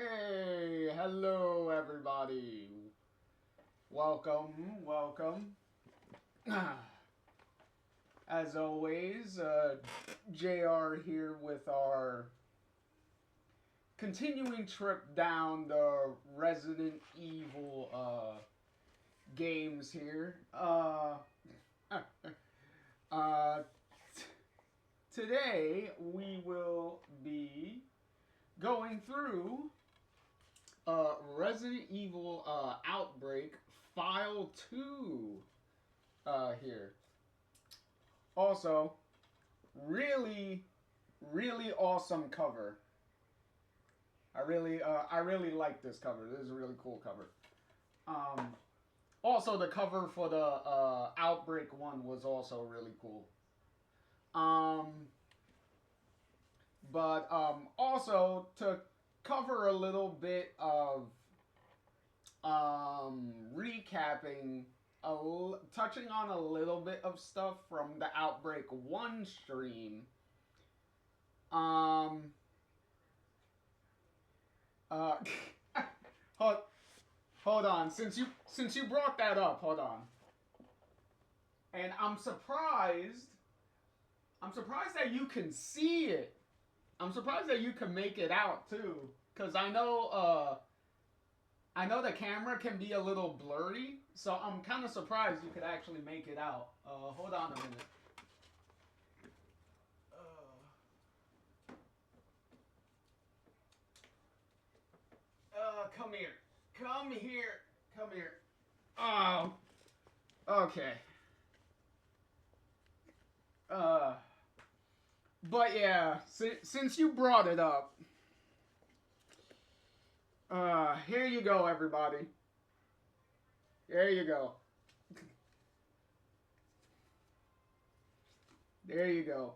Hey, hello everybody. Welcome, welcome. As always, JR here with our continuing trip down the Resident Evil games here. Uh, Today we will be going through Resident Evil Outbreak File 2 here. Also, really, really awesome cover. I really like this cover. This is a really cool cover. Um, Also, the cover for the Outbreak one was also really cool. Um, Also to cover a little bit of recapping, touching on a little bit of stuff from the Outbreak 1 stream. Um, uh, hold, hold on. Since you brought that up, hold on. And I'm surprised that you can see it. I'm surprised that you can make it out too, because I know the camera can be a little blurry, so I'm kind of surprised you could actually make it out. Hold on a minute. Come here. Come here. Come here. Oh. Okay. But yeah, since you brought it up, here you go, everybody. There you go. There you go.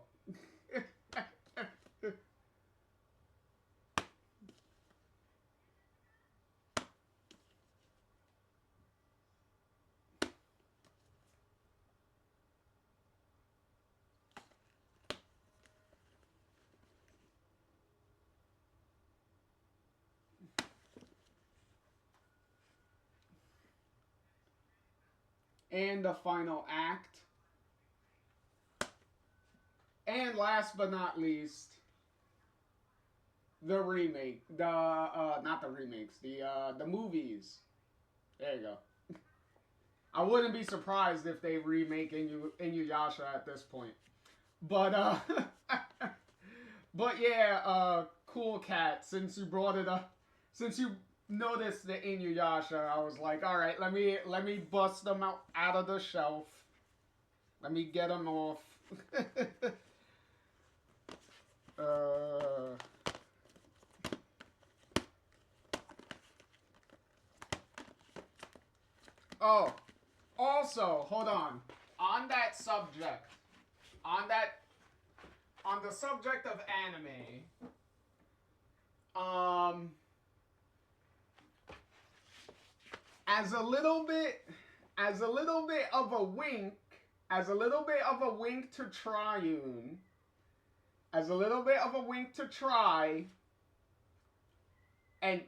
And the final act. And last but not least, the remake. Not the remakes, the movies. There you go. I wouldn't be surprised if they remake Inuyasha at this point. But but yeah, cool cat. Since you brought it up, since you noticed the Inuyasha, I was like, all right, let me bust them out of the shelf. Let me get them off. Oh, also, hold on. On that subject, on the subject of anime, as a little bit of a wink, to Triune, as a little bit of a wink to Try, and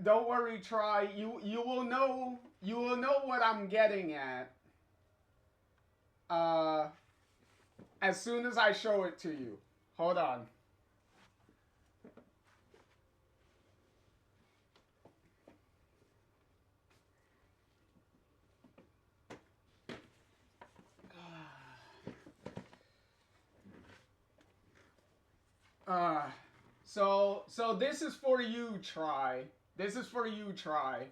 don't worry, Try, you will know what I'm getting at as soon as I show it to you. Hold on. So this is for you, Try. This is for you, Try.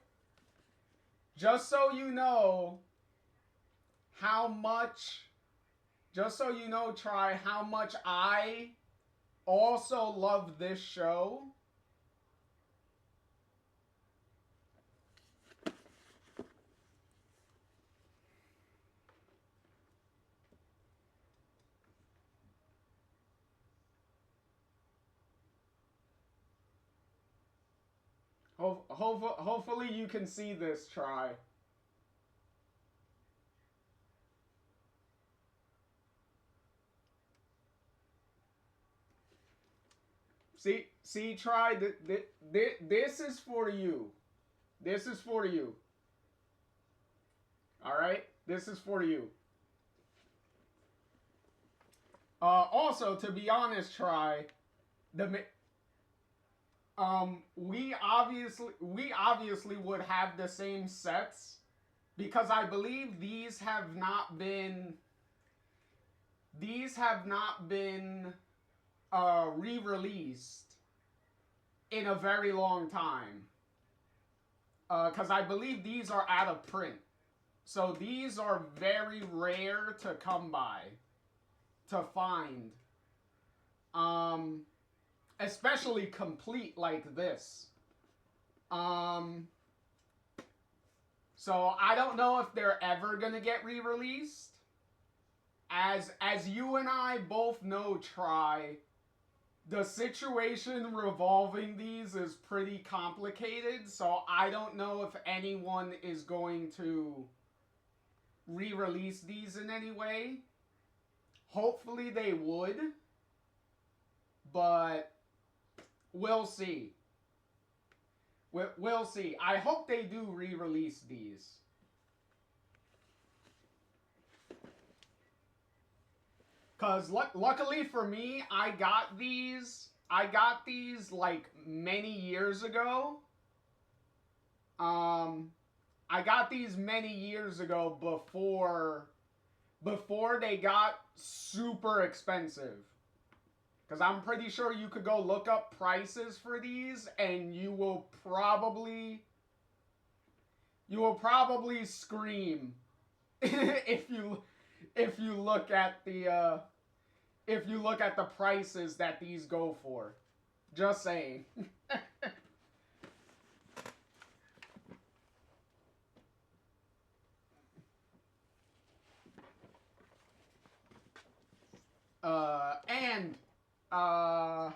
Just so you know how much, Try, how much I also love this show. Hopefully you can see this, Try. See? See, try this is for you. This is for you. All right, this is for you. Also, to be honest, try the we obviously would have the same sets because I believe these have not been re-released in a very long time. Because I believe these are out of print. So these are very rare to come by, to find. Especially complete like this. So I don't know if they're ever gonna get re-released. As you and I both know, Try, the situation revolving these is pretty complicated, so I don't know if anyone is going to re-release these in any way. Hopefully they would, but we'll see. We'll see. I hope they do re-release these. Because luckily for me, I got these like many years ago. I got these many years ago before they got super expensive. Because I'm pretty sure you could go look up prices for these and you will probably scream if you look at the prices that these go for. Just saying.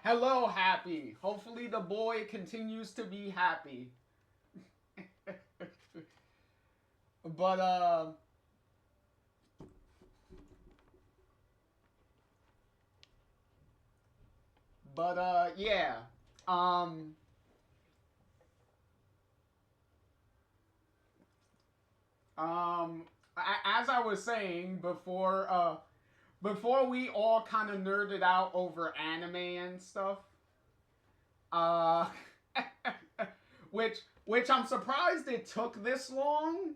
Hello, Happy. Hopefully the boy continues to be happy. But, yeah. As I was saying before we all kind of nerded out over anime and stuff, uh, which I'm surprised it took this long,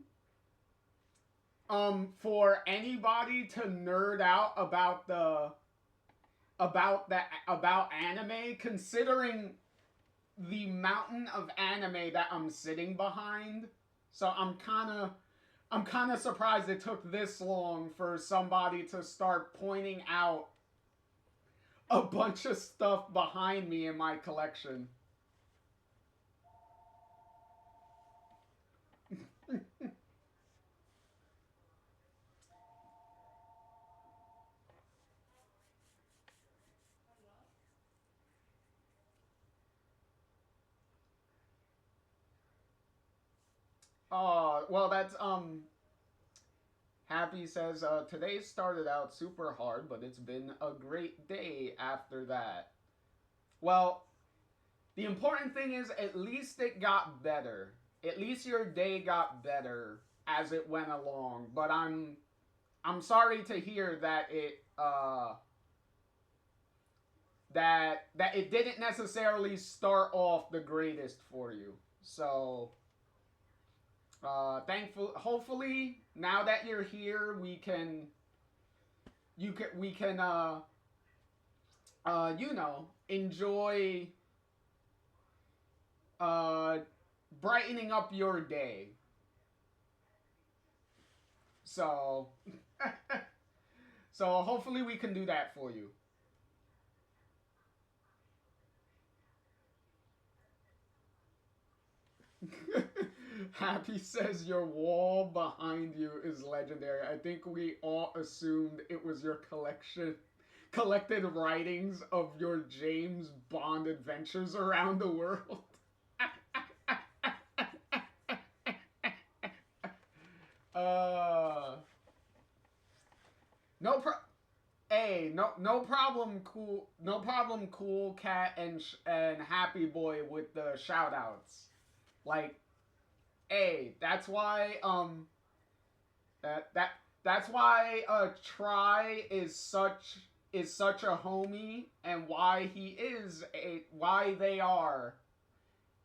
for anybody to nerd out about anime, considering the mountain of anime that I'm sitting behind. So I'm kind of surprised it took this long for somebody to start pointing out a bunch of stuff behind me in my collection. Well, that's Happy says, today started out super hard, but it's been a great day after that. Well, the important thing is at least it got better. At least your day got better as it went along. But I'm sorry to hear that it didn't necessarily start off the greatest for you. So hopefully now that you're here, we can enjoy brightening up your day. So so hopefully we can do that for you. Happy says your wall behind you is legendary. I think we all assumed it was your collected writings of your James Bond adventures around the world. uh no pro- Hey, no problem, cool cat and happy boy with the shout outs. Like, hey, that that that's why Try is such a homie, and why they are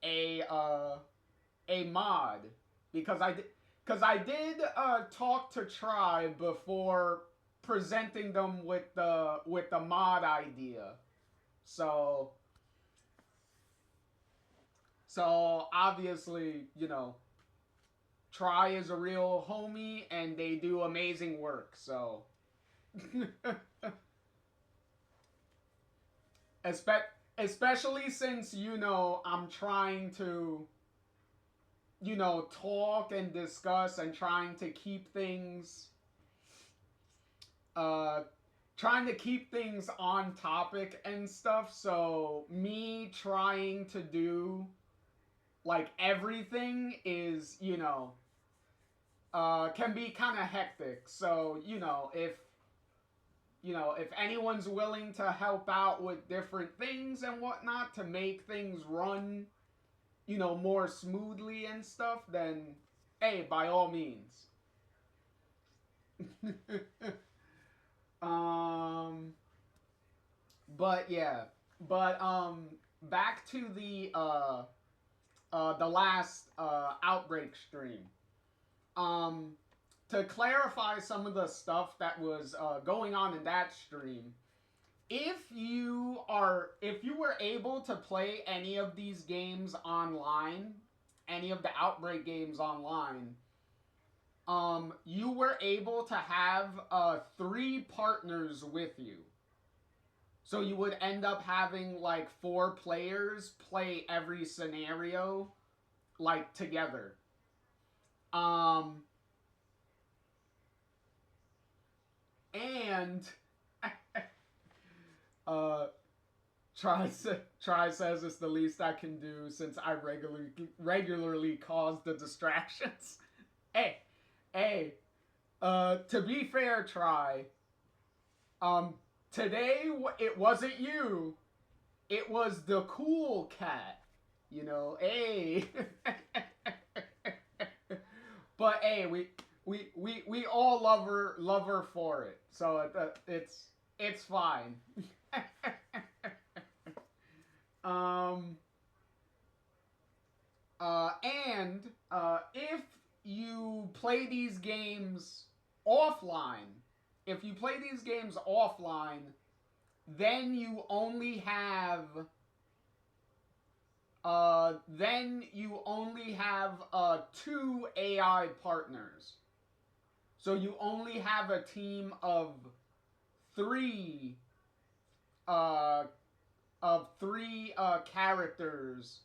a a mod, because I did talk to Try before presenting them with the mod idea. So obviously, Try is a real homie and they do amazing work. So especially since I'm trying to talk and discuss and uh trying to keep things on topic and stuff. So me trying to do like everything is can be kind of hectic. So if anyone's willing to help out with different things and whatnot to make things run more smoothly and stuff, then hey, by all means. um but yeah, but back to the last Outbreak stream. um to clarify some of the stuff that was going on in that stream, if you were able to play any of these games online, any of the Outbreak games online, you were able to have 3 partners with you. So you would end up having like 4 players play every scenario like together. Um and uh Try says it's the least I can do since I regularly cause the distractions. hey, hey, to be fair, Try, um, today it wasn't you, it was the cool cat. Hey. But hey, we all love her for it, so it's fine. um and if you play these games offline, then you only have two AI partners. So you only have a team of three uh, characters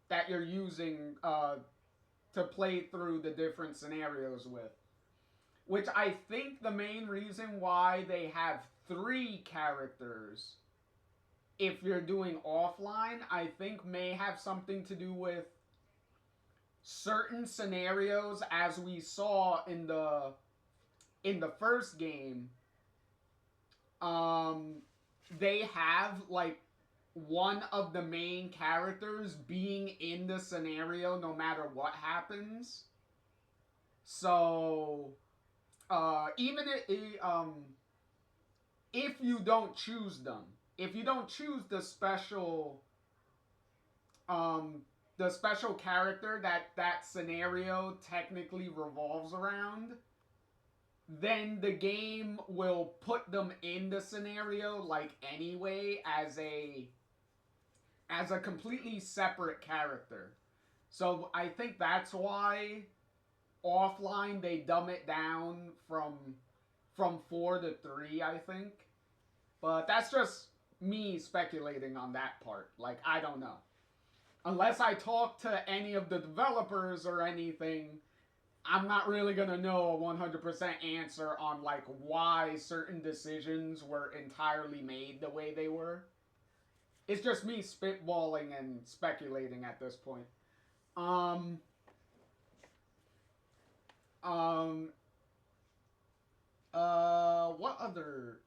that you're using to play through the different scenarios with. Which I think the main reason why they have 3 characters, if you're doing offline, I think may have something to do with certain scenarios, as we saw in the first game. They have like one of the main characters being in the scenario no matter what happens. So even if you don't choose them, if you don't choose the special character that scenario technically revolves around, then the game will put them in the scenario like anyway as a completely separate character. So I think that's why offline they dumb it down from 4 to 3, I think. But that's just me speculating on that part. Like, I don't know. Unless I talk to any of the developers or anything, I'm not really gonna know a 100% answer on like why certain decisions were entirely made the way they were. It's just me spitballing and speculating at this point. Um, what other?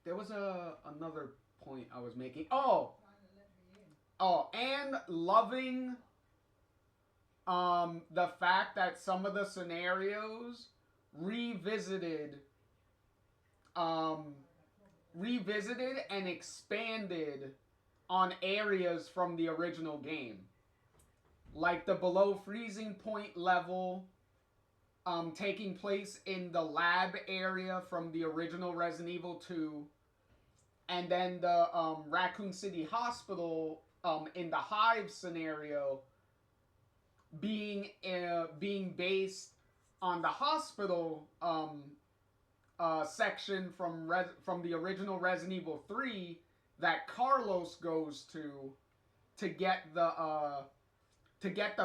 There was a another point I was making. And loving the fact that some of the scenarios revisited um, revisited and expanded on areas from the original game. Like the below freezing point level taking place in the lab area from the original Resident Evil 2. And then the Raccoon City Hospital in the Hive scenario being based on the hospital section from the original Resident Evil 3 that Carlos goes to get the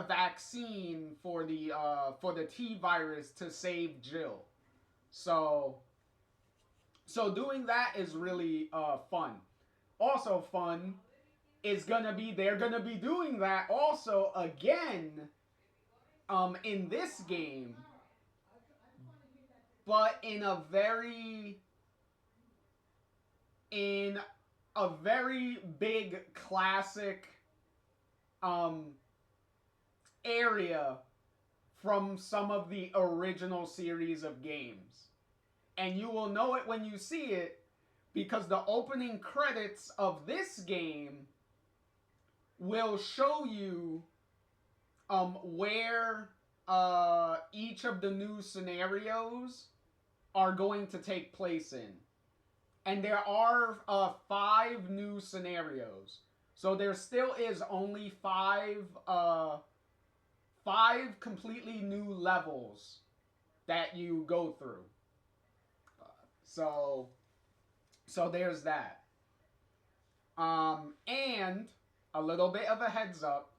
vaccine for the T virus to save Jill. So doing that is really fun. Also fun is they're gonna be doing that also again in this game, but in a very big classic area from some of the original series of games. And you will know it when you see it, because the opening credits of this game will show you where each of the new scenarios are going to take place in. And there are 5 new scenarios. So there still is only 5 completely new levels that you go through. So there's that. And a little bit of a heads up,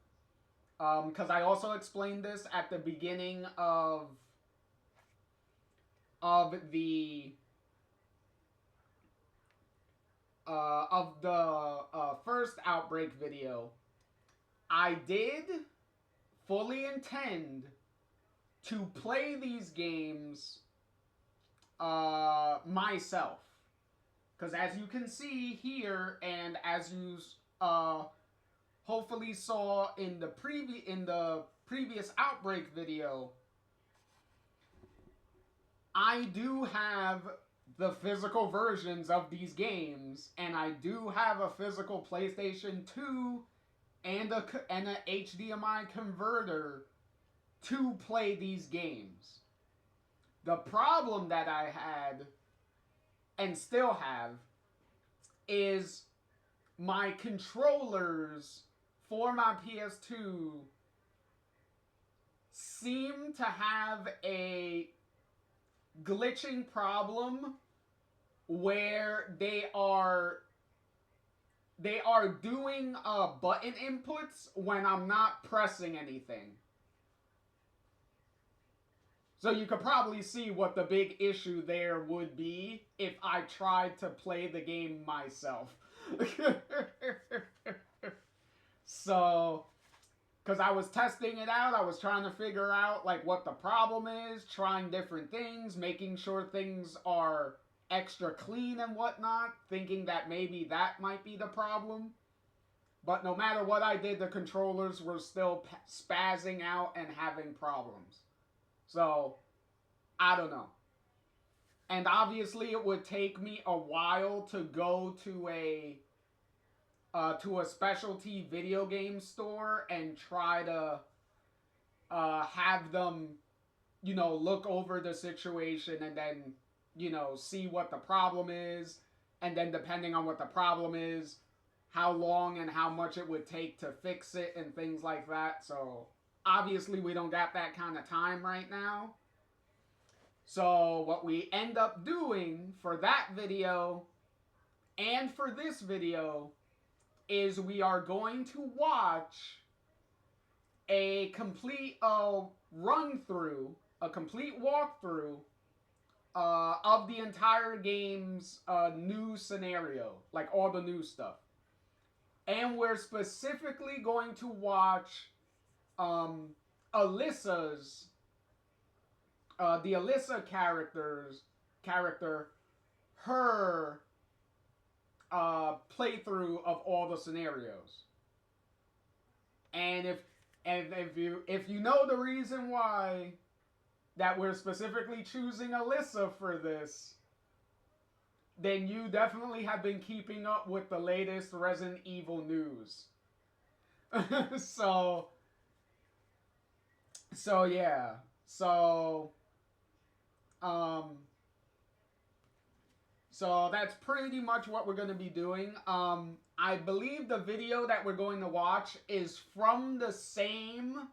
because I also explained this at the beginning of the first Outbreak video. I did fully intend to play these games myself, because as you can see here, and as you hopefully saw in the previous Outbreak video, I do have the physical versions of these games, and I do have a physical PlayStation 2 and a HDMI converter to play these games. The problem that I had, and still have, is my controllers for my PS2 seem to have a glitching problem where they are doing button inputs when I'm not pressing anything. So you could probably see what the big issue there would be if I tried to play the game myself. So, because I was testing it out, I was trying to figure out like what the problem is, trying different things, making sure things are extra clean and whatnot, thinking that maybe that might be the problem. But no matter what I did, the controllers were still spazzing out and having problems. So, I don't know. And obviously it would take me a while to go to a specialty video game store and try to have them, look over the situation and then, see what the problem is. And then depending on what the problem is, how long and how much it would take to fix it and things like that. So obviously we don't got that kind of time right now. So what we end up doing for that video and for this video is we are going to watch a complete run-through, a complete walkthrough of the entire game's new scenario, like all the new stuff. And we're specifically going to watch Alyssa's, the Alyssa character, her playthrough of all the scenarios. And if you know the reason why that we're specifically choosing Alyssa for this, then you definitely have been keeping up with the latest Resident Evil news. so yeah. Um So that's pretty much what we're going to be doing. I believe the video that we're going to watch is from the same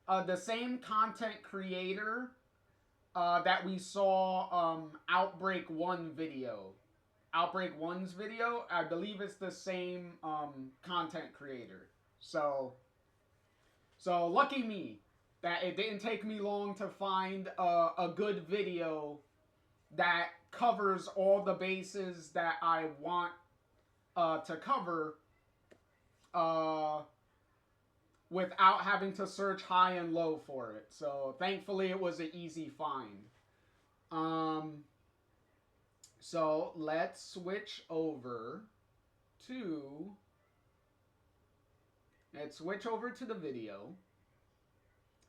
content creator that we saw Outbreak 1 video. Outbreak 1's video, I believe it's the same content creator. So lucky me that it didn't take me long to find a good video that covers all the bases that I want to cover without having to search high and low for it. So thankfully it was an easy find. So let's switch over to the video.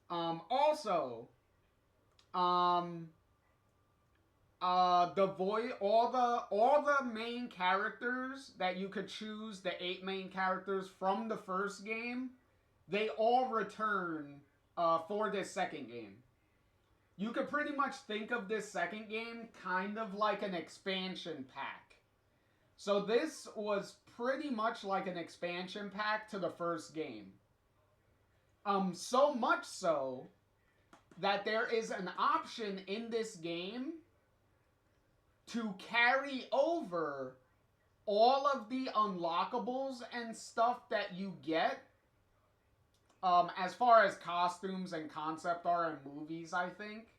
Also, all the main characters that you could choose, the 8 main characters from the first game, they all return for this second game. You could pretty much think of this second game kind of like an expansion pack. So this was pretty much like an expansion pack to the first game. So much so that there is an option in this game to carry over all of the unlockables and stuff that you get, as far as costumes and concept art and movies, I think.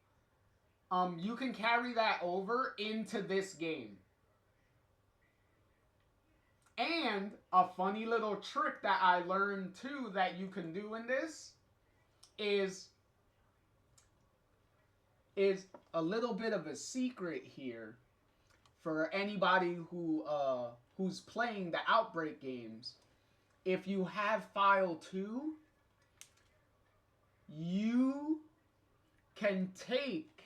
You can carry that over into this game. And a funny little trick that I learned too that you can do in this is a little bit of a secret here for anybody who's playing the Outbreak games. If you have File 2, you can take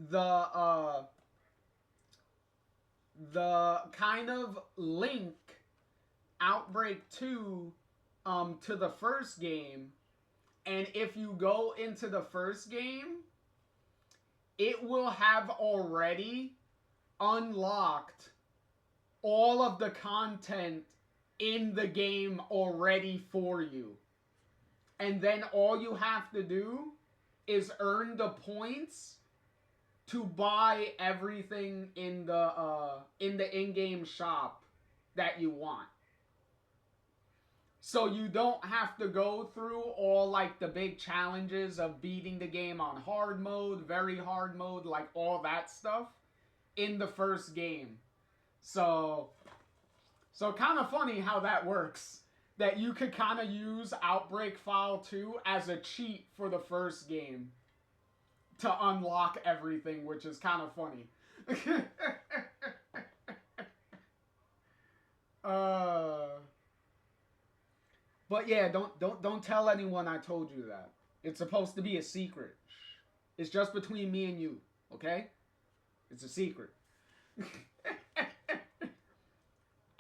the kind of link Outbreak 2 to the first game, and if you go into the first game, it will have already unlocked all of the content in the game already for you. And then all you have to do is earn the points to buy everything in the in-game shop that you want. So you don't have to go through all like the big challenges of beating the game on hard mode, very hard mode, like all that stuff in the first game. So kind of funny how that works. That you could kind of use Outbreak File 2 as a cheat for the first game to unlock everything, which is kind of funny. But yeah, don't tell anyone I told you that. It's supposed to be a secret. It's just between me and you, okay? It's a secret.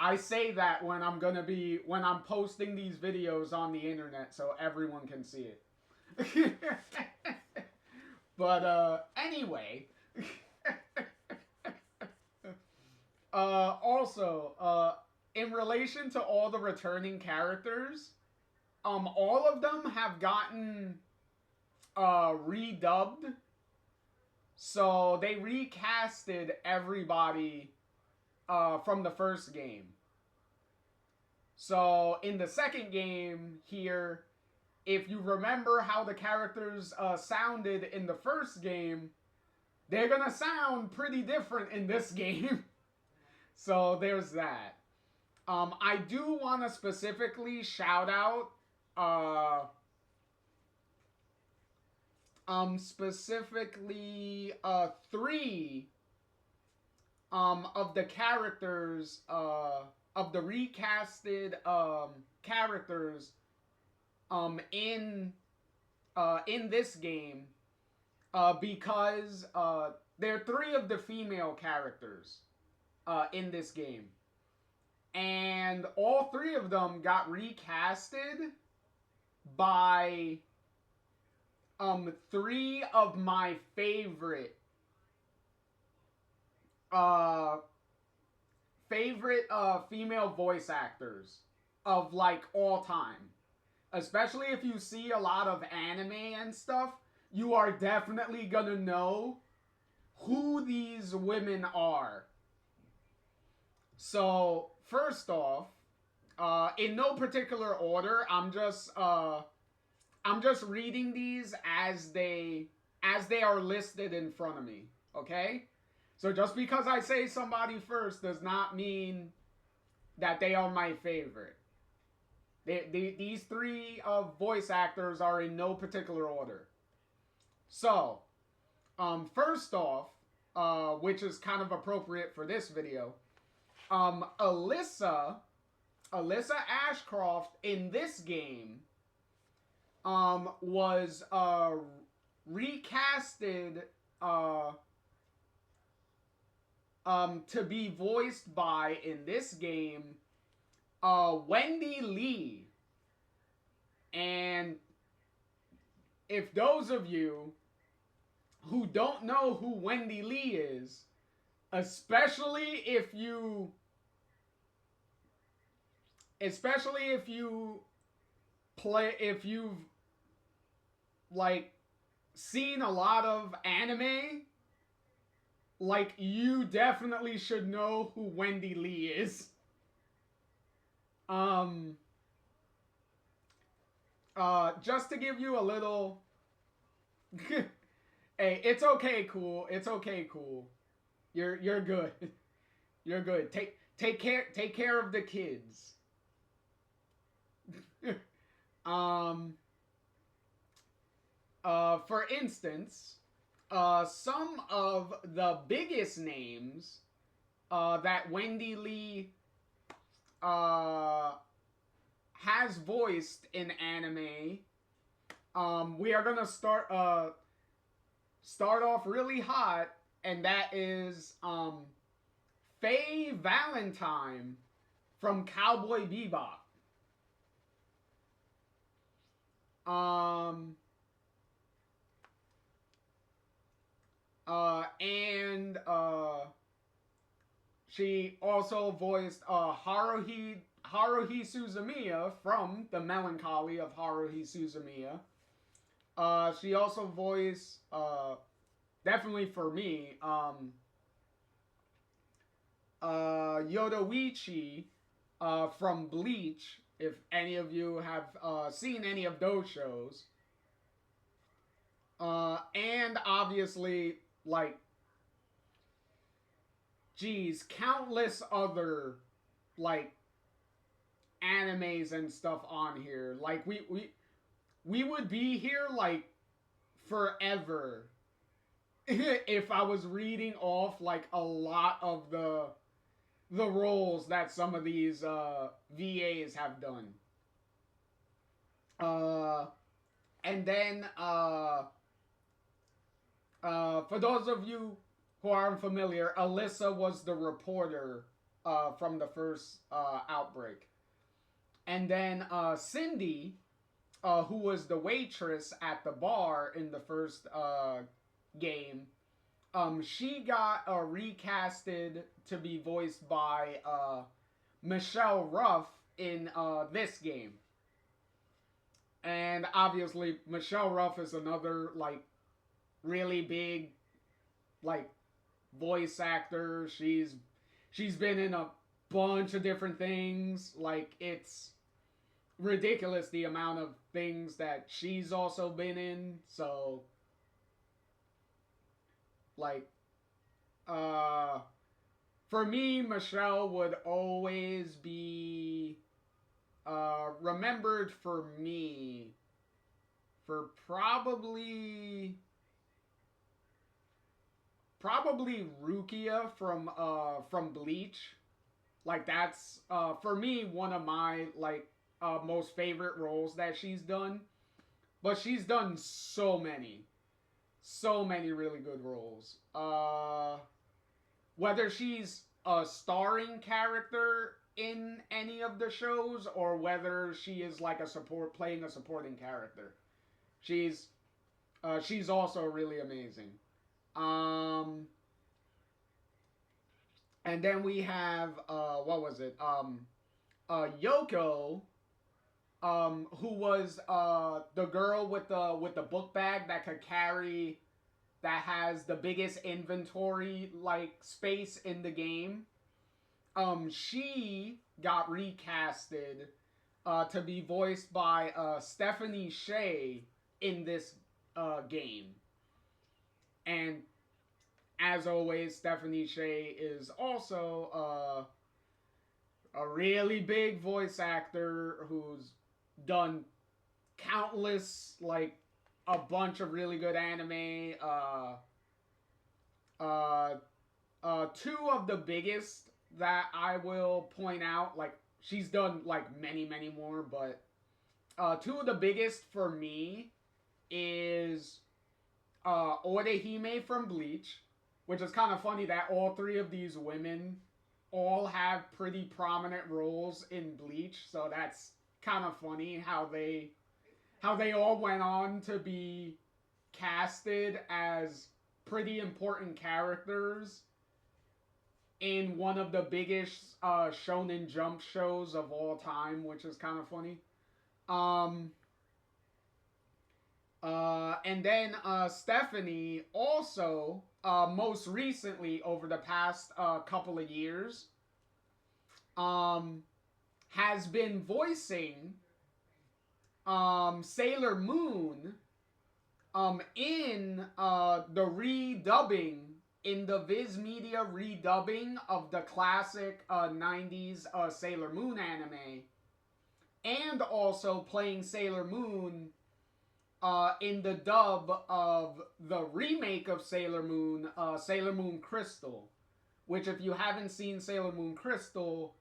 I say that when I'm posting these videos on the internet so everyone can see it. But anyway, also, in relation to all the returning characters, all of them have gotten redubbed. So they recasted everybody from the first game. So in the second game here, if you remember how the characters sounded in the first game, they're gonna sound pretty different in this game. So there's that. I do want to specifically shout out specifically 3 of the characters, of the recasted characters in this game, because there are 3 of the female characters in this game, and all 3 of them got recasted by 3 of my favorite female voice actors of like all time. Especially if you see a lot of anime and stuff, you are definitely gonna know who these women are. So first off, in no particular order, I'm just reading these as they are listed in front of me. Okay. So just because I say somebody first does not mean that they are my favorite. These 3 voice actors are in no particular order. So, first off, which is kind of appropriate for this video, Alyssa Ashcroft in this game was recasted to be voiced by, in this game, Wendy Lee. And if those of you who don't know who Wendy Lee is, especially if you've like seen a lot of anime, like, you definitely should know who Wendy Lee is. Just to give you a little hey, it's okay, cool. It's okay, cool. You're good. You're good. Take care of the kids. For instance, some of the biggest names that Wendy Lee has voiced in anime, we are gonna start off really hot, and that is Faye Valentine from Cowboy Bebop. And she also voiced Haruhi Suzumiya from The Melancholy of Haruhi Suzumiya. She also voiced, definitely for me, Yodoichi from Bleach, if any of you have seen any of those shows. And obviously, like, geez, countless other, like, animes and stuff on here. Like, we would be here, like, forever if I was reading off, like, a lot of the roles that some of these VAs have done. And then, for those of you who aren't familiar, Alyssa was the reporter from the first Outbreak. And then Cindy, who was the waitress at the bar in the first game, she got recasted to be voiced by Michelle Ruff in this game. And obviously, Michelle Ruff is another, like, really big, like, voice actor. She's been in a bunch of different things. Like, it's ridiculous the amount of things that she's also been in. So, like, for me, Michelle would always be remembered for me for probably probably Rukia from Bleach. Like that's for me one of my like most favorite roles that she's done. But she's done so many really good roles. Whether she's a starring character in any of the shows or whether she is like a support playing a supporting character, she's she's also really amazing. Um, and then we have what was it? Yoko, who was the girl with the book bag that could carry that has the biggest inventory like space in the game. She got recasted to be voiced by Stephanie Sheh in this game, and as always, Stephanie Sheh is also a really big voice actor who's done countless like a bunch of really good anime. Two of the biggest that I will point out, like she's done like many more, but two of the biggest for me is Orihime from Bleach, which is kind of funny that all three of these women all have pretty prominent roles in Bleach, so that's kind of funny how they all went on to be casted as pretty important characters in one of the biggest Shonen Jump shows of all time, which is kind of funny. Um, and then Stephanie also, most recently over the past couple of years, has been voicing Sailor Moon in the redubbing, in the Viz Media redubbing of the classic 90s Sailor Moon anime, and also playing Sailor Moon in the dub of the remake of Sailor Moon Crystal, which if you haven't seen Sailor Moon Crystal,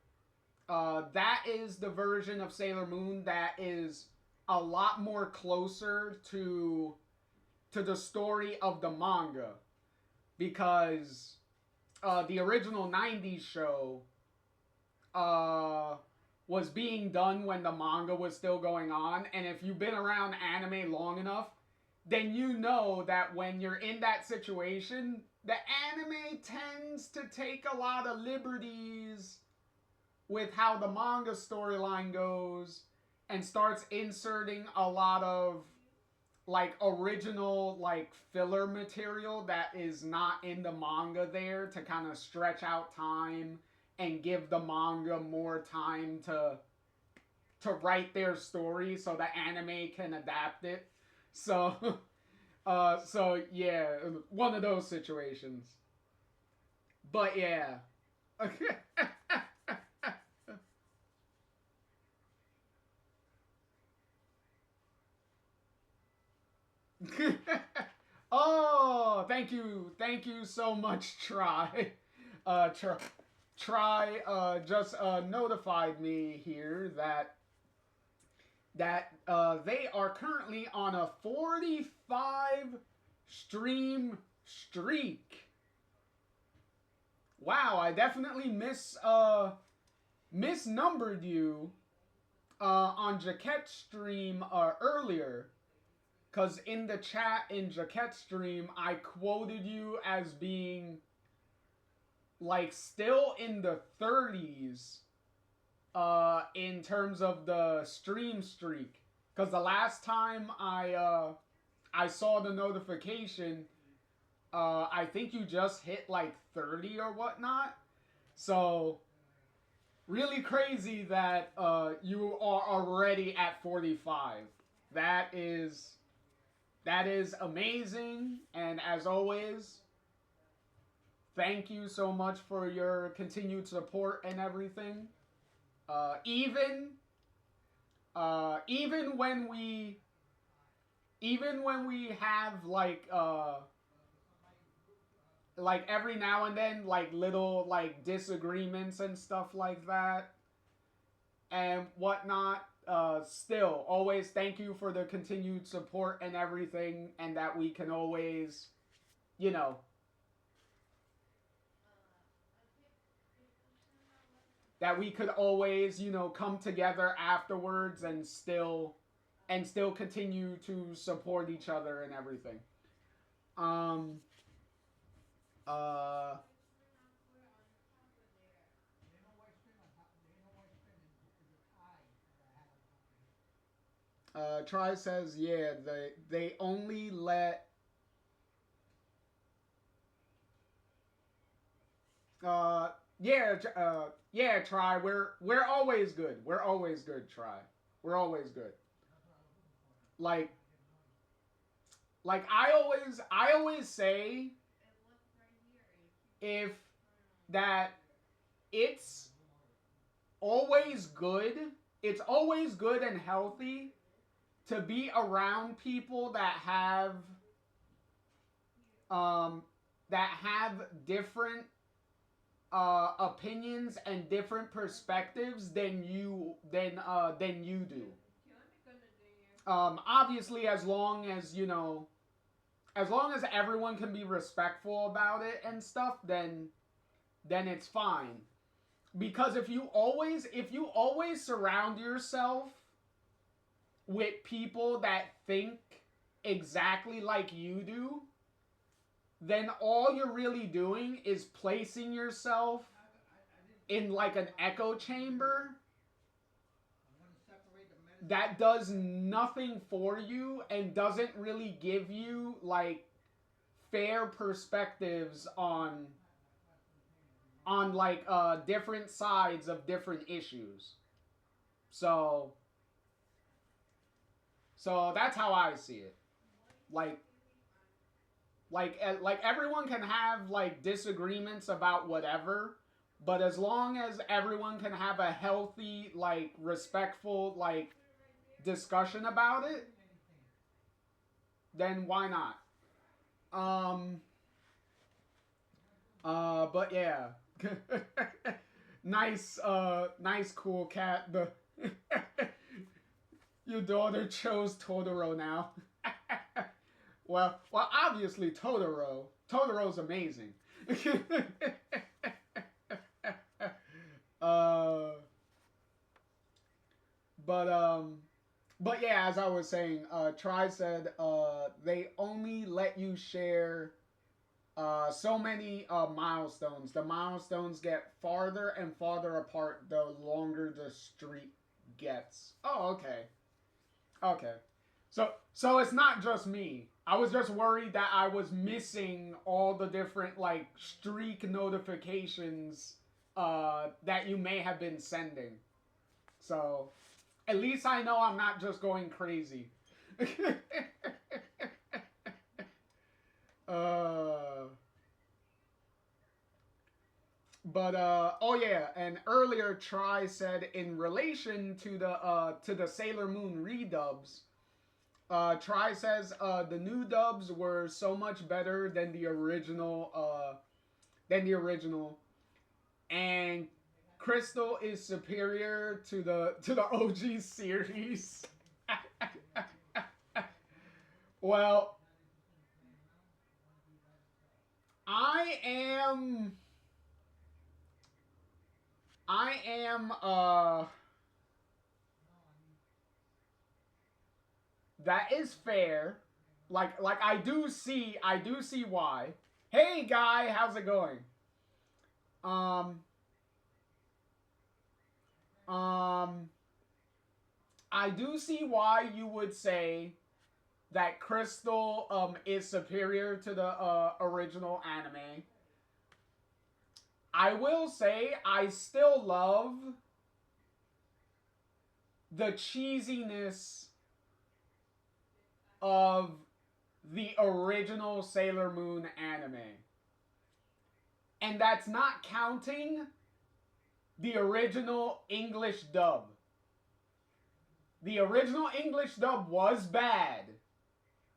that is the version of Sailor Moon that is a lot more closer to the story of the manga, because the original 90s show was being done when the manga was still going on, and if you've been around anime long enough, then you know that when you're in that situation, the anime tends to take a lot of liberties with how the manga storyline goes and starts inserting a lot of like original like filler material that is not in the manga there to kind of stretch out time and give the manga more time to write their story so the anime can adapt it. So so yeah, one of those situations. But yeah. Oh, thank you so much, Try. Try, just notified me here that they are currently on a 45 stream streak. Wow, I definitely misnumbered you on Jaquette's stream earlier. Because in the chat in Jaquette's stream, I quoted you as being like still in the 30s in terms of the stream streak. Because the last time I saw the notification, I think you just hit like 30 or whatnot. So really crazy that you are already at 45. That is amazing, and as always, thank you so much for your continued support and everything. Even when we have like like every now and then, like little like disagreements and stuff like that and whatnot. Still, always thank you for the continued support and everything, and that we can always, you know, that we could always, come together afterwards and still continue to support each other and everything. Um, uh, Try says, yeah, they only let uh yeah, Try. We're always good. We're always good, Try. We're always good. Like I always say if that it's always good. It's always good and healthy to be around people um that have different opinions and different perspectives than you do. Obviously, as long as everyone can be respectful about it and stuff, then it's fine. Because if you always surround yourself with people that think exactly like you do, then all you're really doing is placing yourself in like an echo chamber that does nothing for you and doesn't really give you like fair perspectives on like different sides of different issues. So so that's how I see it. Like like everyone can have like disagreements about whatever, but as long as everyone can have a healthy, like respectful, like discussion about it, then why not? Um but yeah. Nice cool cat. The your daughter chose Totoro now. Well, obviously Totoro. Totoro's amazing. uh, but but yeah, as I was saying, Try said they only let you share so many milestones. The milestones get farther and farther apart the longer the streak gets. Oh, okay. Okay. So it's not just me. I was just worried that I was missing all the different like streak notifications that you may have been sending. So at least I know I'm not just going crazy. uh, but oh yeah, and earlier Try said in relation to the Sailor Moon redubs. Try says the new dubs were so much better than the original, and Crystal is superior to the OG series. Well, I am I am that is fair. Like I do see why. Hey guy, how's it going? Um um I do see why you would say that Crystal is superior to the original anime. I will say I still love the cheesiness of the original Sailor Moon anime. And that's not counting the original English dub. The original English dub was bad.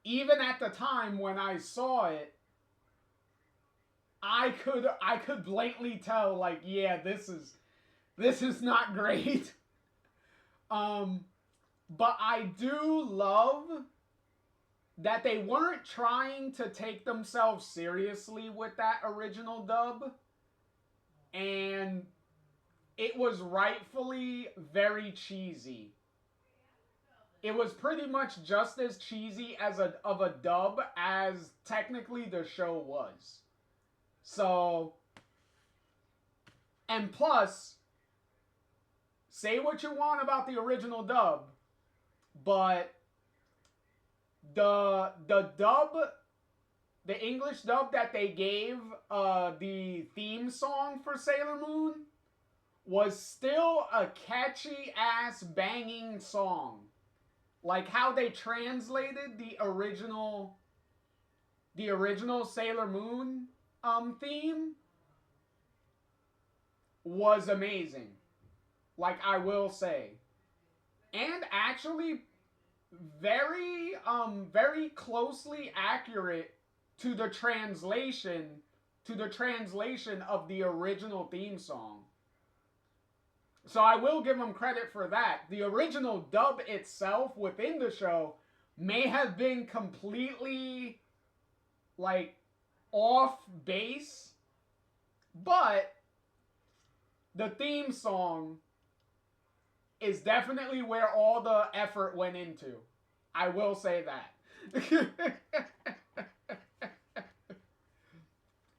Even at the time when I saw it, I could blatantly tell, like, yeah, this is not great. But I do love that they weren't trying to take themselves seriously with that original dub, and it was rightfully very cheesy. It was pretty much just as cheesy as a dub as technically the show was. So, and plus, say what you want about the original dub, but the dub, the English dub that they gave the theme song for Sailor Moon was still a catchy ass banging song. Like how they translated the original Sailor Moon theme was amazing. Like, I will say. And actually very closely accurate to the translation of the original theme song. So I will give them credit for that. The original dub itself within the show may have been completely, like, off base, but the theme song is definitely where all the effort went into. I will say that.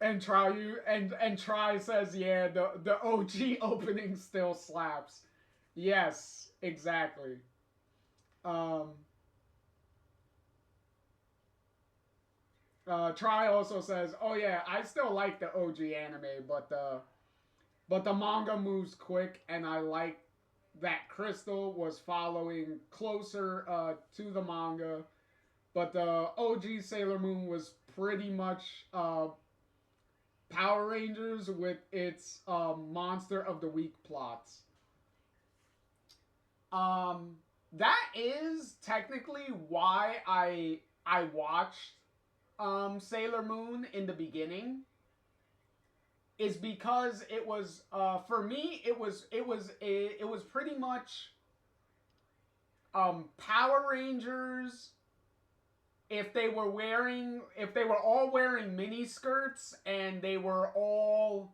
And Try says, yeah, the OG opening still slaps. Yes, exactly. Try also says, oh yeah, I still like the OG anime, but the manga moves quick, and I like that Crystal was following closer to the manga. But the OG Sailor Moon was pretty much Power Rangers with its Monster of the Week plots. That is technically why I watched Sailor Moon in the beginning. Is because it was for me it was pretty much Power Rangers if they were all wearing mini skirts, and they were all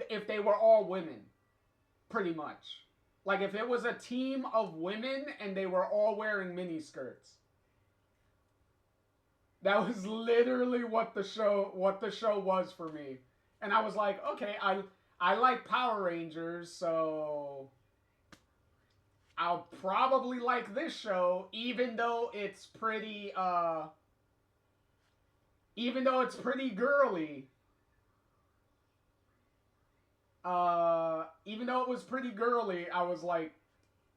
if they were all women, pretty much. Like if it was a team of women and they were all wearing mini skirts. That was literally what the show was for me. And I was like, okay, I like Power Rangers, so I'll probably like this show, even though it's pretty girly. Even though it was pretty girly, I was like,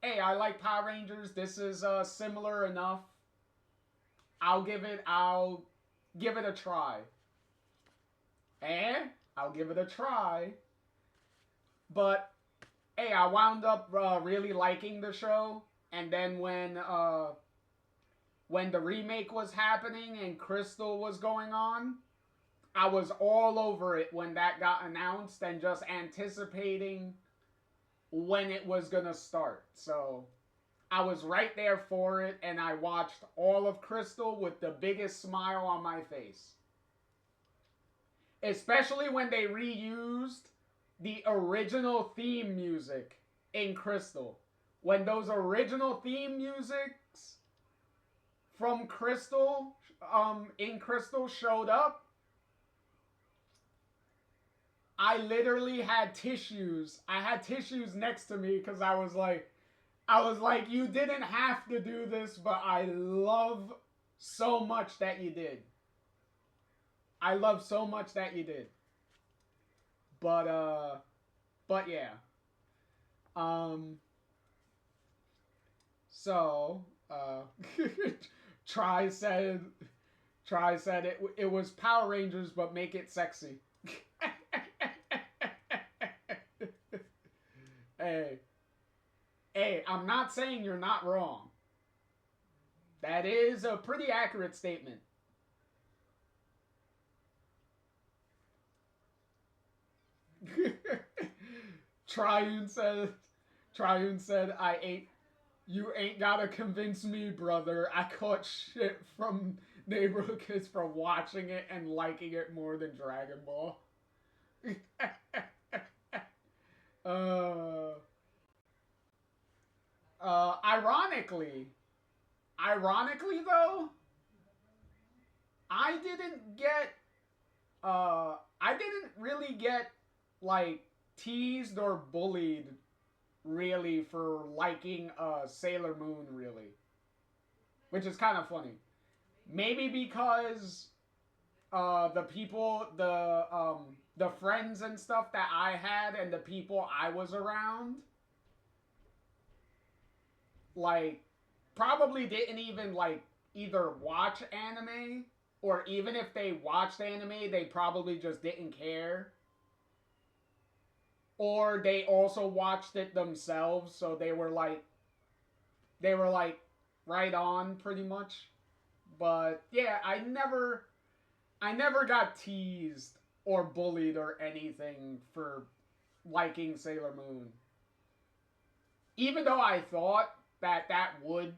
hey, I like Power Rangers. This is similar enough. I'll give it a try. I'll give it a try. But hey, I wound up really liking the show, and then when the remake was happening and Crystal was going on, I was all over it when that got announced and just anticipating when it was gonna start. So I was right there for it, and I watched all of Crystal with the biggest smile on my face. Especially when they reused the original theme music in Crystal. When those original theme musics from Crystal, in Crystal showed up, I literally had tissues. I had tissues next to me because I was like, you didn't have to do this, but I love so much that you did. I love so much that you did. But yeah. So, Try said it was Power Rangers, but make it sexy. Hey, I'm not saying you're not wrong. That is a pretty accurate statement. Triune said, Triune said, I ain't, you ain't gotta convince me, brother. I caught shit from neighborhood kids for watching it and liking it more than Dragon Ball. uh, ironically, ironically though, I didn't get, I didn't really get like teased or bullied really for liking Sailor Moon really, which is kind of funny. Maybe because the people, the friends and stuff that I had and the people I was around, like, probably didn't even like either watch anime, or even if they watched anime, they probably just didn't care, or they also watched it themselves, so they were like right on pretty much. But yeah, I never got teased or bullied or anything for liking Sailor Moon. Even though I thought that that would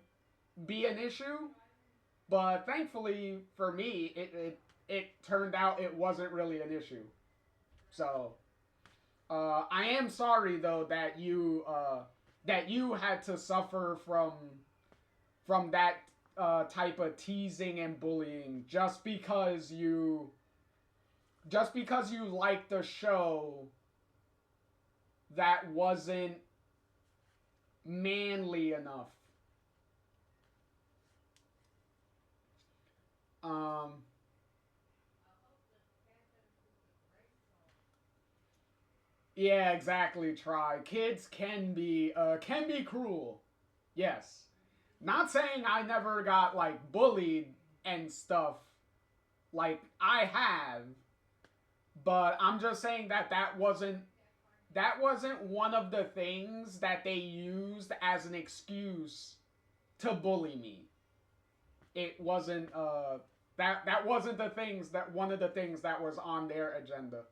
be an issue, but thankfully for me, it turned out it wasn't really an issue. So I am sorry though that you had to suffer from that type of teasing and bullying just because you liked a show that wasn't manly enough. Um, yeah, exactly. Try kids can be cruel. Yes, not saying I never got like bullied and stuff like I have, but I'm just saying that that wasn't one of the things that they used as an excuse to bully me. It wasn't that wasn't the things that one of the things that was on their agenda.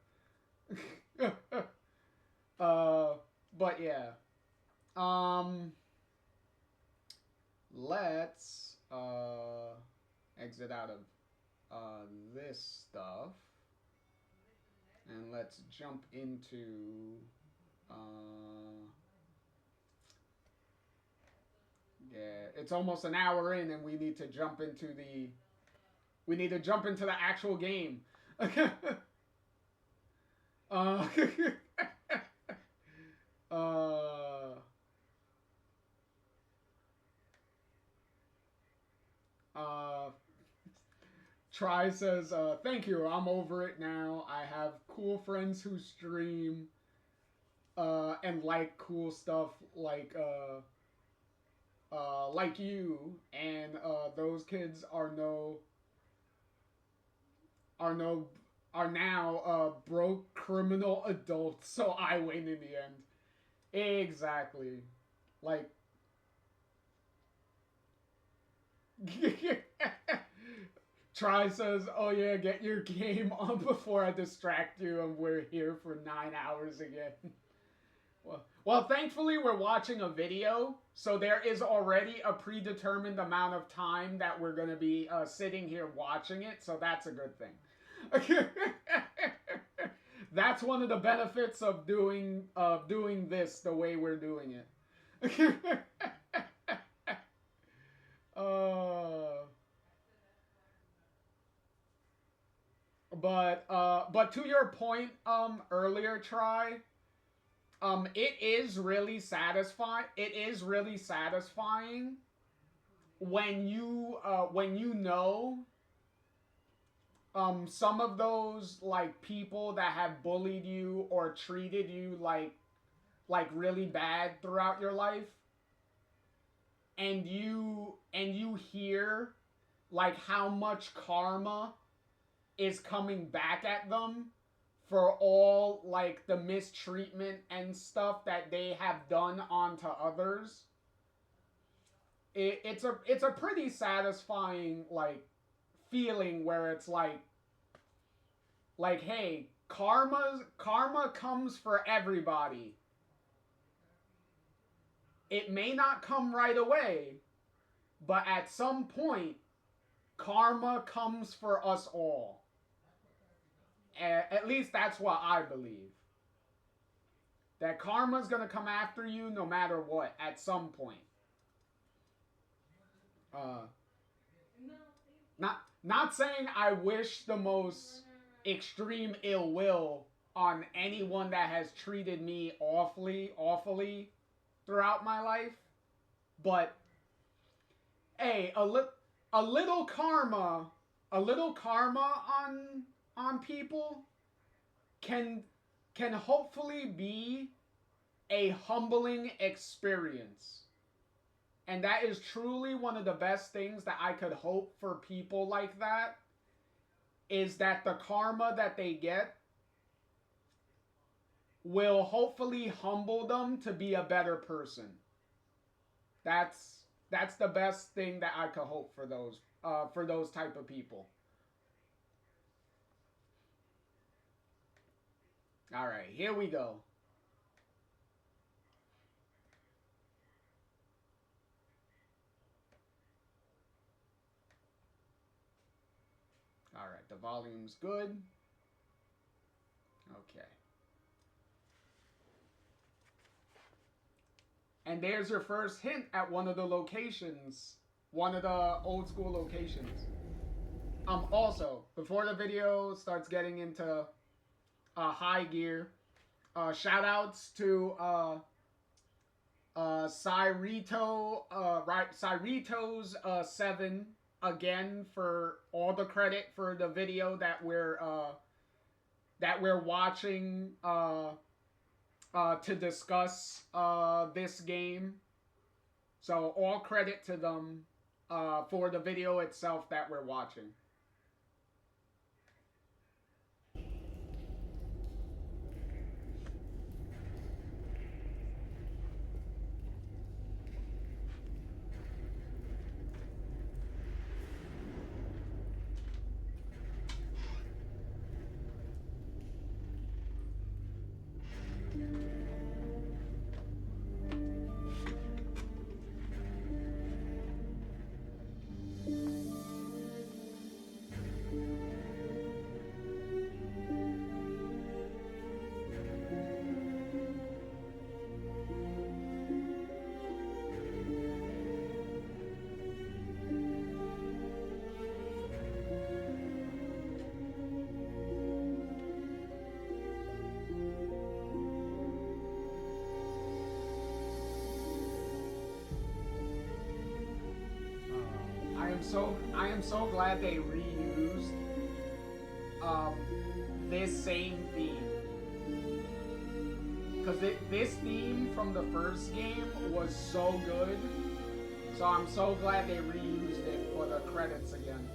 uh but yeah. Um let's exit out of this stuff and let's jump into uh yeah, it's almost an hour in and we need to jump into the actual game. uh uh uh Try says, thank you, I'm over it now. I have cool friends who stream and like cool stuff like you, and those kids are no are now broke criminal adults, so I win in the end. Exactly. Like Try says, "Oh yeah, get your game on before I distract you, and we're here for 9 hours again." Well, thankfully we're watching a video, so there is already a predetermined amount of time that we're gonna be sitting here watching it, so that's a good thing. That's one of the benefits of doing this the way we're doing it. uh, but to your point earlier, Try, it is really satisfying. It is really satisfying when you know some of those like people that have bullied you or treated you like really bad throughout your life, and you hear like how much karma is coming back at them for all like the mistreatment and stuff that they have done onto others. It's a pretty satisfying like feeling where it's like hey, karma comes for everybody. It may not come right away, but at some point, karma comes for us all. At least that's what I believe. That karma's gonna come after you no matter what, at some point. Not saying I wish the most extreme ill will on anyone that has treated me awfully throughout my life, but hey, a little karma on people can hopefully be a humbling experience. And that is truly one of the best things that I could hope for people like that, is that the karma that they get will hopefully humble them to be a better person. That's the best thing that I could hope for those type of people. All right, here we go. All right, the volume's good. Okay. And there's your first hint at one of the locations, one of the old school locations. Also, before the video starts getting into high gear, shout outs to Cyrito's 7 again for all the credit for the video that we're watching to discuss this game. So all credit to them for the video itself that we're watching. I am so glad they reused this same theme, because this theme from the first game was so good. So I'm so glad they reused it for the credits again.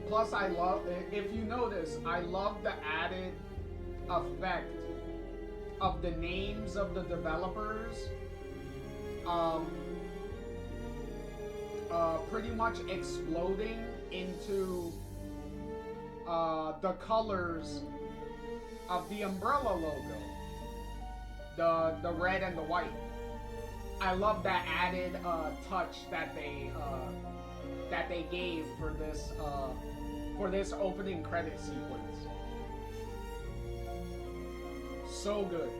Plus, I love, if you notice, I love the added effect of the names of the developers pretty much exploding into the colors of the Umbrella logo, the red and the white. I love that added touch that they gave for this opening credit sequence. So good.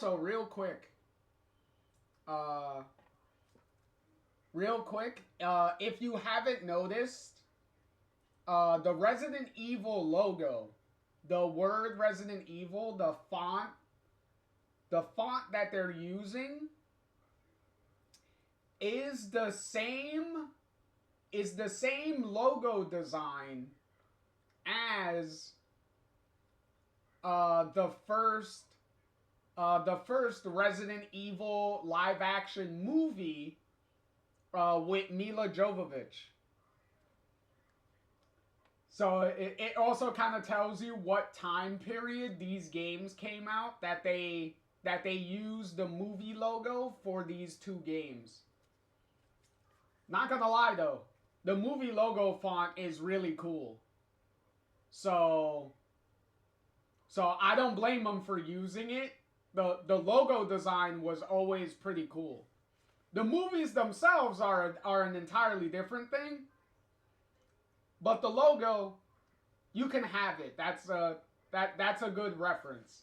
also, real quick, if you haven't noticed, the Resident Evil logo, the word Resident Evil, the font that they're using is the same logo design as the first Resident Evil live action movie with Mila Jovovich. So it also kind of tells you what time period these games came out, that they used the movie logo for these two games. Not gonna lie though, the movie logo font is really cool. So I don't blame them for using it. The logo design was always pretty cool. The movies themselves are an entirely different thing. But the logo, you can have it. That's a good reference.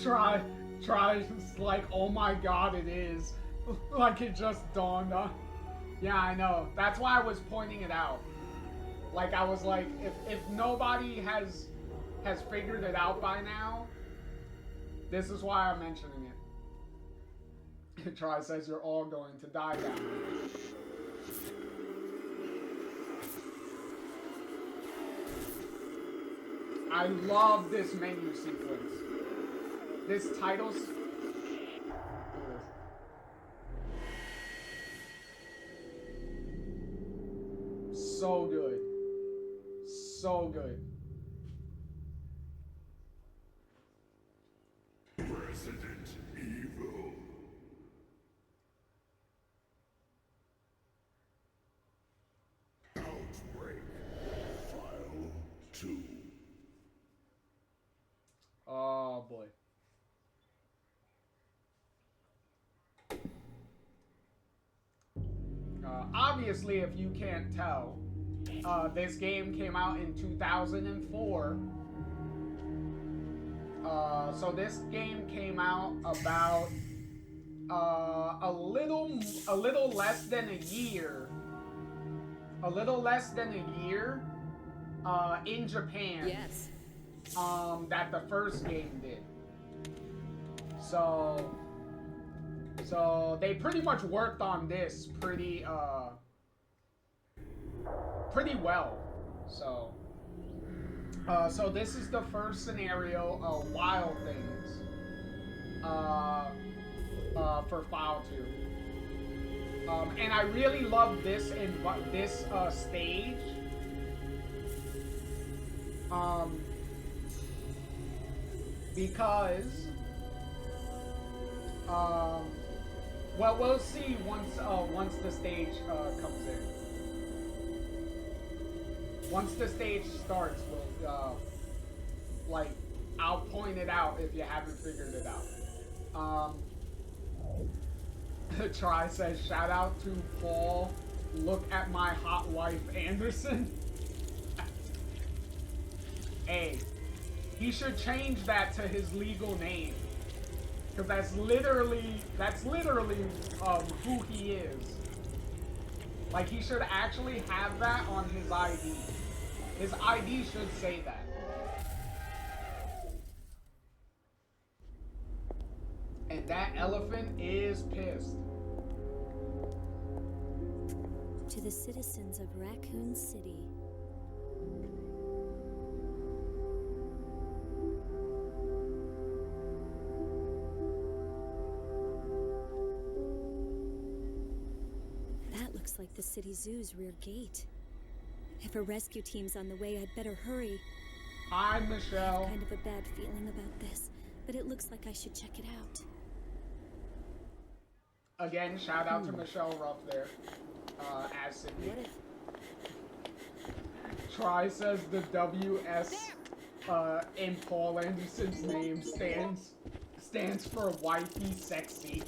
Try like, oh my god, it is. Like it just dawned on. Yeah, I know. That's why I was pointing it out. Like, I was like, if nobody has figured it out by now, this is why I'm mentioning it. Try says you're all going to die down. I love this menu sequence. This title's... So good. So good. Resident Evil. Outbreak. File 2. Oh boy. Obviously, if you can't tell, this game came out in 2004. So this game came out about a little less than a year. In Japan. Yes. That the first game did. So they pretty much worked on this pretty well. So this is the first scenario of Wild Things for File 2. And I really love this stage. Because well, we'll see once the stage comes in. Once the stage starts, we'll like, I'll point it out if you haven't figured it out. Try says, shout out to Paul. Look at my hot wife Anderson. Hey, he should change that to his legal name. Because that's literally who he is. Like, he should actually have that on his ID. His ID should say that. And that elephant is pissed. To the citizens of Raccoon City. That looks like the city zoo's rear gate. If a rescue team's on the way, I'd better hurry. Hi, Michelle. I have kind of a bad feeling about this, but it looks like I should check it out. Again, shout out to Michelle Ruff there, as Sydney. Try says the WS in Paul Anderson's name stands stands for wifey sexy.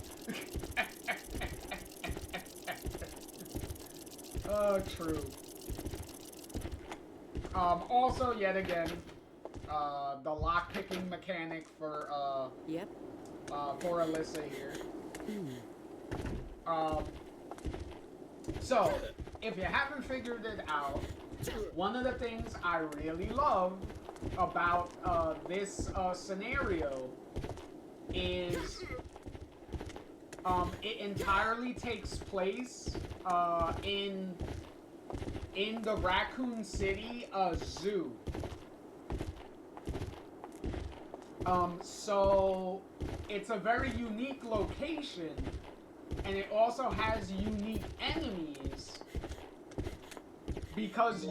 True. Also, yet again, the lock-picking mechanic for, for Alyssa here. So, if you haven't figured it out, one of the things I really love about this scenario is it entirely takes place in the Raccoon City zoo. So it's a very unique location, and it also has unique enemies because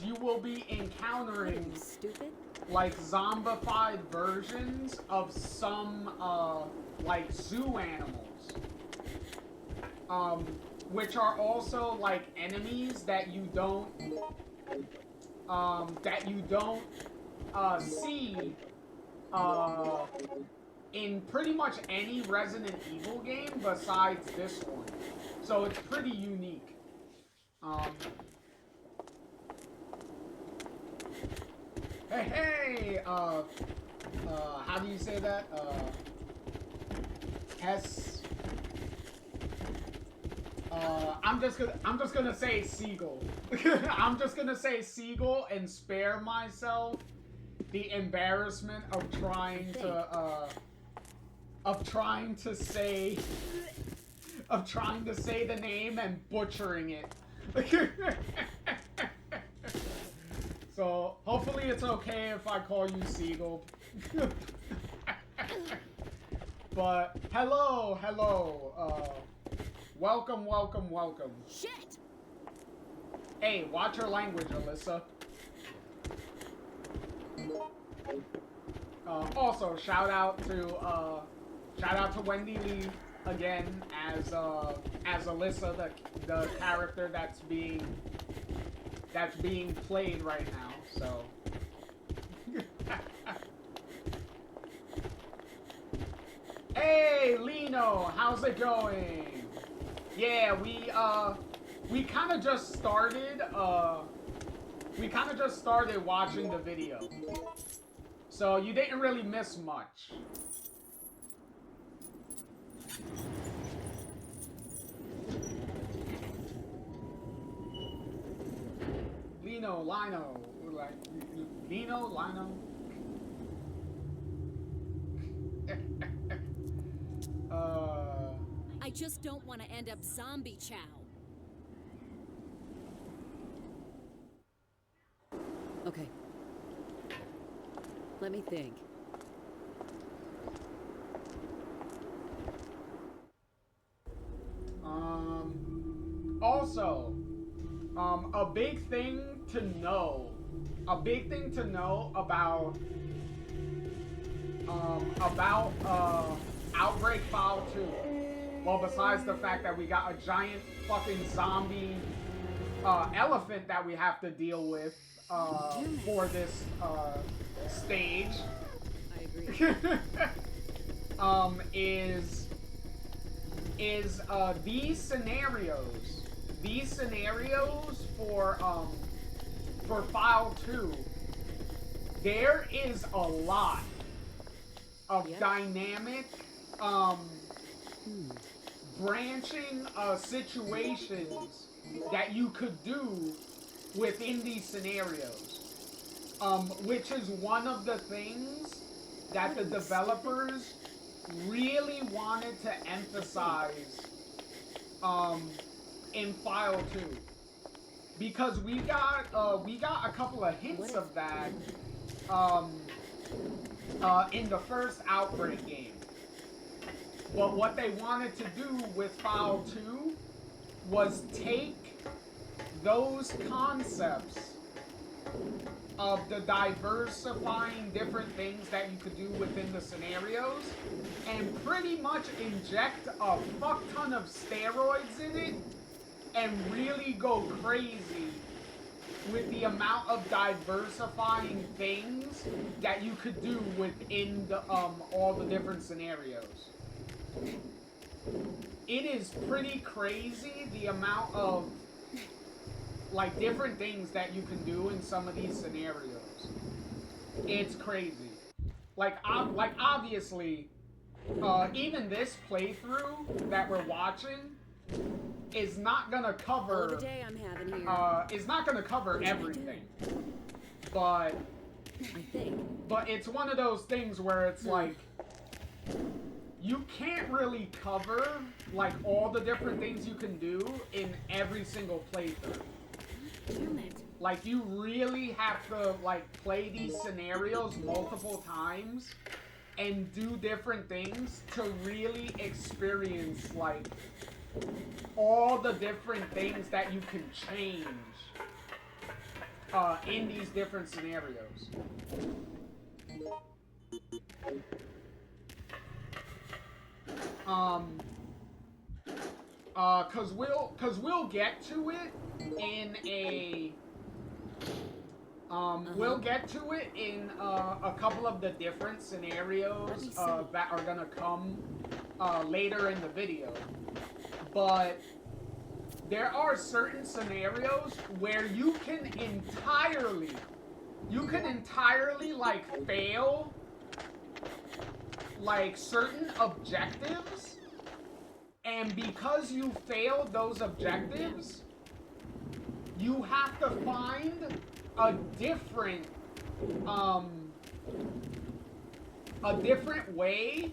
you will be encountering like zombified versions of some like zoo animals, which are also like enemies that you don't see in pretty much any Resident Evil game besides this one. So it's pretty unique. Hey, how do you say that? I'm just gonna say Seagull. I'm just gonna say Seagull and spare myself the embarrassment of trying to say the name and butchering it. So hopefully it's okay if I call you Seagull. But hello, welcome. Shit! Hey, watch your language, Alyssa. Also, shout out to Wendy Lee again as Alyssa, the character that's being played right now. So. Hey, Lino, how's it going? Yeah, we kind of just started watching the video. So you didn't really miss much. Lino, like Lino. I just don't want to end up zombie chow. Okay. Let me think. Also, a big thing to know about Outbreak File 2. Well, besides the fact that we got a giant fucking zombie elephant that we have to deal with for this stage. I agree. is these scenarios for File 2, there is a lot of dynamic branching situations that you could do within these scenarios, which is one of the things that the developers really wanted to emphasize in File 2, because we got a couple of hints of that in the first Outbreak game. But what they wanted to do with File 2 was take those concepts of the diversifying different things that you could do within the scenarios and pretty much inject a fuck ton of steroids in it and really go crazy with the amount of diversifying things that you could do within the all the different scenarios. It is pretty crazy the amount of like different things that you can do in some of these scenarios. It's crazy. Like obviously, even this playthrough that we're watching is not gonna cover. Oh, the day I'm having here. Is not gonna cover everything, but I think. But it's one of those things where it's like you can't really cover like all the different things you can do in every single playthrough. Damn it. Like you really have to like play these scenarios multiple times and do different things to really experience like all the different things that you can change in these different scenarios. Cause we'll get to it in a we'll get to it in a couple of the different scenarios that are gonna come later in the video. But there are certain scenarios where you can entirely like fail like certain objectives, and because you failed those objectives, you have to find a different way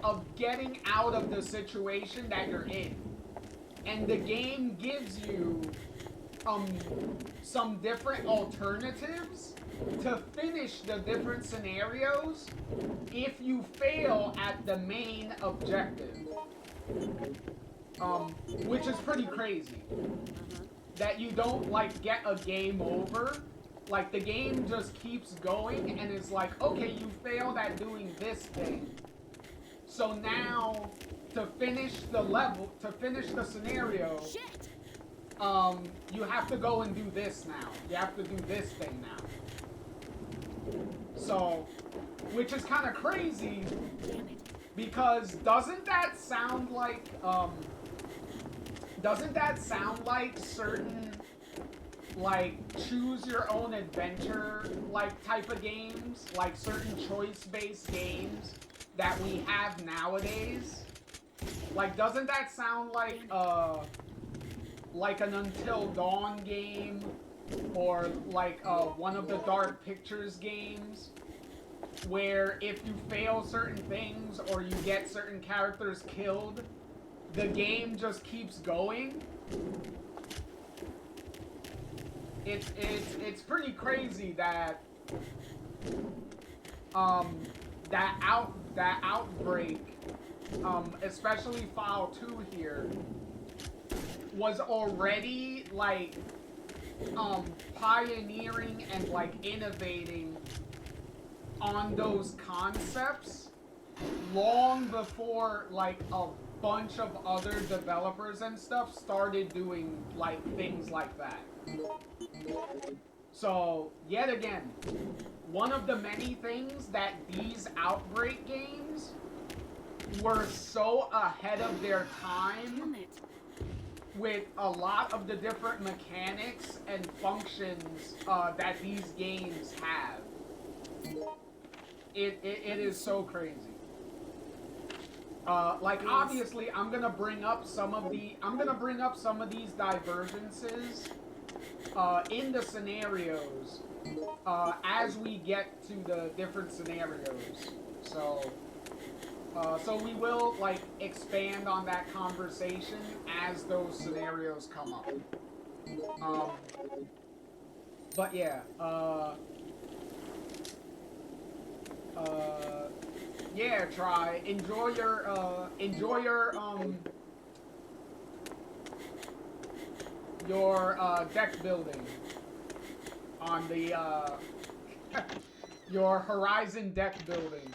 of getting out of the situation that you're in. And the game gives you some different alternatives to finish the different scenarios if you fail at the main objective. Which is pretty crazy. That you don't like get a game over. Like the game just keeps going and is like, okay, you failed at doing this thing. So now to finish the level, to finish the scenario, Shit. you have to go and do this now. You have to do this thing now. So, which is kind of crazy because doesn't that sound like certain like choose your own adventure like type of games, like certain choice-based games that we have nowadays? Like, doesn't that sound like an Until Dawn game, or like one of the Dark Pictures games, where if you fail certain things or you get certain characters killed, the game just keeps going? It's pretty crazy that that Outbreak, especially File 2 here, was already like pioneering and like innovating on those concepts long before like a bunch of other developers and stuff started doing like things like that. So, yet again, one of the many things that these Outbreak games were so ahead of their time with a lot of the different mechanics and functions that these games have. It is so crazy. Like obviously, I'm gonna bring up some of these divergences in the scenarios as we get to the different scenarios. So we will like expand on that conversation as those scenarios come up. But yeah, yeah, try enjoy your deck building on the your Horizon deck building.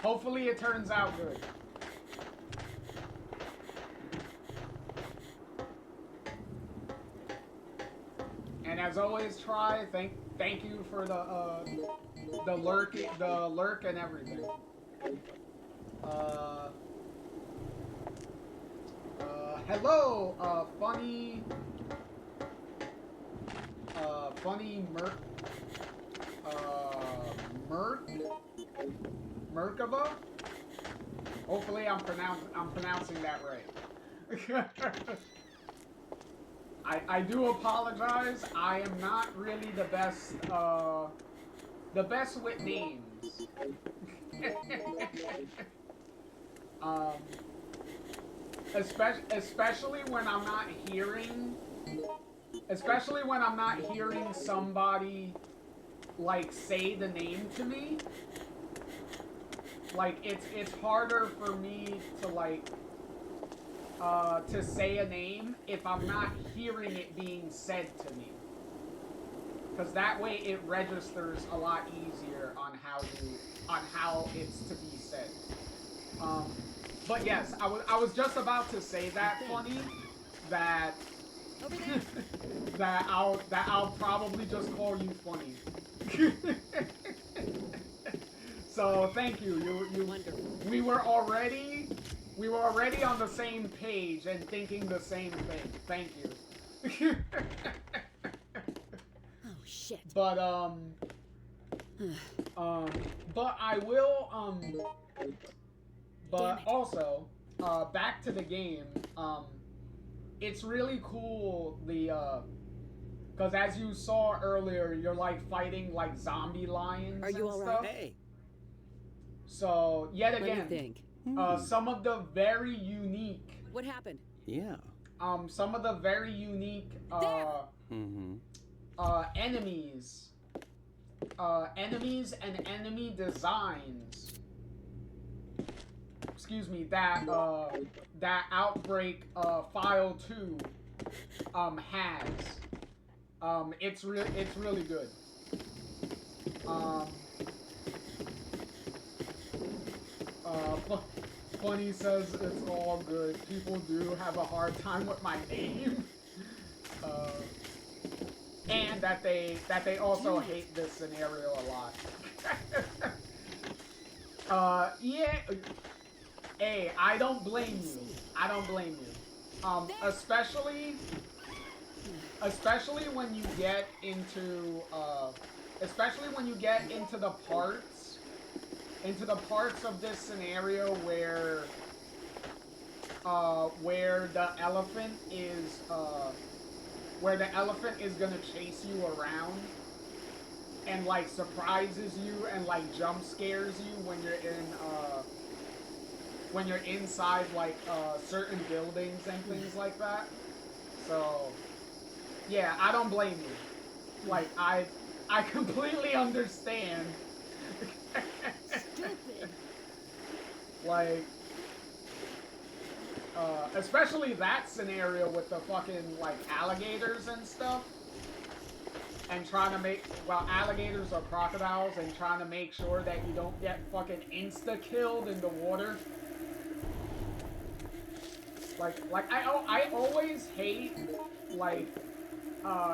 Hopefully it turns out good. as always, Try. Thank you for the lurk and everything. Hello, funny Merkava. Hopefully, I'm pronouncing that right. I do apologize. I am not really the best with names. Especially when I'm not hearing somebody like say the name to me. Like it's harder for me to like to say a name if I'm not hearing it being said to me, because that way it registers a lot easier on how it's to be said. But yes, I was just about to say that, Funny, that that I'll probably just call you Funny. So thank you. Wonderful. We were already on the same page and thinking the same thing. Thank you. Oh shit. But but I will but also back to the game. It's really cool because as you saw earlier, you're like fighting like zombie lions. Are you and all stuff. right? Hey. So yet again, What do you think? some of the very unique. What happened? Yeah. Some of the very unique enemies and enemy designs. Excuse me. That Outbreak File 2 has. It's really good. Funny says it's all good. People do have a hard time with my name, and that they also hate this scenario a lot. Yeah. Hey, I don't blame you. I don't blame you. Especially when you get into the parts of this scenario where the elephant is gonna chase you around and like surprises you and like jump scares you when you're inside like certain buildings and things like that. So yeah, I don't blame you. Like I completely understand. Stupid. Like, especially that scenario with the fucking, like, alligators and stuff. And trying to make, well, alligators or crocodiles, and trying to make sure that you don't get fucking insta-killed in the water. Like, I always hate, like,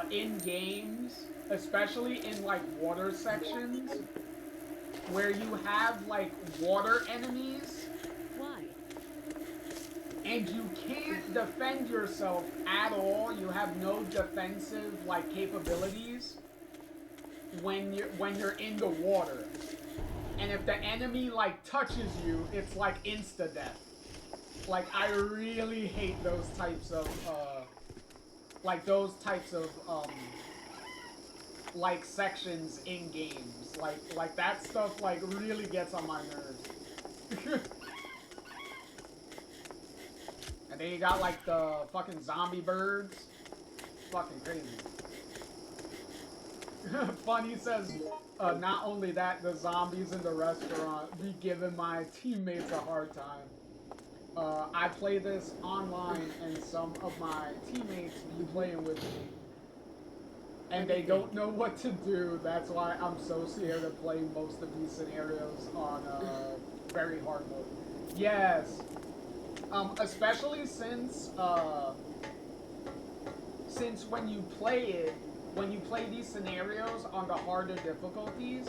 in games, especially in, like, water sections, where you have, like, water enemies. Why? And you can't defend yourself at all. You have no defensive, like, capabilities when you're in the water. And if the enemy, like, touches you, it's, like, insta-death. Like, I really hate those types of, like sections in games. Like that stuff like really gets on my nerves. And then you got like the fucking zombie birds. Fucking crazy. Funny says, not only that, the zombies in the restaurant be giving my teammates a hard time. I play this online and some of my teammates be playing with me. And they don't know what to do. That's why I'm so scared of playing most of these scenarios on very hard mode. Yes. Especially since when you play it, when you play these scenarios on the harder difficulties,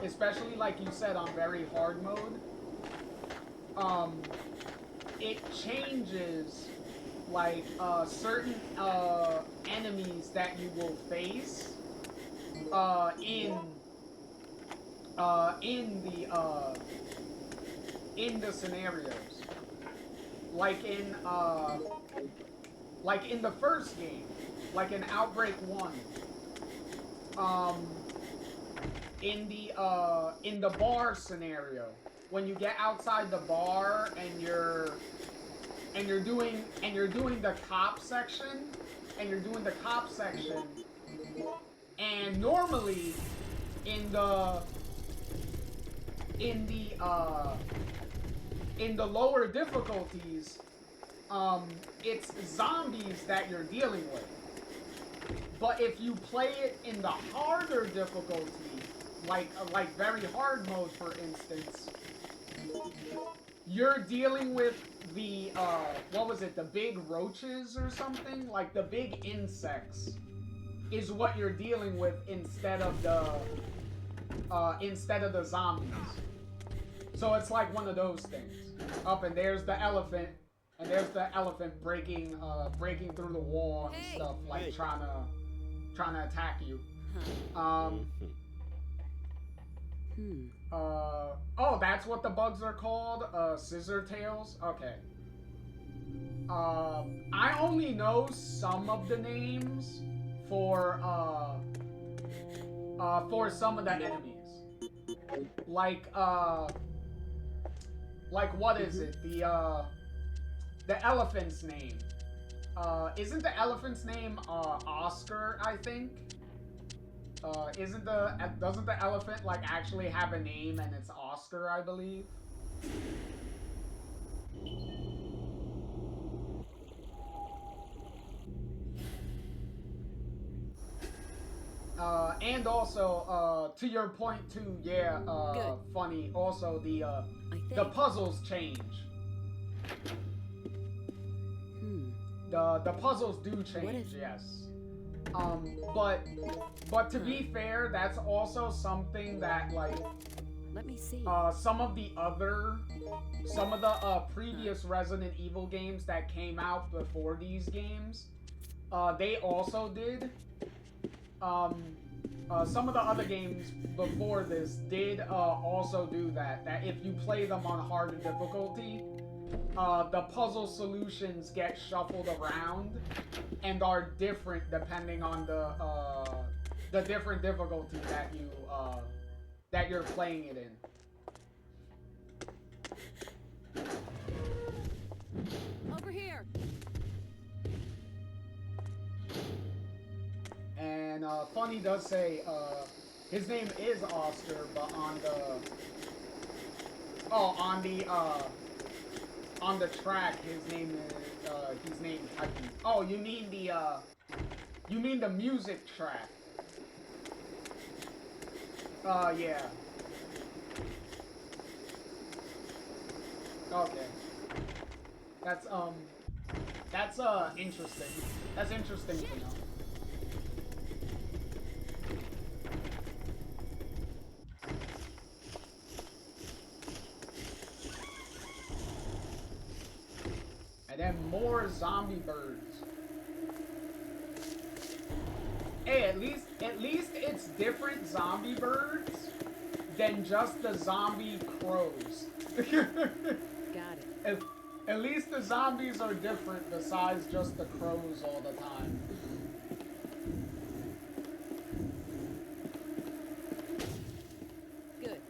especially like you said on very hard mode, it changes like certain enemies that you will face in the scenarios. Like in the first game, like in Outbreak 1, in the bar scenario, when you get outside the bar and you're doing the cop section, and normally in the lower difficulties, it's zombies that you're dealing with. But if you play it in the harder difficulty, like very hard mode, for instance, you're dealing with the what was it? The big roaches or something? Like the big insects is what you're dealing with instead of the zombies. So it's like one of those things. Up and there's the elephant. And there's the elephant breaking through the wall and stuff, like trying to attack you. Oh, that's what the bugs are called? Scissor tails? Okay. I only know some of the names for some of the enemies. Like what is it? The elephant's name. Isn't the elephant's name Oscar, I think? Doesn't the elephant like actually have a name and it's Oscar, I believe? And also, to your point too, yeah, funny. Also, the puzzles change. The puzzles do change, yes. But to be fair, that's also something that like. Let me see. Some of the previous Resident Evil games that came out before these games, they also did. Some of the other games before this did also do that. That if you play them on harder difficulty, the puzzle solutions get shuffled around and are different depending on the different difficulty that you're playing it in. Over here. And Funny does say his name is Oscar, but on the track his name is he's named Titan. Oh, you mean the music track? Yeah. Okay. That's interesting. That's interesting to know. And then more zombie birds. Hey, at least it's different zombie birds than just the zombie crows. Got it. At least the zombies are different besides just the crows all the time. Good.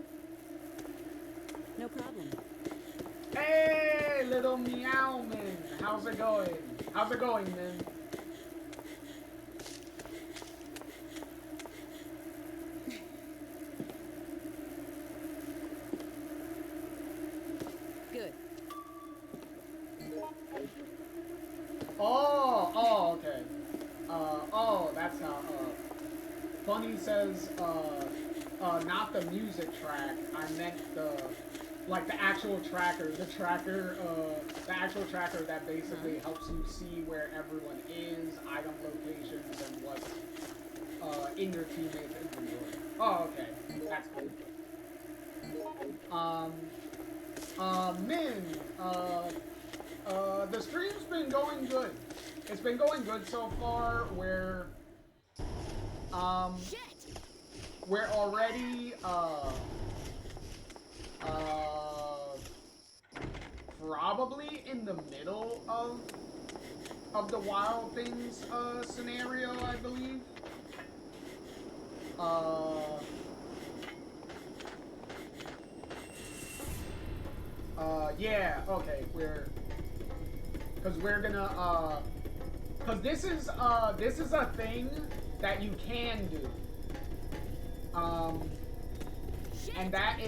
No problem. Hey, little meow man. How's it going? How's it going, man? Good. Oh, okay. Oh, that's how, Funny says, not the music track. I meant like the actual tracker, the actual tracker that basically helps you see where everyone is, item locations, and what's in your teammates' inventory. Oh, okay, that's cool. Min, the stream's been going good. It's been going good so far. We're already probably in the middle of the Wild Things scenario, I believe. Yeah, okay, because this is a thing that you can do. And that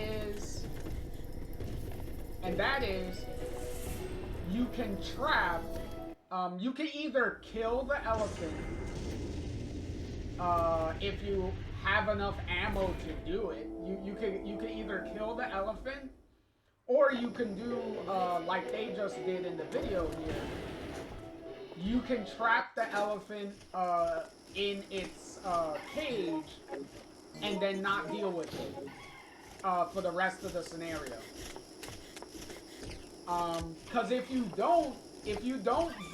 is you can trap, you can either kill the elephant, if you have enough ammo to do it. You can either kill the elephant, or you can do, like they just did in the video here. You can trap the elephant, in its, cage, and then not deal with it, for the rest of the scenario. Cause if you don't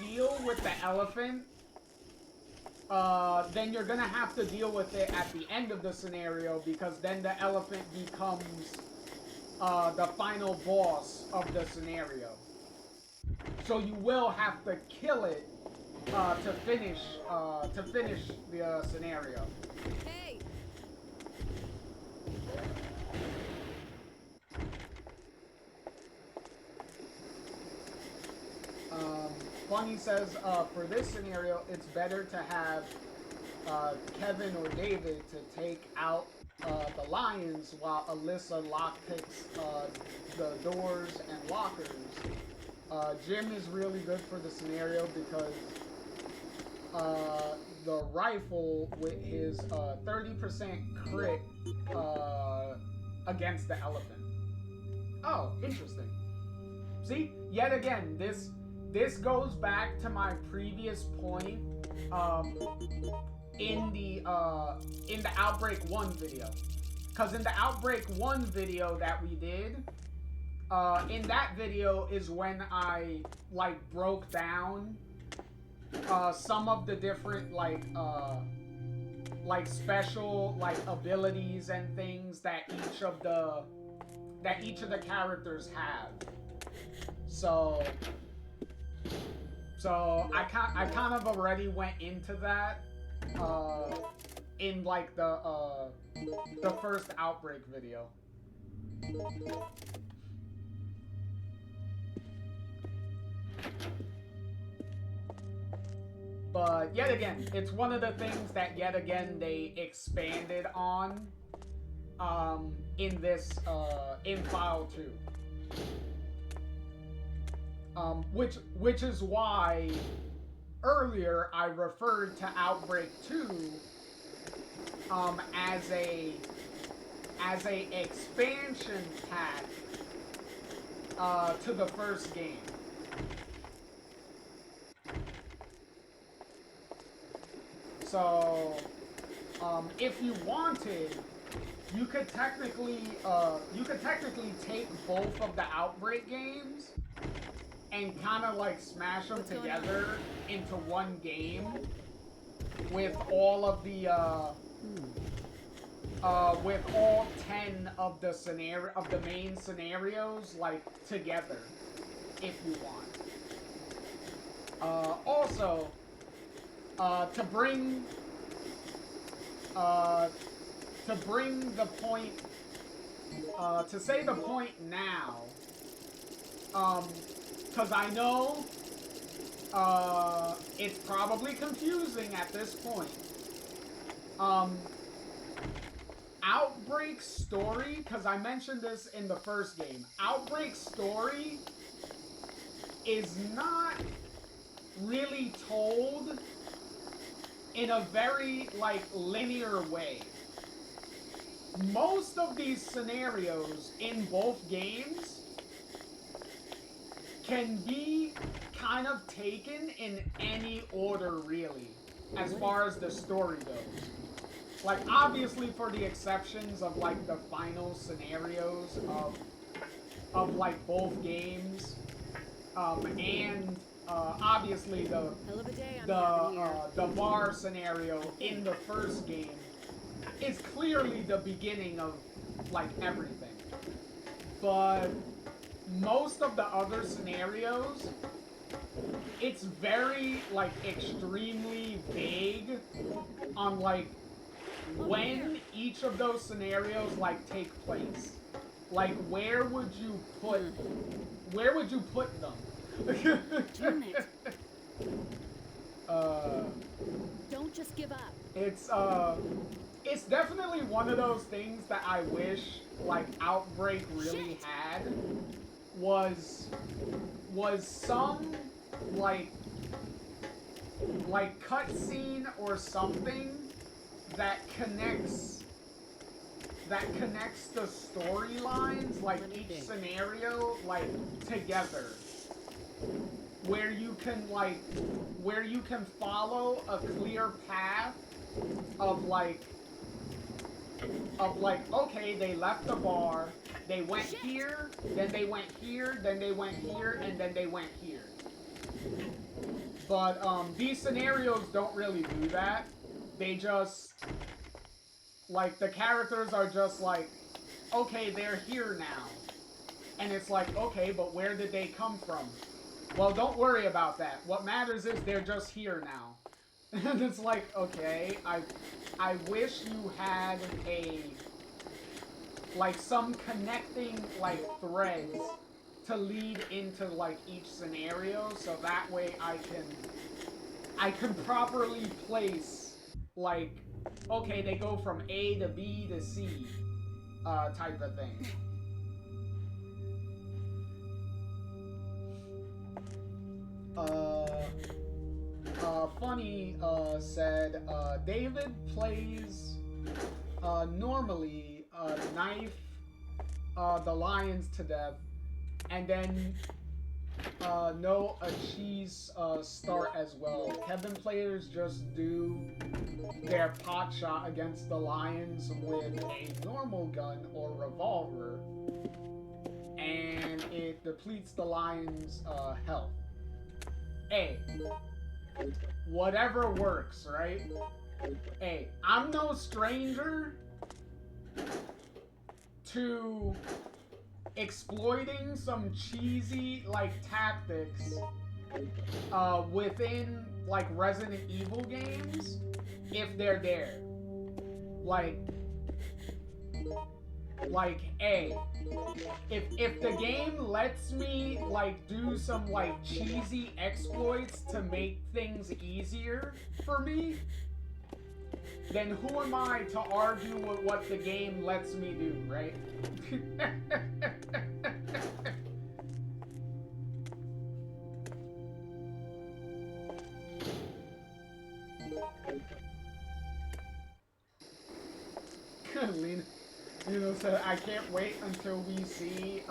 deal with the elephant, then you're gonna have to deal with it at the end of the scenario, because then the elephant becomes the final boss of the scenario. So you will have to kill it to finish the scenario. Hey. Funny says, for this scenario, it's better to have Kevin or David to take out the lions while Alyssa lockpicks the doors and lockers. Jim is really good for the scenario because the rifle with his 30% crit against the elephant. Oh, interesting. See, yet again, this goes back to my previous point in the Outbreak 1 video. Because in the Outbreak 1 video that we did, in that video is when I, like, broke down some of the different, like special, like, abilities and things that each of the characters have. So I kind of already went into that in, like, the first Outbreak video. But yet again, it's one of the things that yet again they expanded on in this in File 2. Which is why earlier I referred to Outbreak 2 as a expansion pack to the first game. So if you wanted, you could technically take both of the Outbreak games and kind of like smash them together into one game with all of the with all 10 of the main scenarios, like, together, if you want. Also, to bring the point, to say the point now, because I know it's probably confusing at this point. Outbreak story, because I mentioned this in the first game, Outbreak story is not really told in a very, like, linear way. most of these scenarios in both games can be kind of taken in any order, really, as far as the story goes. Like, obviously, for the exceptions of, like, the final scenarios of like, both games, and, obviously, the bar scenario in the first game is clearly the beginning of, like, everything. But most of the other scenarios, it's very, like, extremely vague on, like, when each of those scenarios, like, take place. Like, where would you put them? Damn it. Don't just give up. It's definitely one of those things that I wish, like, Outbreak really had, was some, like cutscene or something that connects the storylines, like, each scenario, like, together. Where you can follow a clear path of like, okay, they left the bar, they went here, then they went here, then they went here, and then they went here. But, these scenarios don't really do that. They just, like, the characters are just like, okay, they're here now. And it's like, okay, but where did they come from? Well, don't worry about that. What matters is they're just here now. And it's like, okay, I wish you had some connecting, like, threads to lead into, like, each scenario, so that way I can properly place, like, okay, they go from A to B to C, type of thing. Funny, said, David plays, normally, knife, the lions to death, and then, no, a cheese, start as well. Kevin players just do their pot shot against the lions with a normal gun or revolver, and it depletes the lions' health. Hey, whatever works, right? Hey, I'm no stranger to exploiting some cheesy, like, tactics within, like, Resident Evil games if they're there. Like, hey, if the game lets me, like, do some, like, cheesy exploits to make things easier for me, then who am I to argue with what the game lets me do, right? Lena said, I can't wait until we see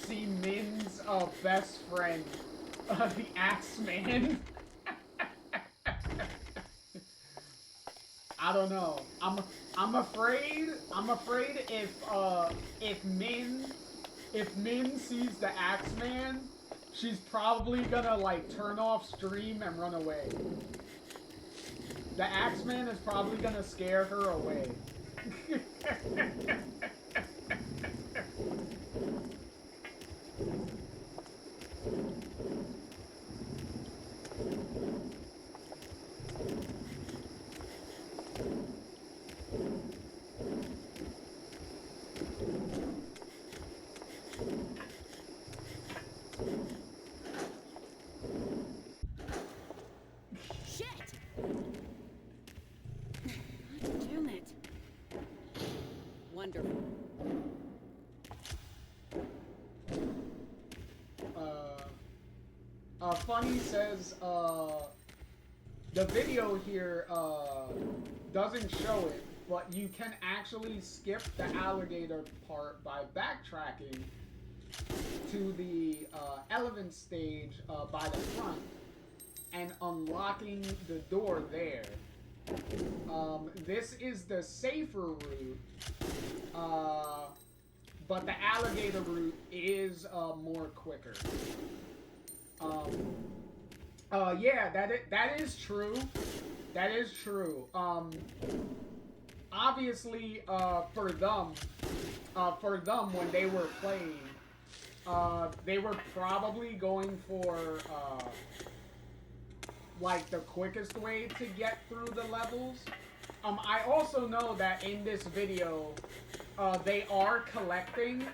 Min's best friend, the Axeman. I don't know. I'm afraid if Min sees the Axeman, she's probably gonna, like, turn off stream and run away. The Axeman is probably gonna scare her away. Wonderful. Funny says, the video here, doesn't show it, but you can actually skip the alligator part by backtracking to the elephant stage by the front and unlocking the door there. This is the safer route, but the alligator route is more quicker. Yeah, that is true. That is true. Obviously, for them when they were playing, they were probably going for like the quickest way to get through the levels. I also know that in this video, they are collecting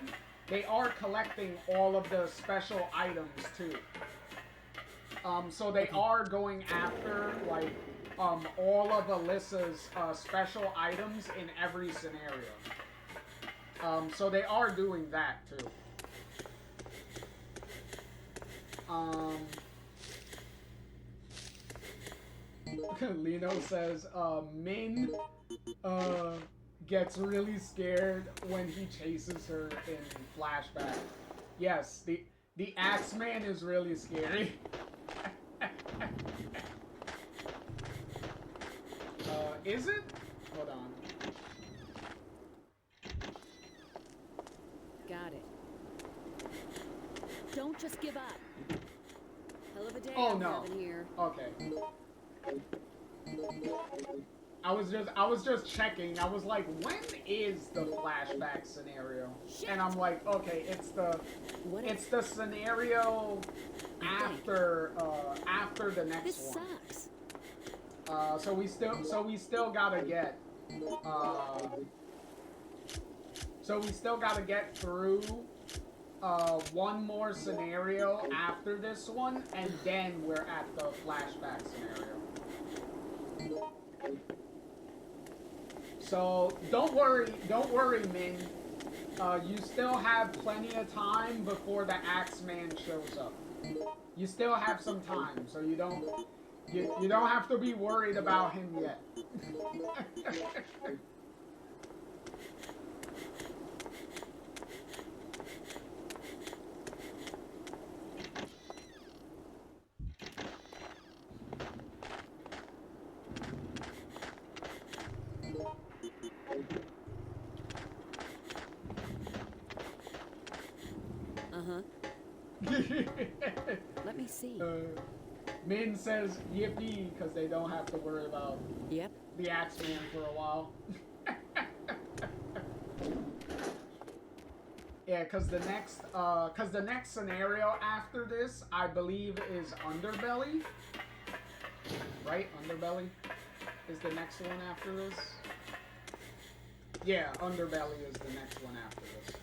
all of the special items too. So they are going after like all of Alyssa's special items in every scenario. So they are doing that too. Lino says, Min gets really scared when he chases her in flashback. Yes, the Axeman is really scary. Is it? Hold on. Got it. Don't just give up. Hell of a day Oh I'm no. having here. Okay. I was just checking. I was like, when is the flashback scenario? Shit. And I'm like, okay, it's the scenario after the next This one. sucks. So we still gotta get through one more scenario after this one, and then we're at the flashback scenario. So don't worry, Min. You still have plenty of time before the Axeman shows up. You still have some time, so you don't have to be worried about him yet. Let me see. Min says yippee because they don't have to worry about the Axeman for a while. Yeah, because the next scenario after this, I believe, is Underbelly. Right? Underbelly is the next one after this. Yeah, Underbelly is the next one after this.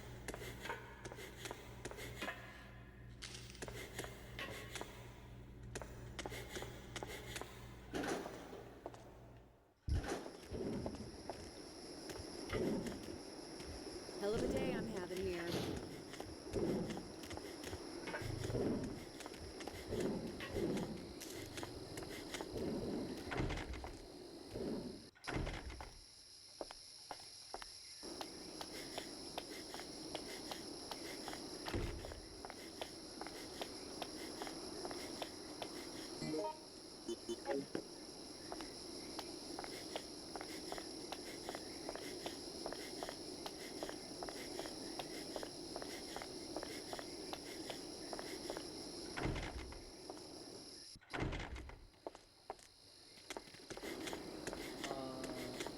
Hell of a day I'm having here.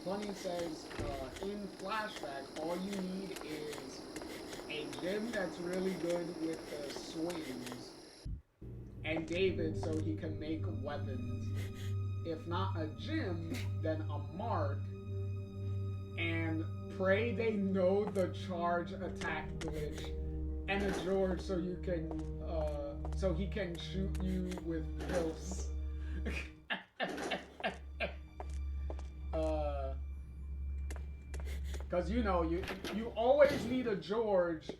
Bunny says, in flashback, all you need is a gym that's really good with the swings, and David so he can make weapons. If not a gym, then a mark, and pray they know the charge attack glitch, and a George so you can, so he can shoot you with pills. Cause you know you always need a George.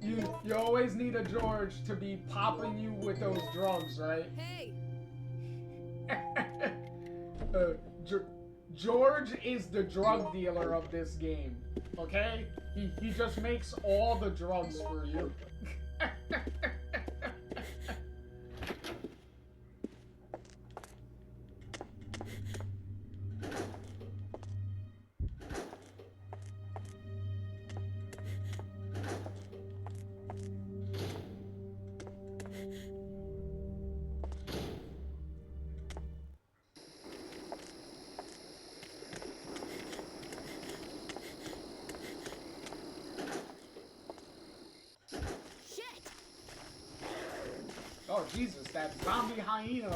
You always need a George to be popping you with those drugs, right? Hey. George is the drug dealer of this game, okay? He just makes all the drugs for you. Oh, Jesus, that zombie hyena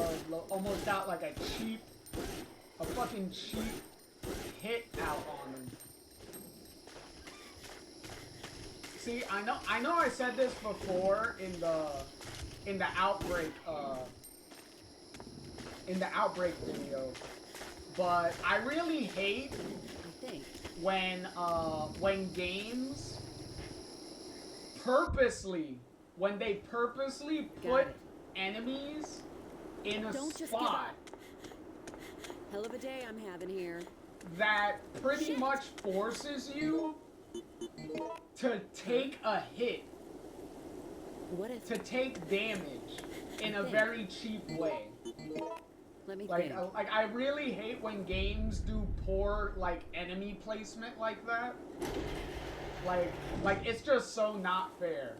almost got like a fucking cheap hit out on him. See, I know I said this before in the Outbreak, video, but I really hate when games purposely put enemies in a spot Hell of a day I'm having here. that pretty much forces you to take a hit, to take damage in a very cheap way. Let me Like, think. I really hate when games do poor, like, enemy placement like that. Like it's just so not fair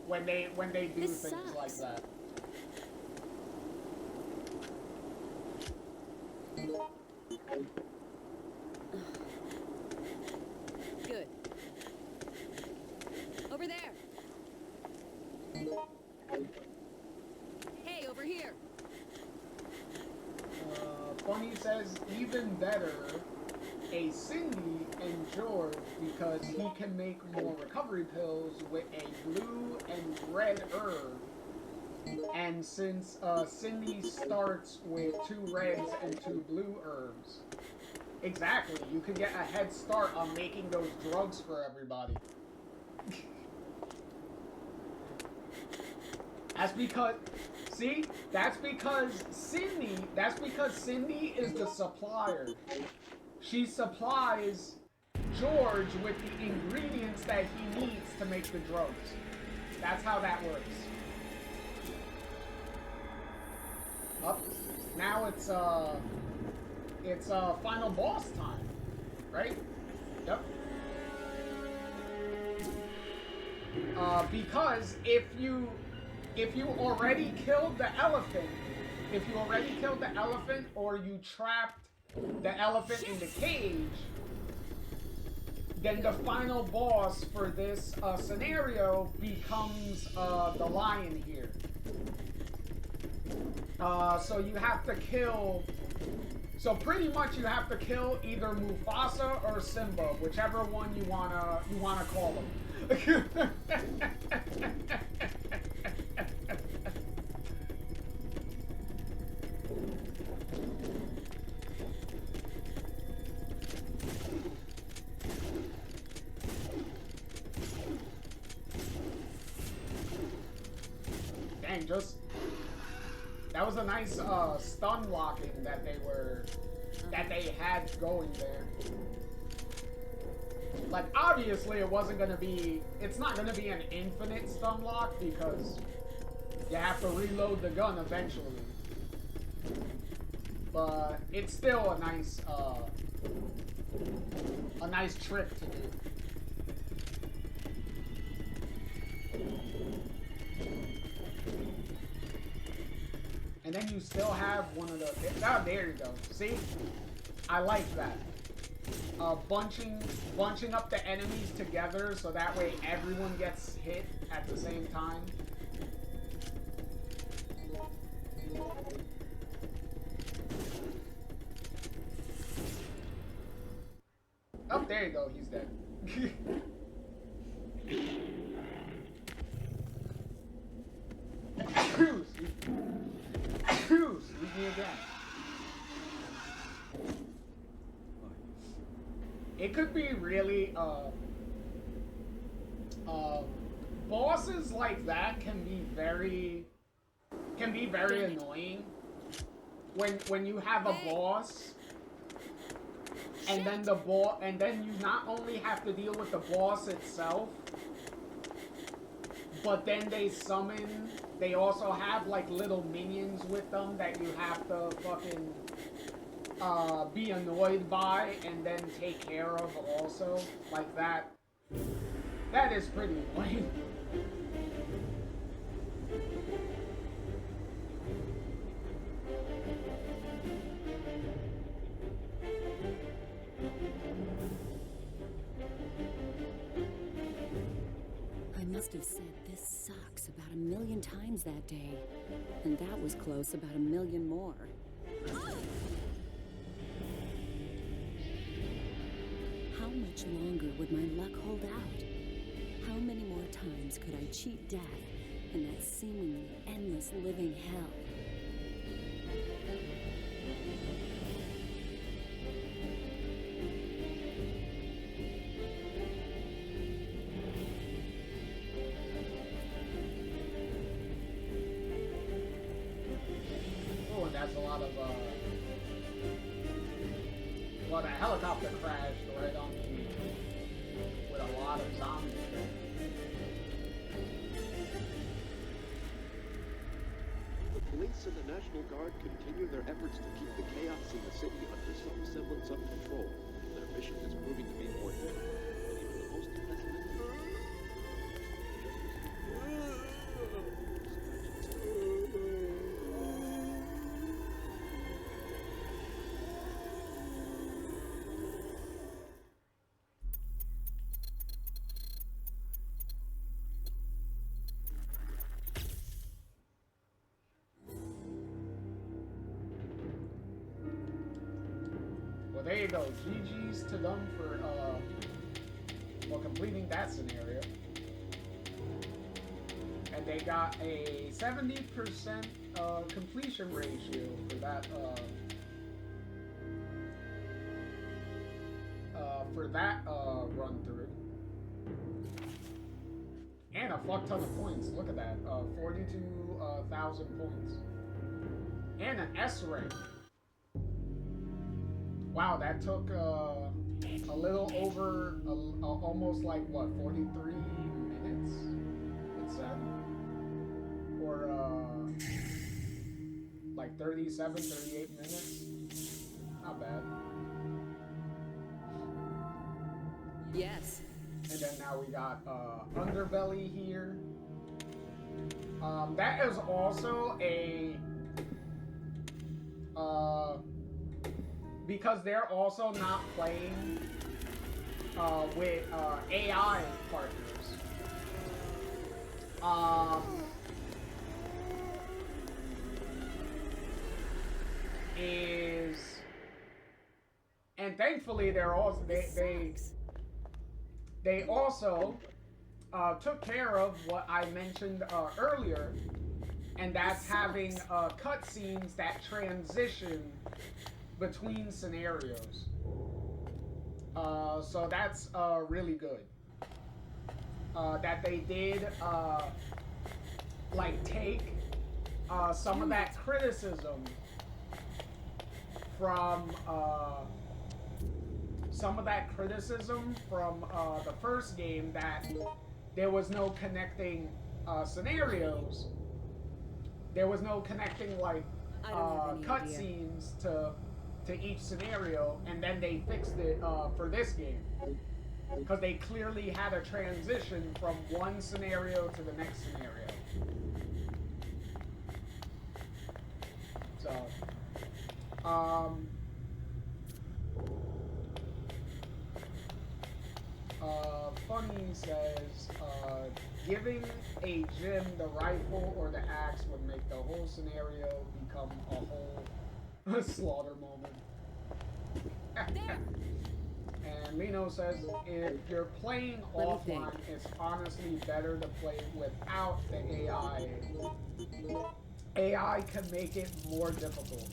when they do This things sucks. like that. Good. Over there. Hey, over here. Funny says, even better, a Cindy and George, because he can make more recovery pills with a blue and red herb. And since Cindy starts with 2 reds and 2 blue herbs. Exactly, you can get a head start on making those drugs for everybody. That's because Cindy is the supplier. She supplies George with the ingredients that he needs to make the drugs. That's how that works. Up. Now it's final boss time, right? Yep. Because if you already killed the elephant, or you trapped the elephant in the cage, then the final boss for this scenario becomes the lion here. So you have to kill. So pretty much you have to kill either Mufasa or Simba, whichever one you wanna call them. Dang, that was a nice stun locking that they had going there. Like, obviously it's not gonna be an infinite stun lock because you have to reload the gun eventually. But it's still a nice trick to do. And then you still have one of the... Oh, there you go. See? I like that. Bunching up the enemies together so that way everyone gets hit at the same time. Oh, there you go. He's dead. Excuse me again. It could be really, bosses like that can be very annoying. When you have a boss And then the boss, and then you not only have to deal with the boss itself, but then they also have like little minions with them that you have to fucking be annoyed by and then take care of also. Like that. That is pretty annoying. I must have said this sucks about 1 million times that day. And that was close about 1 million more. How much longer would my luck hold out? How many more times could I cheat death in that seemingly endless living hell? Oh, and that's a lot of helicopter crashed right on me with a lot of zombies. The police and the National Guard continue their efforts to keep the chaos in the city under some semblance of control. Their mission is proving to be more difficult than even the most pessimistic. Well, there you go. GG's to them for completing that scenario. And they got a 70% completion ratio for that run through. And a fuck ton of points. Look at that. 42,000 points. And an S rank. Wow, that took a little over, almost like, what, 43 minutes? It said? Or, like 37, 38 minutes? Not bad. Yes. And then now we got Underbelly here. That is also a... because they're also not playing with AI partners. And thankfully they're also they also took care of what I mentioned earlier, and that's having cutscenes that transition between scenarios. So that's really good. That they did like take some of that criticism from the first game, that there was no connecting scenarios. There was no connecting like cutscenes to each scenario, and then they fixed it for this game, because they clearly had a transition from one scenario to the next scenario. So, Funny says, giving a Jim the rifle or the axe would make the whole scenario become a whole slaughter moment. And Lino says, if you're playing offline, it's honestly better to play without the AI. AI can make it more difficult.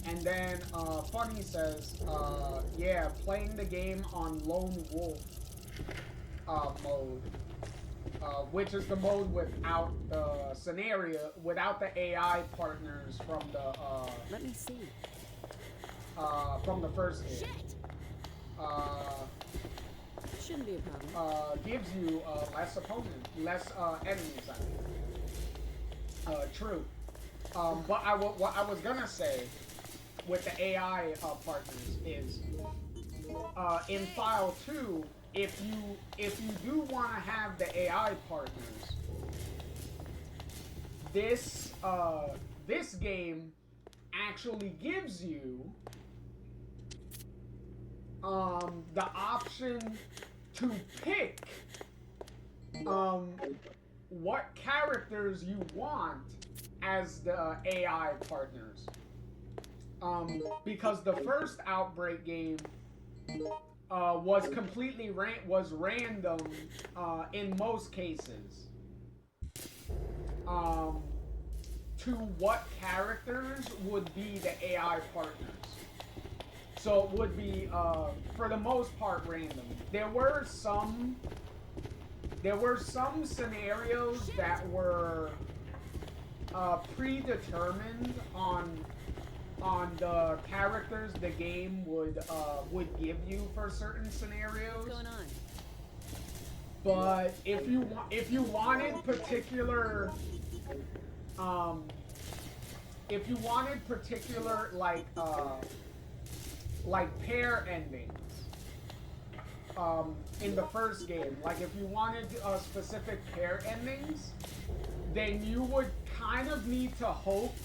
And then Funny says, yeah, playing the game on Lone Wolf mode, which is the mode without the scenario, without the AI partners from the Let me see. from the first game. Shit! Shouldn't be a problem. Gives you less enemies, I mean. True. But what I was gonna say with the AI partners is, in File 2, if you do want to have the AI partners, this game actually gives you the option to pick what characters you want as the AI partners. Because the first Outbreak game was completely random in most cases. To what characters would be the AI partners. So it would be, for the most part, random. There were some scenarios that were predetermined on the characters the game would give you for certain scenarios. What's going on? But if you wanted particular like pair endings in the first game, like if you wanted specific pair endings, then you would kind of need to hope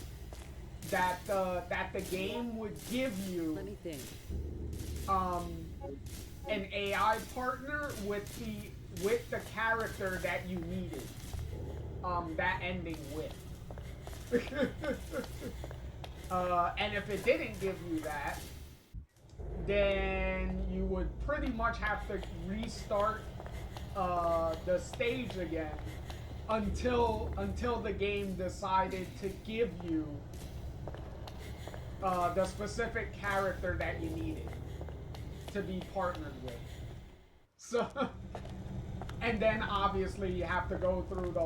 that the game would give you, Let me think. an AI partner with the character that you needed that ending with. And if it didn't give you that, then you would pretty much have to restart the stage again until the game decided to give you the specific character that you needed to be partnered with. So, and then obviously you have to go through the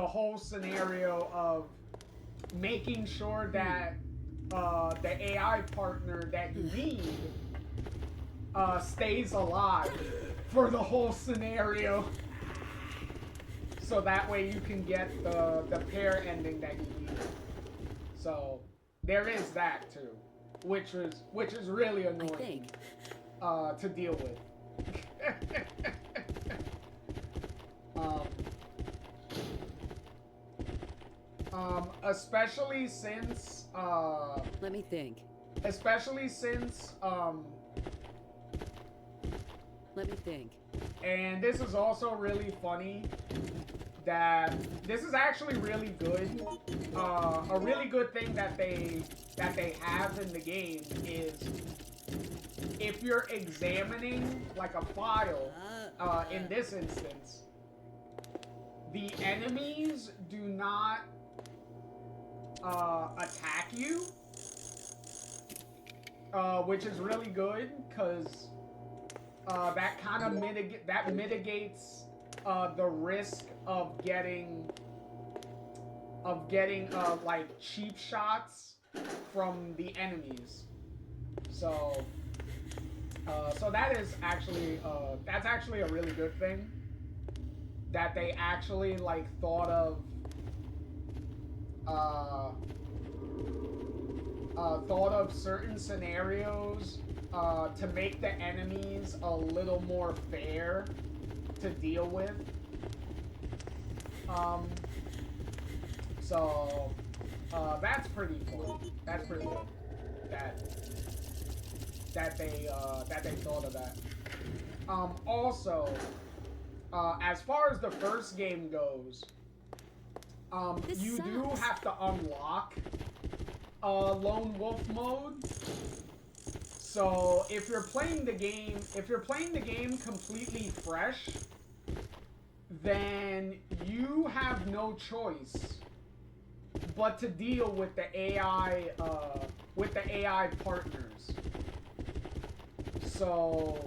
whole scenario of making sure that the AI partner that you need stays alive for the whole scenario, so that way you can get the pair ending that you need. So there is that too, which is really annoying to deal with. Especially since Let me think. especially since Let me think. and this is also really funny, that this is actually really good. A really good thing that they have in the game is, if you're examining like a file, in this instance, the enemies do not attack you, which is really good, because that kind of mitigates the risk of getting like cheap shots from the enemies. So that is actually that's actually a really good thing, that they actually like thought of certain scenarios to make the enemies a little more fair to deal with. So that's pretty cool. That's pretty good. That they thought of that. Also, as far as the first game goes, you do have to unlock Lone Wolf mode. So if you're playing the game completely fresh, then you have no choice but to deal with the AI partners. So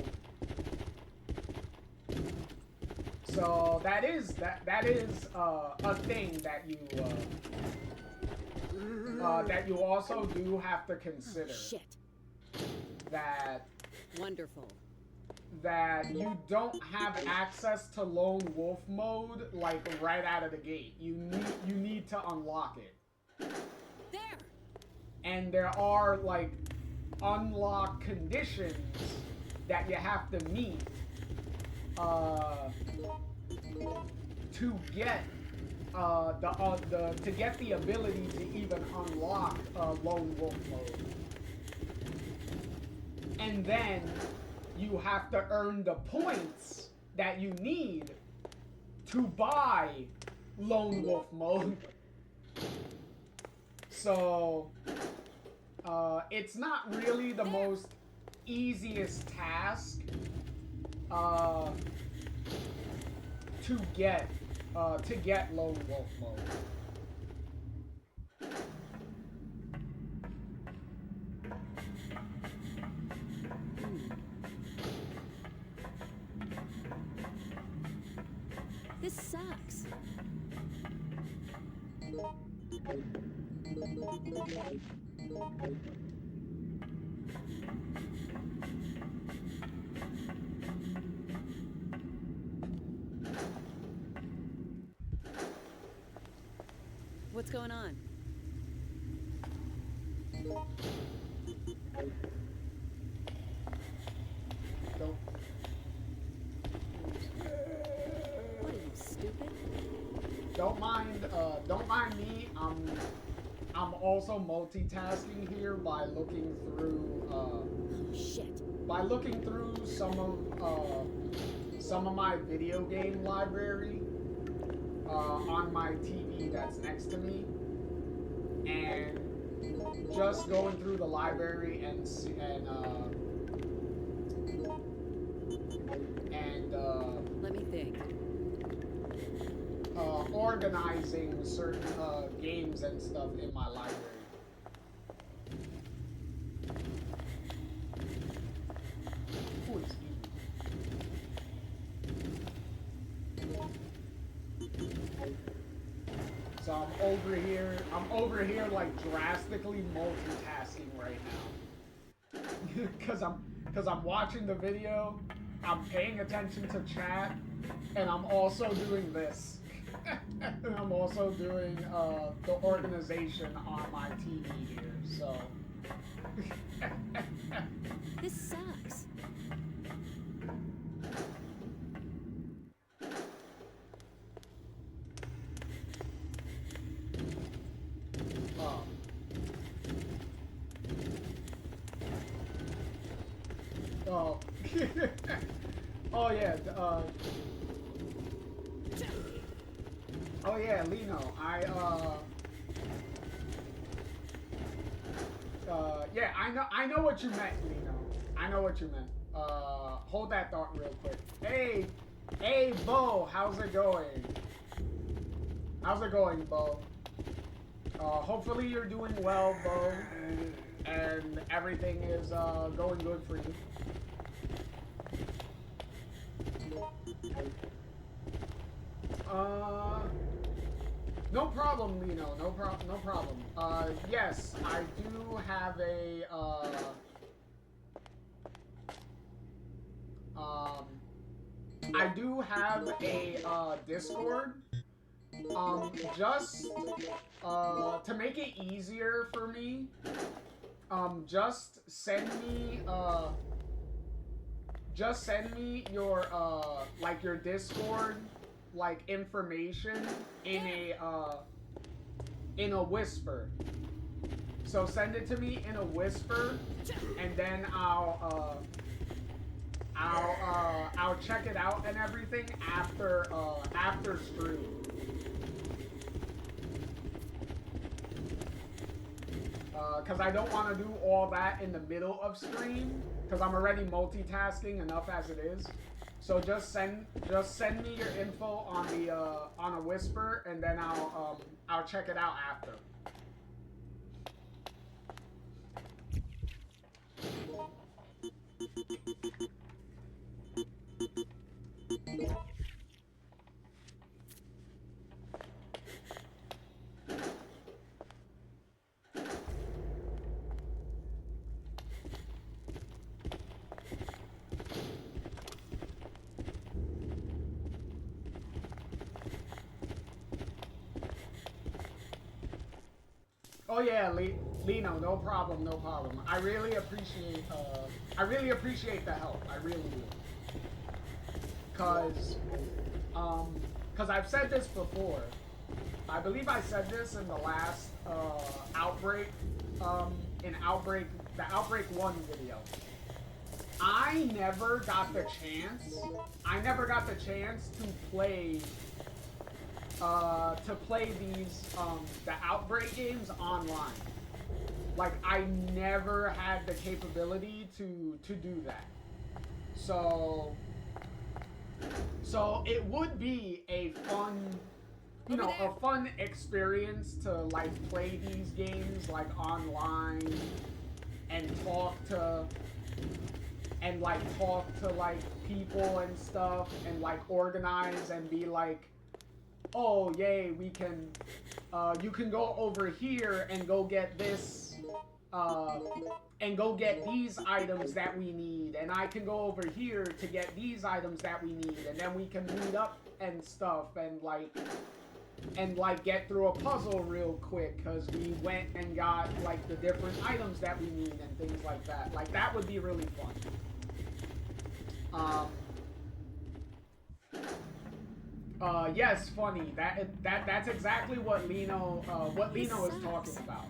that is a thing that you that you also do have to consider. Shit. That Wonderful. you don't have access to lone wolf mode like right out of the gate. You need to unlock it. There. And there are like unlock conditions that you have to meet to get to get the ability to even unlock lone wolf mode. And then you have to earn the points that you need to buy lone wolf mode. So it's not really the most easiest task to get lone wolf mode. This sucks. What's going on? Don't. What are you, stupid? Don't mind me. I'm also multitasking here by looking through Oh, shit. some of my video game library on my TV that's next to me, and just going through the library and Let me think. organizing certain games and stuff in my library. Ooh, excuse me. So I'm over here like drastically multitasking right now. Cause I'm watching the video, I'm paying attention to chat, and I'm also doing this. And I'm also doing the organization on my TV here, so. This sucks. Oh. Oh. Oh yeah. Oh yeah, Lino. Yeah, I know what you meant, Lino. I know what you meant. Hold that thought real quick. Hey, Bo, how's it going? How's it going, Bo? Hopefully you're doing well, Bo, and everything is going good for you. No problem, Lino. No problem. Yes, I do have a Discord. Just to make it easier for me, just send me your like your Discord like information in a whisper. So send it to me in a whisper, and then I'll check it out and everything after stream. Because I don't want to do all that in the middle of stream, because I'm already multitasking enough as it is. So just send me your info on a whisper, and then I'll check it out after. Oh yeah, Lino, no problem, no problem. I really appreciate the help. I really do. Cause I've said this before. I believe I said this in the last Outbreak, the Outbreak 1 video. I never got the chance to play these the Outbreak games online. Like, I never had the capability to do that. So it would be a fun, a fun experience to like play these games like online and talk to like people and stuff and like organize and be like, oh yay, we can you can go over here and go get this and go get these items that we need, and I can go over here to get these items that we need, and then we can meet up and stuff and like get through a puzzle real quick because we went and got like the different items that we need and things like that. Like, that would be really fun. Yes, funny. That's exactly what Lino is talking about.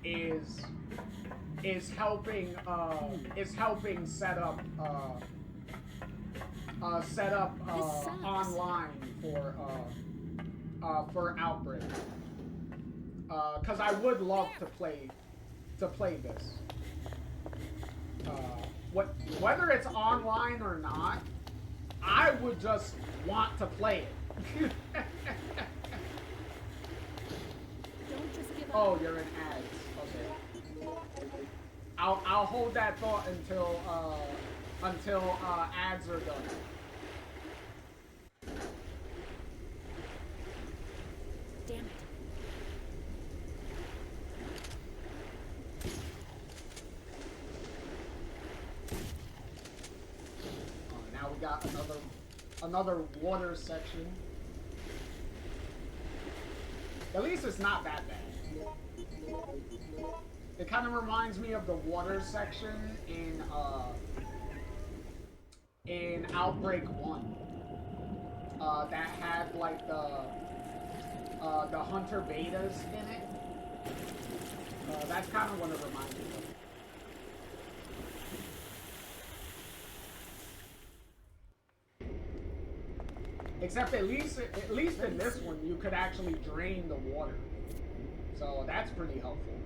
Is helping set up online for Outbreak. Cause I would love to play this. Whether it's online or not, I would just want to play it. Don't just give up. Oh, you're in ads. Okay. I'll hold that thought until ads are done. Damn it. Now we got another water section. At least it's not that bad. It kind of reminds me of the water section in Outbreak 1. That had like the hunter betas in it. That's kind of what it reminds me of. Except at least in this one, you could actually drain the water. So that's pretty helpful.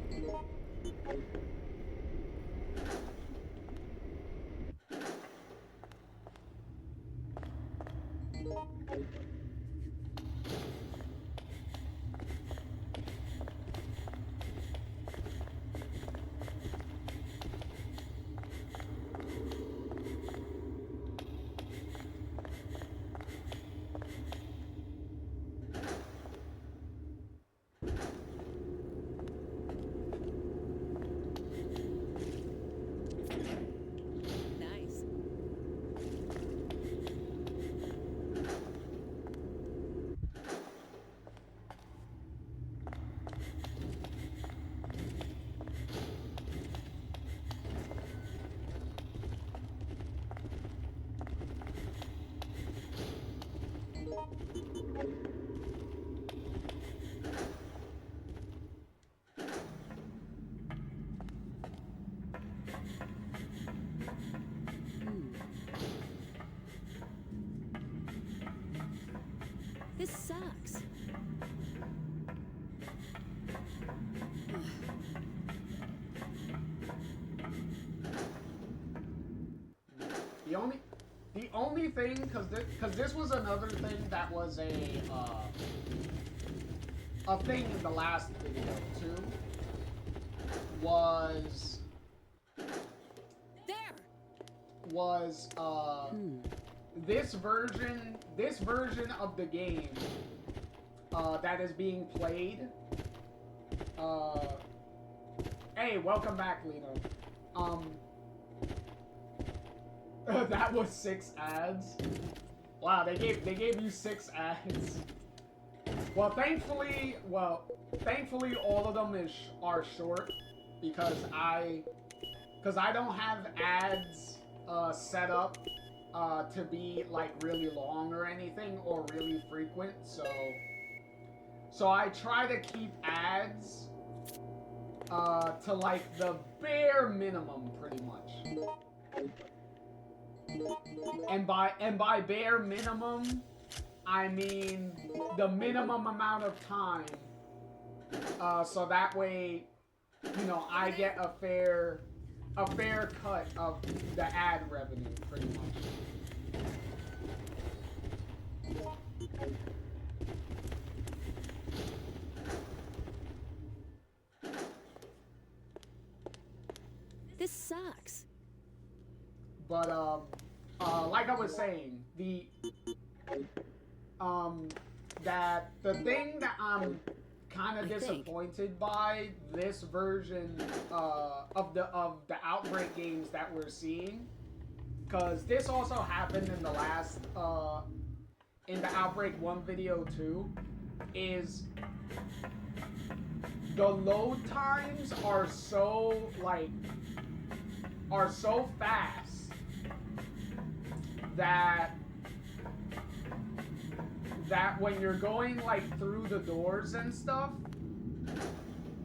Nice. This sucks. The only thing, because this was another thing that was a thing in the last video too, was this version of the game that is being played. Hey, welcome back, Lino. That was 6 ads. Wow, they gave you 6 ads. Well, thankfully, all of them are short because I don't have ads set up to be like really long or anything or really frequent. So I try to keep ads to like the bare minimum, pretty much. And by bare minimum, I mean the minimum amount of time, so that way, you know, I get a fair cut of the ad revenue, pretty much. This sucks. But like I was saying, that the thing that I'm kind of disappointed by this version of the Outbreak games that we're seeing, because this also happened in the last in the Outbreak 1 video too, is the load times are so fast that when you're going like through the doors and stuff,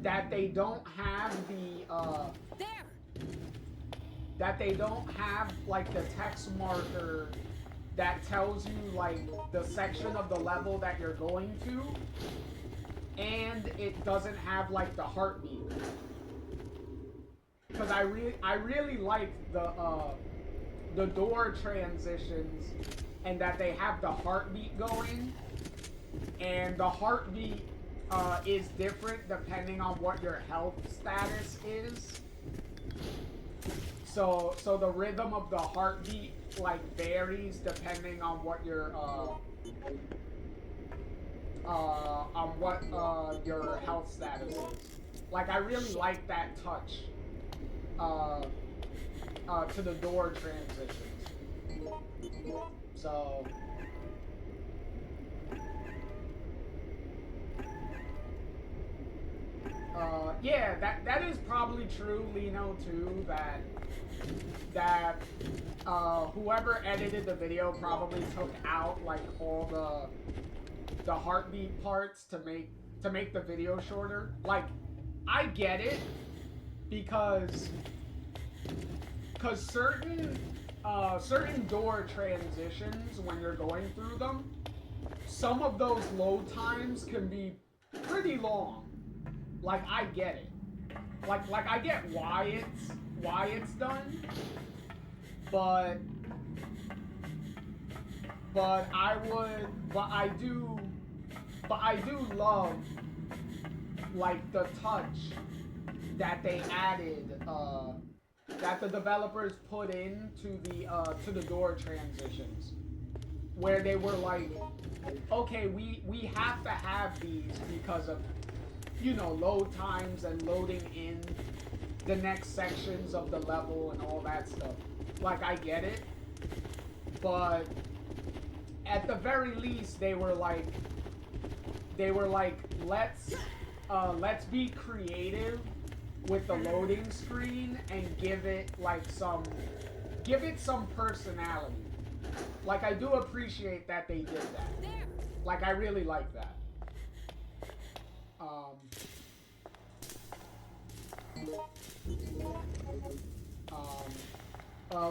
that they don't have like the text marker that tells you like the section of the level that you're going to, and it doesn't have like the heartbeat. Because I really like the door transitions, and that they have the heartbeat going, and the heartbeat is different depending on what your health status is. So the rhythm of the heartbeat like varies depending on what your your health status is. Like I really like that touch to the door transitions. So yeah, that is probably true, Lino, too, that whoever edited the video probably took out like all the heartbeat parts to make the video shorter. Like, I get it, because certain door transitions, when you're going through them, some of those load times can be pretty long. Like, I get it. Like I get why it's done, but I do love like the touch that they added, that the developers put into the door transitions, where they were like, okay, we have to have these because of, you know, load times and loading in the next sections of the level and all that stuff. Like, I get it, but at the very least, they were like, let's be creative with the loading screen and give it some personality. Like, I do appreciate that they did that. Like, I really like that.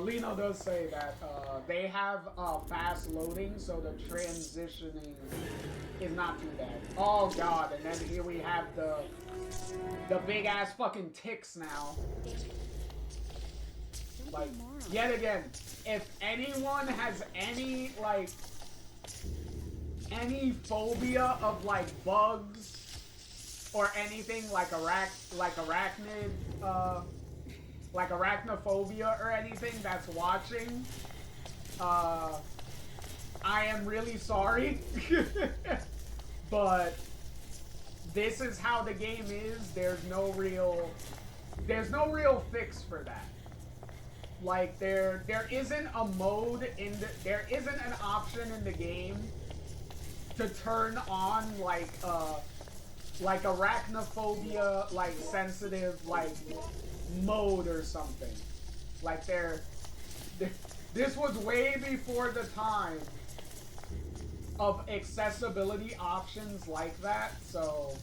Lino does say that they have fast loading, so the transitioning is not too bad. Oh god, and then here we have the big ass fucking ticks now. Like, yet again, if anyone has any phobia of like bugs or anything like arachnophobia or anything that's watching, I am really sorry. But this is how the game is. There's no real fix for that. Like, there isn't a mode there isn't an option in the game to turn on like arachnophobia, like sensitive, like mode or something. Like this was way before the time of accessibility options like that. So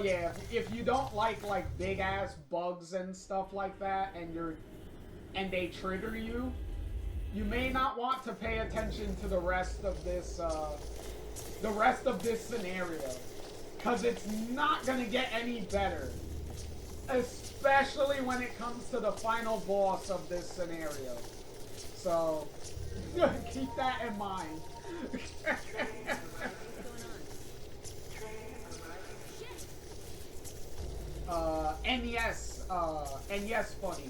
yeah, if you don't like big ass bugs and stuff like that, and they trigger you, you may not want to pay attention to the rest of this scenario, because it's not gonna get any better, especially when it comes to the final boss of this scenario. So keep that in mind. And yes, funny.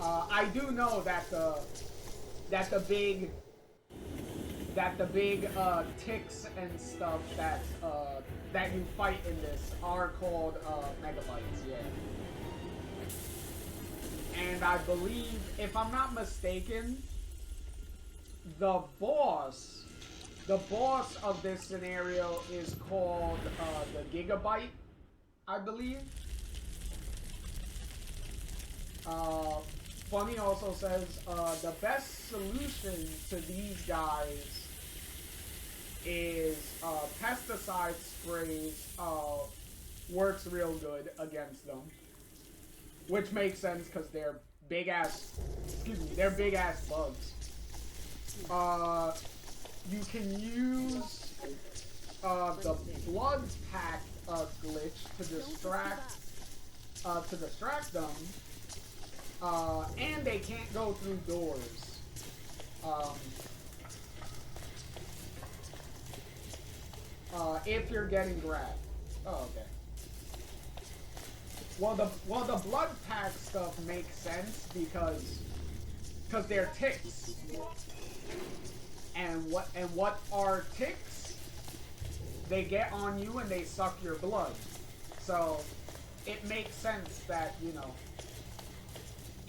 I do know that the big ticks and stuff that you fight in this are called megabytes. Yeah. And I believe, if I'm not mistaken, the boss of this scenario is called the Gigabyte, I believe. Funny also says the best solution to these guys is pesticide sprays. Works real good against them, which makes sense because they're big ass bugs. You can use the blood pack glitch to distract them, and they can't go through doors. If you're getting grabbed. Oh, okay. Well, the blood pack stuff makes sense because they're ticks. And what are ticks? They get on you and they suck your blood. So it makes sense that, you know,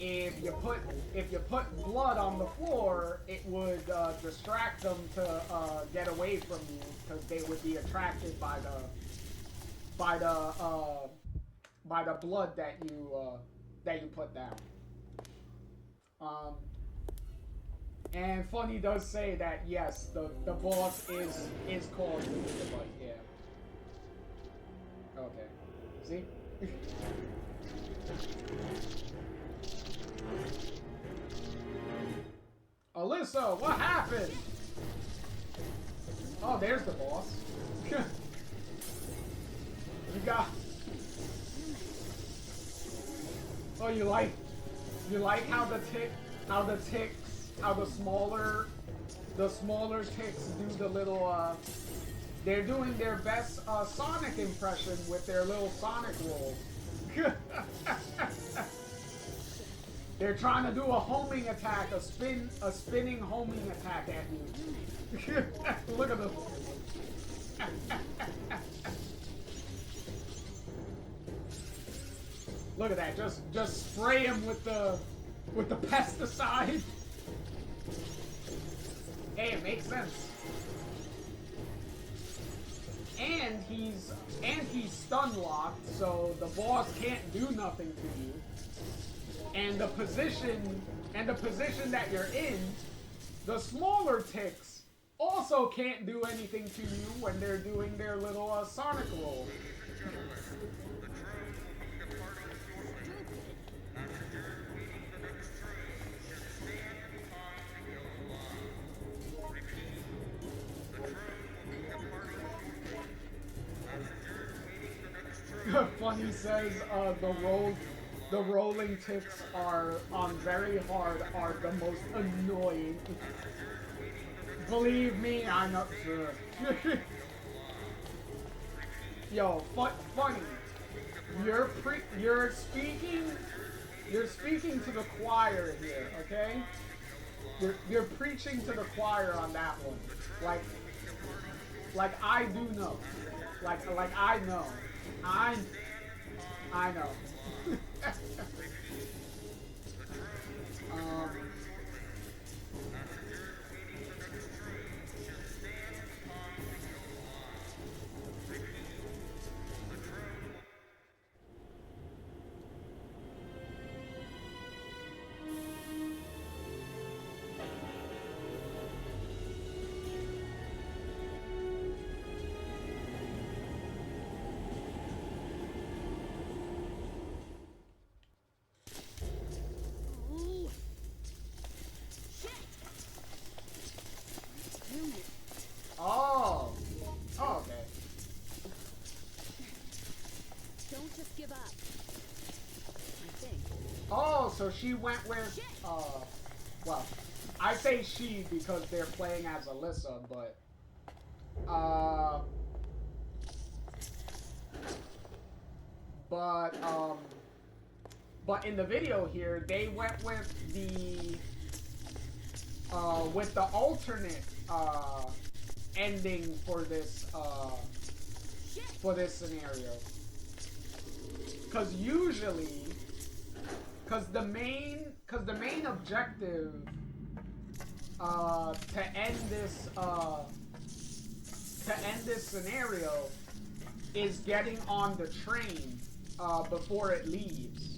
if you put blood on the floor, it would distract them to get away from you, because they would be attracted by the blood that you put down. And Funny does say that yes, the boss is called the Gigabyte. Yeah. Okay. See. Alyssa, what happened? Oh, there's the boss. You got. Oh, you like how the smaller ticks do the little they're doing their best Sonic impression with their little Sonic roll. They're trying to do a homing attack, a spinning homing attack at you. Look at them. Look at that. Just spray him with the pesticide. Hey, it makes sense. And he's stun locked, so the boss can't do nothing to you. And the position that you're in, the smaller ticks also can't do anything to you when they're doing their little Sonic roll. Funny says the rolling ticks are on very hard are the most annoying. Believe me, I'm not sure. Yo, Funny, you're speaking to the choir here, okay? You're preaching to the choir on that one. Like I do know. Like I know. I know. so she went with, well, I say she because they're playing as Alyssa, but, but in the video here, they went with the alternate, ending for this scenario. Because usually, because the main objective to end this scenario is getting on the train before it leaves.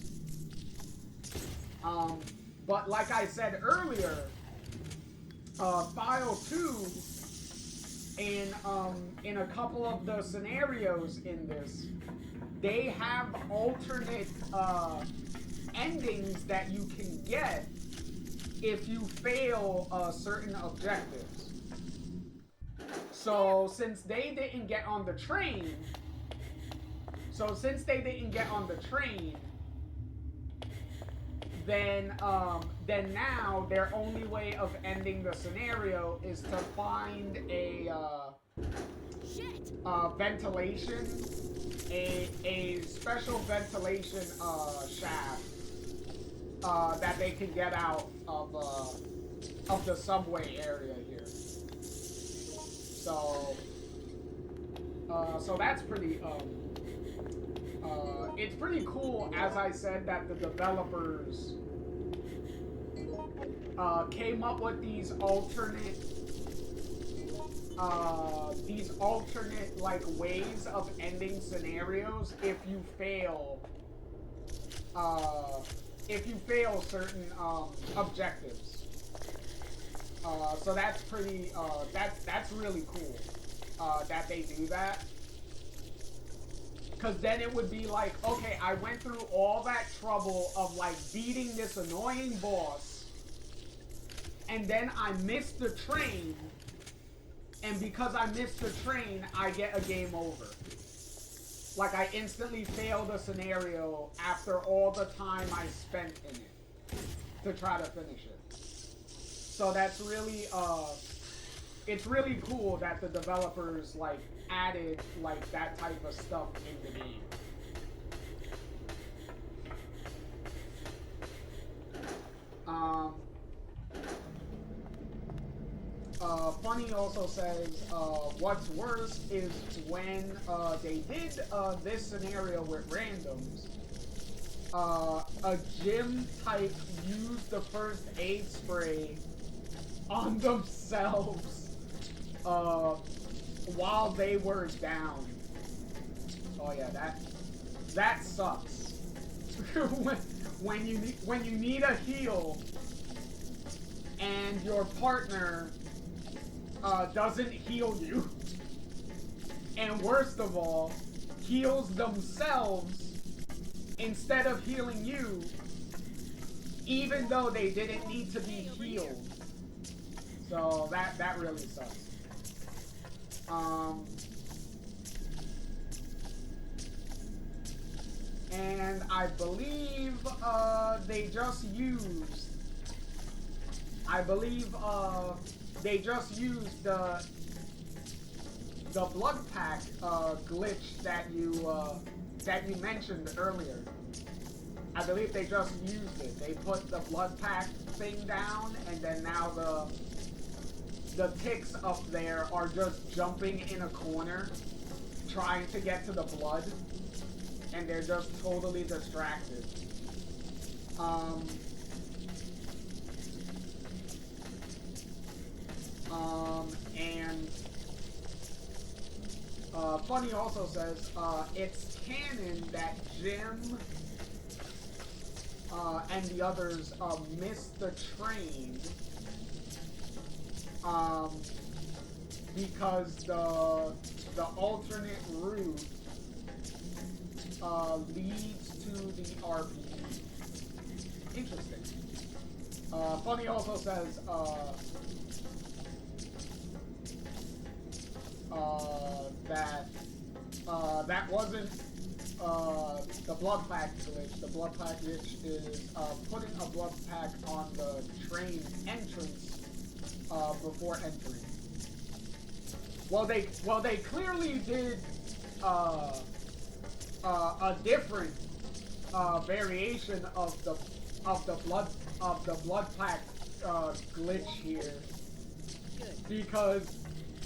But like I said earlier, File 2 in a couple of the scenarios in this, they have alternate endings that you can get if you fail certain objectives. So since they didn't get on the train, then now their only way of ending the scenario is to find a ventilation, a special ventilation shaft that they can get out of the subway area here. So that's pretty it's pretty cool, as I said, that the developers came up with these alternate like ways of ending scenarios if you fail certain objectives. So that's pretty that's really cool that they do that. Because then it would be like, okay, I went through all that trouble of like beating this annoying boss, and then I missed the train, and because I missed the train, I get a game over. Like I instantly fail the scenario after all the time I spent in it to try to finish it. So that's really, it's really cool that the developers like added like that type of stuff in the game. Funny also says, what's worse is when they did this scenario with randoms, a gym type used the first aid spray on themselves while they were down. Oh yeah, that sucks. when you need a heal and your partner doesn't heal you, and worst of all, heals themselves instead of healing you, even though they didn't need to be healed. So that really sucks. And I believe they just used the blood pack glitch that you mentioned earlier. I believe they just used it. They put the blood pack thing down, and then now the ticks up there are just jumping in a corner, trying to get to the blood, and they're just totally distracted. And Funny also says, it's canon that Jim and the others missed the train because the alternate route leads to the RPG. Interesting. Funny also says that wasn't the blood pack glitch. The blood pack glitch is putting a blood pack on the train entrance before entering. Well, they clearly did a different variation of the blood pack glitch here, because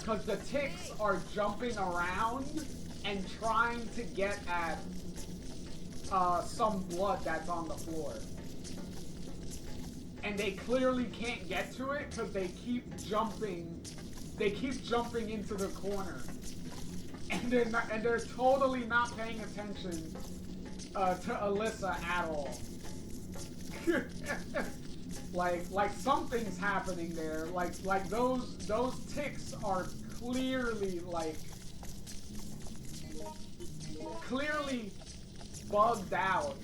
the ticks are jumping around and trying to get at some blood that's on the floor. And they clearly can't get to it because they keep jumping into the corner. And they're totally not paying attention to Alyssa at all. like something's happening there. Like those ticks are clearly bugged out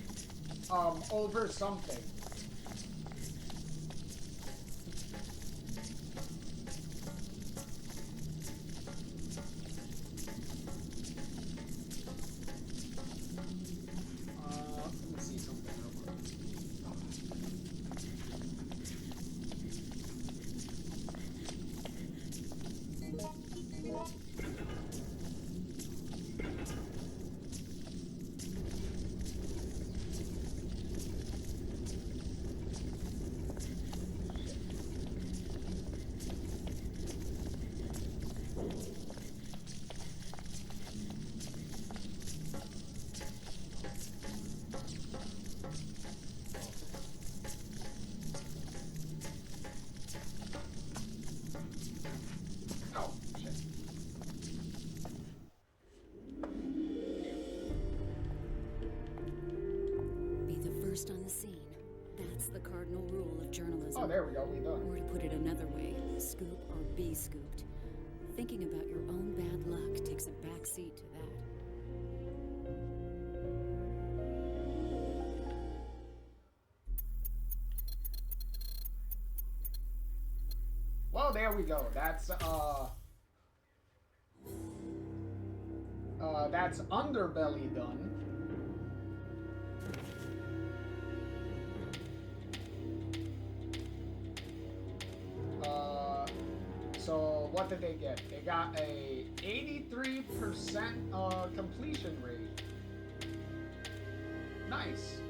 over something. Let me see something real quick. Oh, shit. Be the first on the scene. That's the cardinal rule of journalism. Oh, there we go. We done. Or to put it another way, scoop or be scooped. Thinking about your own bad luck takes a backseat to that. Well, there we go. That's Underbelly done. So what did they get? They got a 83% completion rate. Nice.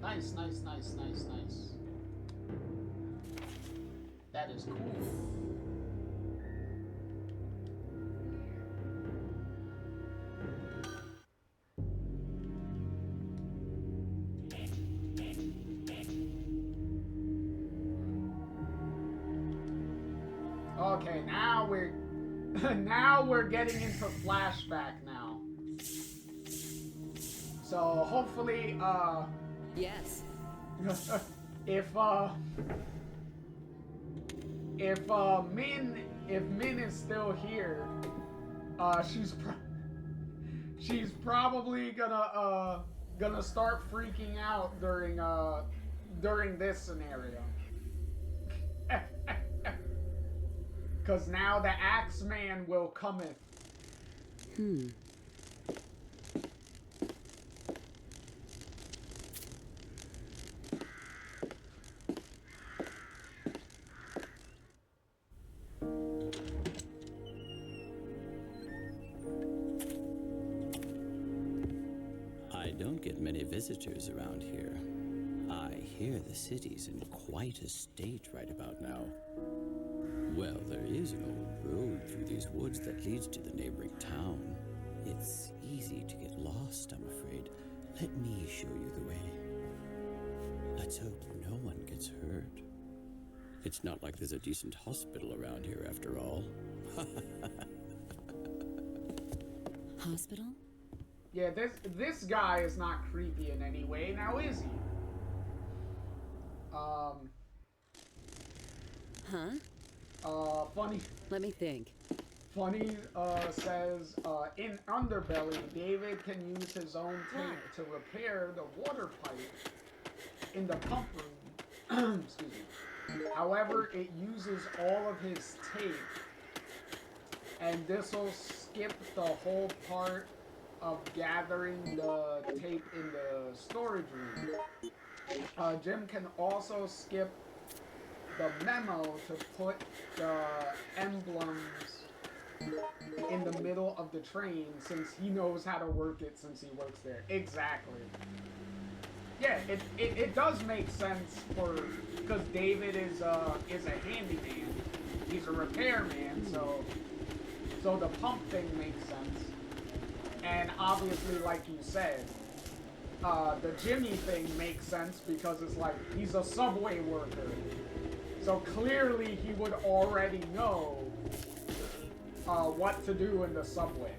Nice. That is cool. Okay, now we're getting into flashback now. So hopefully Yes. if Min is still here, she's probably gonna start freaking out during this scenario. Cause now the Axeman will cometh. I don't get many visitors around here. I hear the city's in quite a state right about now. Well, there is an old road through these woods that leads to the neighboring town. It's easy to get lost, I'm afraid. Let me show you the way. Let's hope no one gets hurt. It's not like there's a decent hospital around here after all. Hospital? Yeah, this guy is not creepy in any way, now is he? Funny. Let me think. Funny says, in Underbelly, David can use his own tape to repair the water pipe in the pump room. Excuse me. However, it uses all of his tape, and this'll skip the whole part of gathering the tape in the storage room, Jim can also skip the memo to put the emblems in the middle of the train since he knows how to work it since he works there. Exactly. Yeah, it does make sense because David is a handyman. He's a repairman, so the pump thing makes sense. And obviously, like you said, the Jimmy thing makes sense because it's like he's a subway worker. So clearly he would already know what to do in the subway.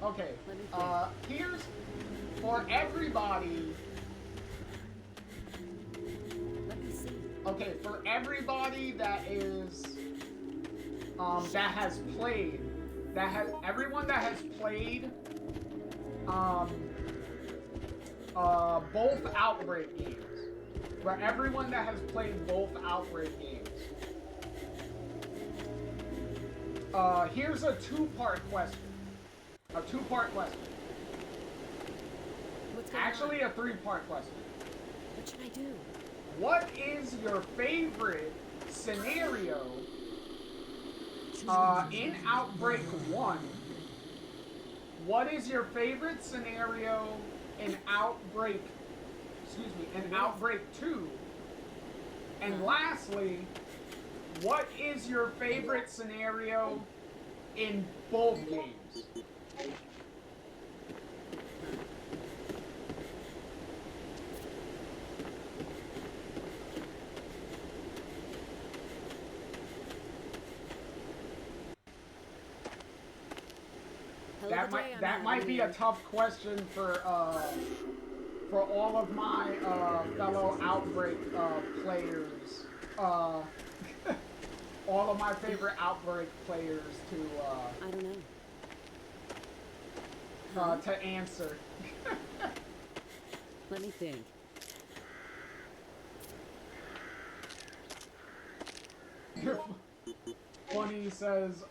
Okay, here's for everybody. Let me see. Okay, for everybody that is, that has played, everyone that has played, both Outbreak games. For everyone that has played both Outbreak games. Here's a two-part question. A two-part question. Actually, a three-part question. What should I do? What is your favorite scenario in Outbreak 1? What is your favorite scenario in Outbreak, in Outbreak 2? And lastly, what is your favorite scenario in both games? That might be a tough question for all of my fellow Outbreak players. All of my favorite Outbreak players to I don't know. to answer. Let me think. Funny says,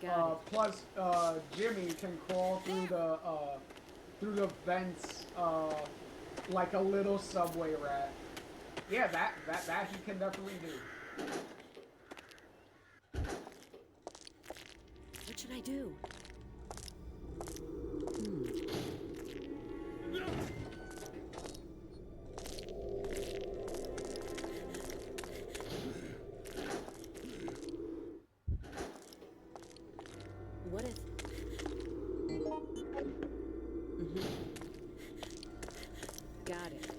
plus Jimmy can crawl through the vents like a little subway rat. Yeah, that he can definitely do. What should I do? What if... Got it.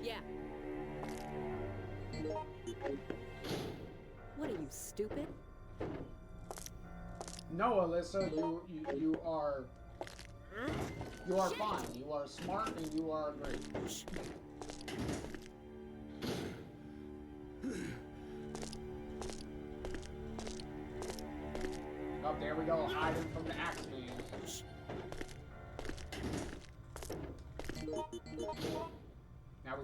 Yeah. What are you, stupid? No, Alyssa, you are fine. You are smart and you are great. Oh, there we go, hiding from the Axeman. Now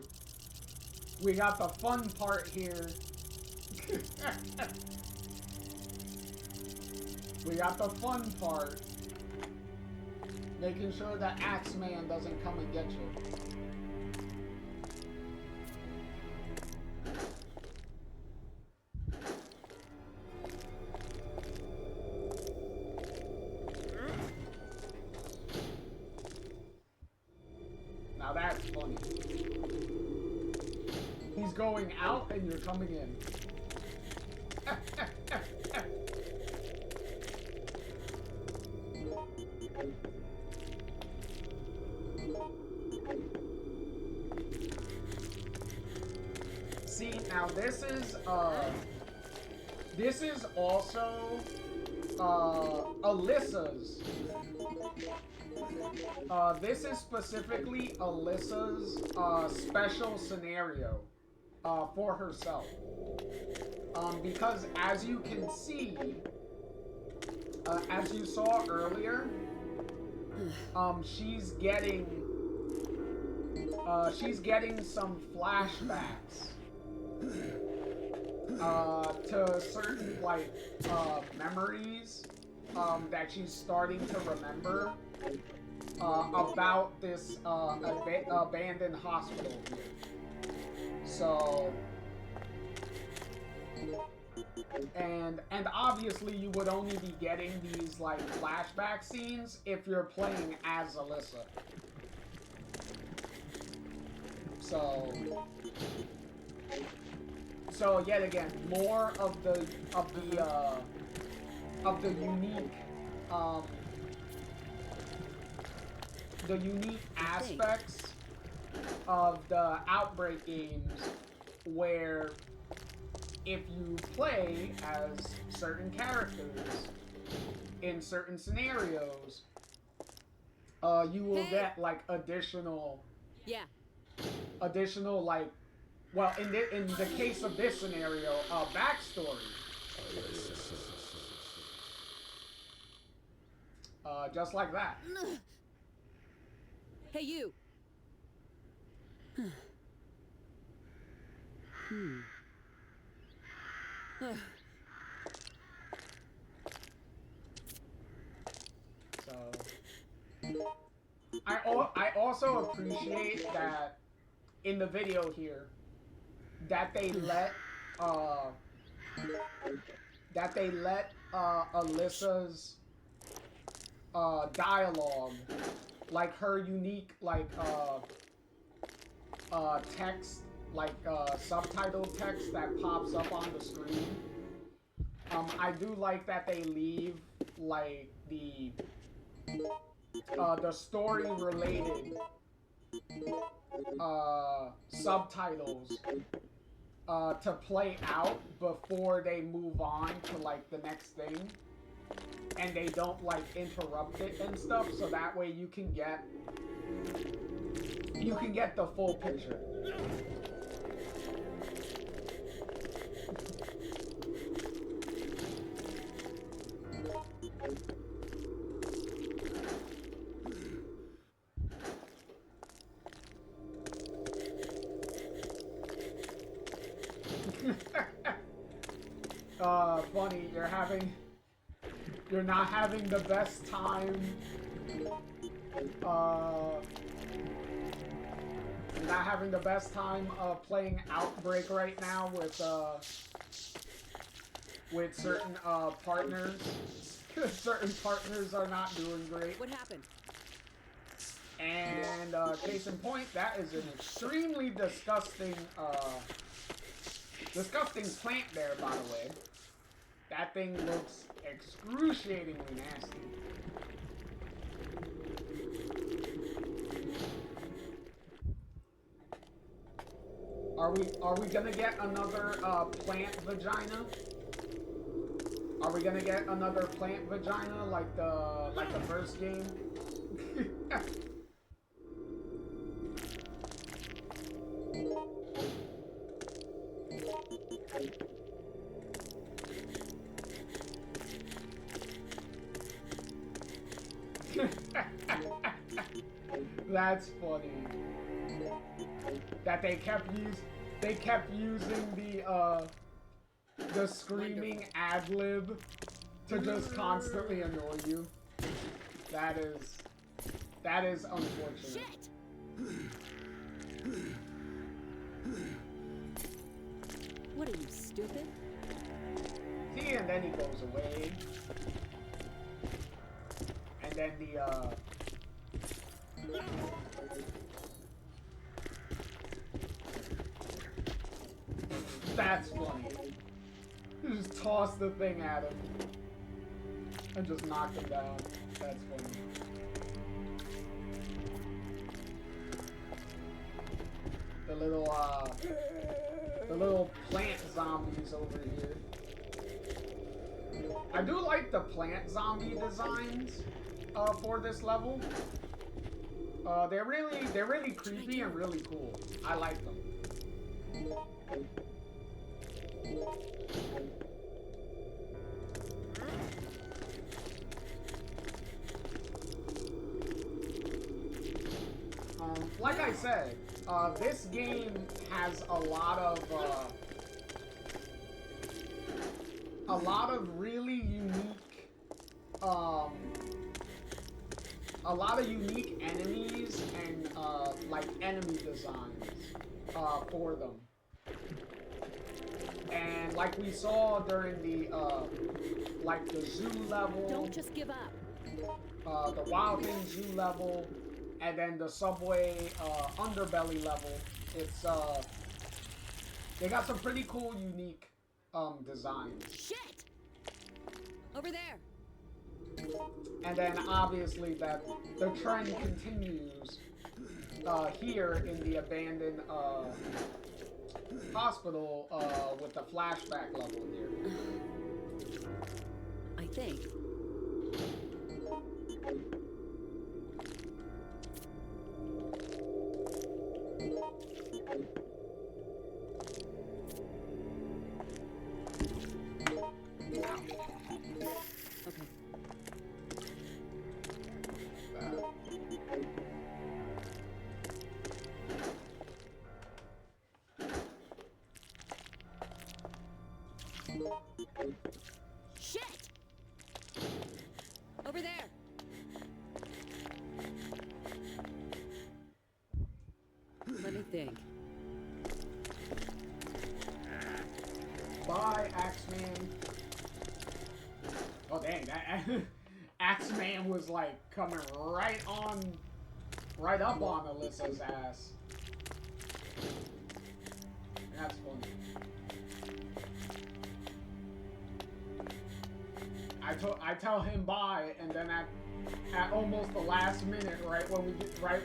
we got the fun part here. We got the fun part. Making sure that Axeman doesn't come and get you. Now that's funny. He's going out and you're coming in. See, now this is This is also Alyssa's. This is specifically Alyssa's special scenario for herself. Because as you can see, as you saw earlier, she's getting some flashbacks to certain like memories that she's starting to remember about this abandoned hospital here. So, and obviously you would only be getting these like flashback scenes if you're playing as Alyssa. So yet again, more of the unique aspects of the Outbreak games, where if you play as certain characters in certain scenarios, you will get like additional like, well, in the case of this scenario, backstory. Just like that. Hey, you! So, I also appreciate that in the video here that they let Alyssa's dialogue, like her unique like text, like subtitle text that pops up on the screen. I do like that they leave like the story related subtitles to play out before they move on to like the next thing, and they don't like interrupt it and stuff, so that way you can get the full picture. Funny, you're not having the best time, playing Outbreak right now with certain partners. Certain partners are not doing great. What happened? And case in point, that is an extremely disgusting plant there, by the way. That thing looks excruciatingly nasty. Are we gonna get another plant vagina? Are we gonna get another plant vagina like the first game? That's funny. That they kept using the screaming ad lib to just constantly annoy you. That is unfortunate. Shit! What are you, stupid? See, and then he goes away. And then that's funny. You just toss the thing at him and just knock him down. That's funny. The little plant zombies over here. I do like the plant zombie designs for this level. They're really creepy and really cool. I like them. Like I said, this game has a lot of really unique, a lot of unique enemies and like enemy designs for them. And like we saw during the like the zoo level, Don't just give up. the Wild Thing zoo level, and then the subway underbelly level. It's they got some pretty cool, unique designs. Shit! Over there. And then obviously that the trend continues here in the abandoned hospital with the flashback level here. I think. Okay. Shit! Over there. Let me think. Bye, Axeman. Oh dang, that Axeman was like coming right up on Alyssa's ass. That's funny. I tell him bye, and then at almost the last minute, right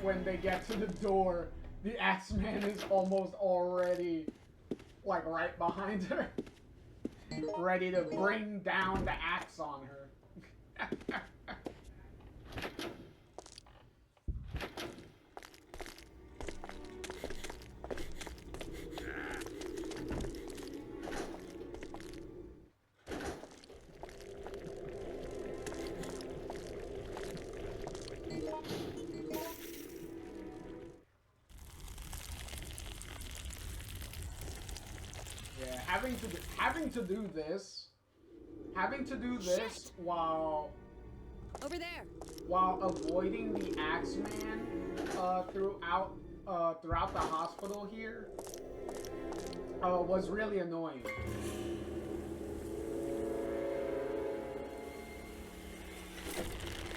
when they get to the door, the Axeman is almost already like right behind her, ready to bring down the axe on her. Yeah, having to do this while avoiding the Axeman throughout the hospital here was really annoying.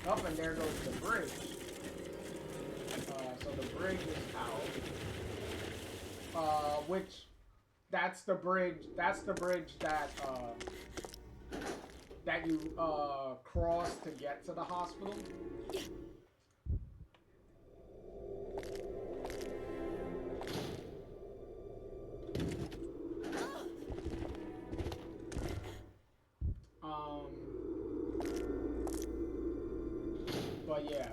Up and there goes the bridge. So the bridge is out. Which that's the bridge that that you cross to get to the hospital. But yeah,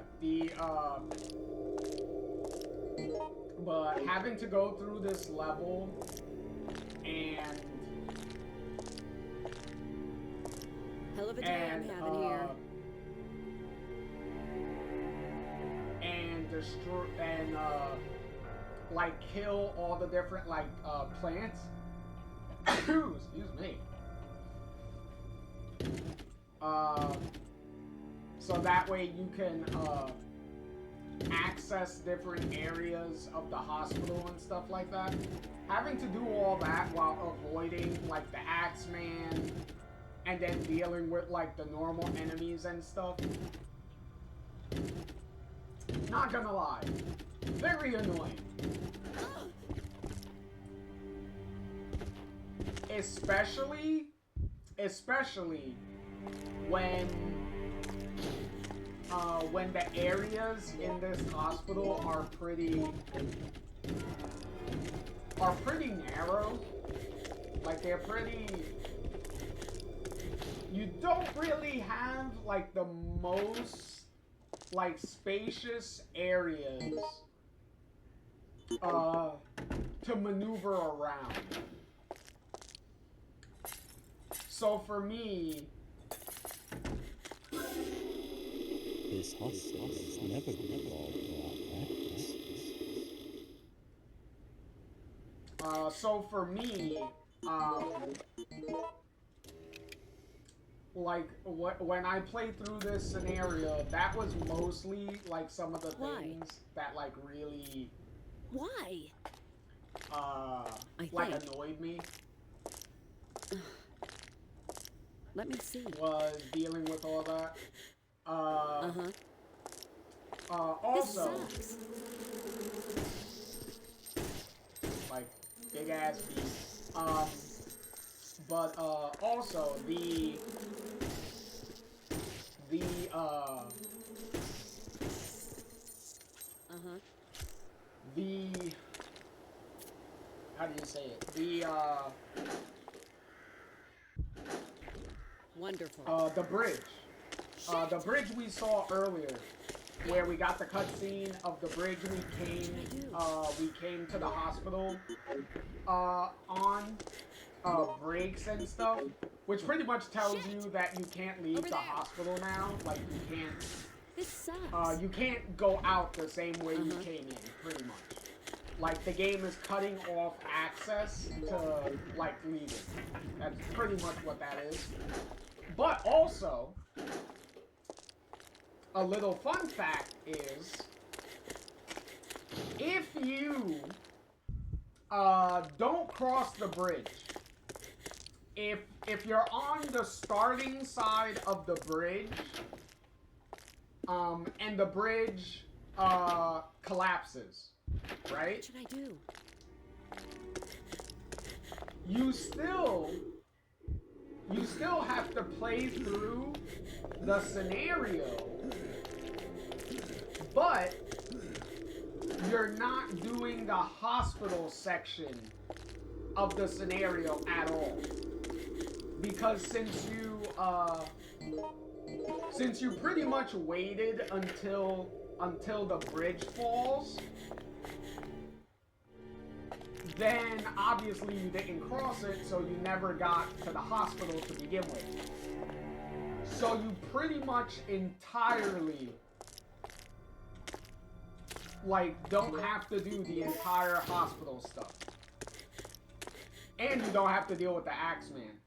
but having to go through this level and hell of a time having here. And destroy and like kill all the different like plants. Excuse me. So that way you can access different areas of the hospital and stuff like that. Having to do all that while avoiding like the Axeman and then dealing with like the normal enemies and stuff. Not gonna lie, very annoying. Especially when the areas in this hospital are pretty narrow. Like they're pretty you don't really have like the most like spacious areas to maneuver around. So for me, This hospital has never evolved without practice. so for me, like when I played through this scenario, that was mostly like some of the things that like really Why? like annoyed me. Let me see. Was dealing with all that. Also, This sucks. like big ass beast. But also the how do you say it? Wonderful. The bridge. The bridge we saw earlier, where we got the cutscene of the bridge we came to the hospital on breaks and stuff, which pretty much tells you that you can't leave the hospital now. Like you can't. This sucks. You can't go out the same way you came in, pretty much. Like the game is cutting off access to like leaving. That's pretty much what that is. But also, a little fun fact is, if you don't cross the bridge, if you're on the starting side of the bridge, and the bridge collapses, right? What should I do? You still have to play through the scenario, but you're not doing the hospital section of the scenario at all. Because since you pretty much waited until the bridge falls, then obviously you didn't cross it, so you never got to the hospital to begin with. So you pretty much entirely like don't have to do the entire hospital stuff. And you don't have to deal with the Axeman.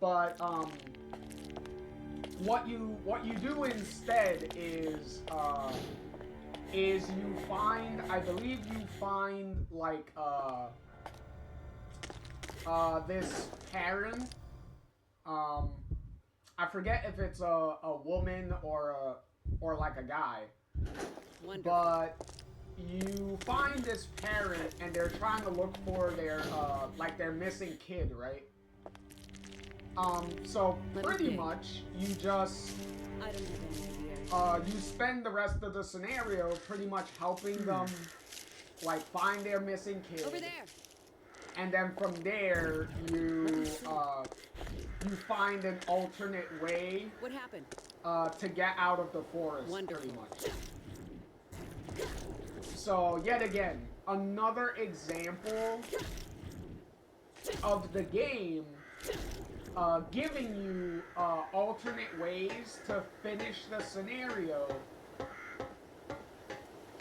But what you do instead is you find, I believe you find like this parent. I forget if it's a woman or like a guy. Wonderful. But you find this parent and they're trying to look for their like their missing kid, right? So pretty much you just I don't have any idea. you spend the rest of the scenario pretty much helping them like find their missing kid. Over there. And then from there you find an alternate way What happened? to get out of the forest. Wonderful. Pretty much. So yet again, another example of the game giving you alternate ways to finish the scenario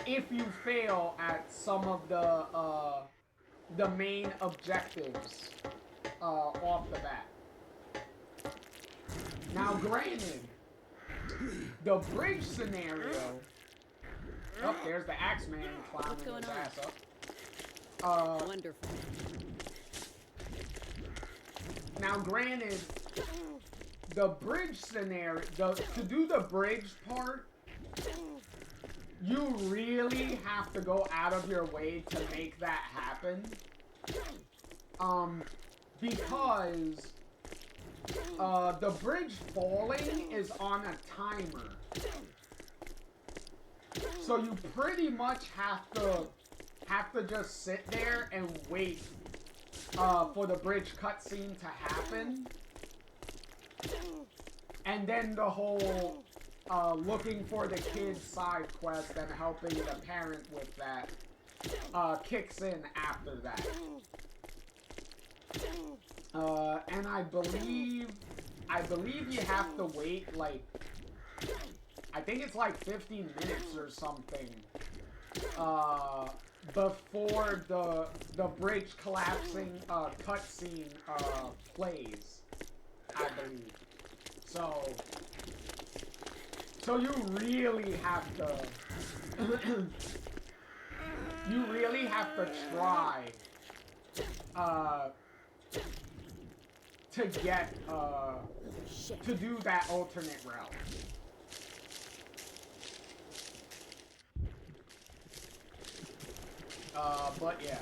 if you fail at some of the main objectives off the bat. Now granted, the bridge scenario, oh, there's the Axeman climbing his ass up. Wonderful. Now, granted, the bridge scenario, to do the bridge part, you really have to go out of your way to make that happen. Because the bridge falling is on a timer. So you pretty much have to just sit there and wait for the bridge cutscene to happen. And then the whole looking for the kid side quest and helping the parent with that kicks in after that. And I believe you have to wait like, I think it's like 15 minutes or something before the bridge collapsing cutscene plays, I believe. So you really have to you really have to try to get to do that alternate route. But yeah.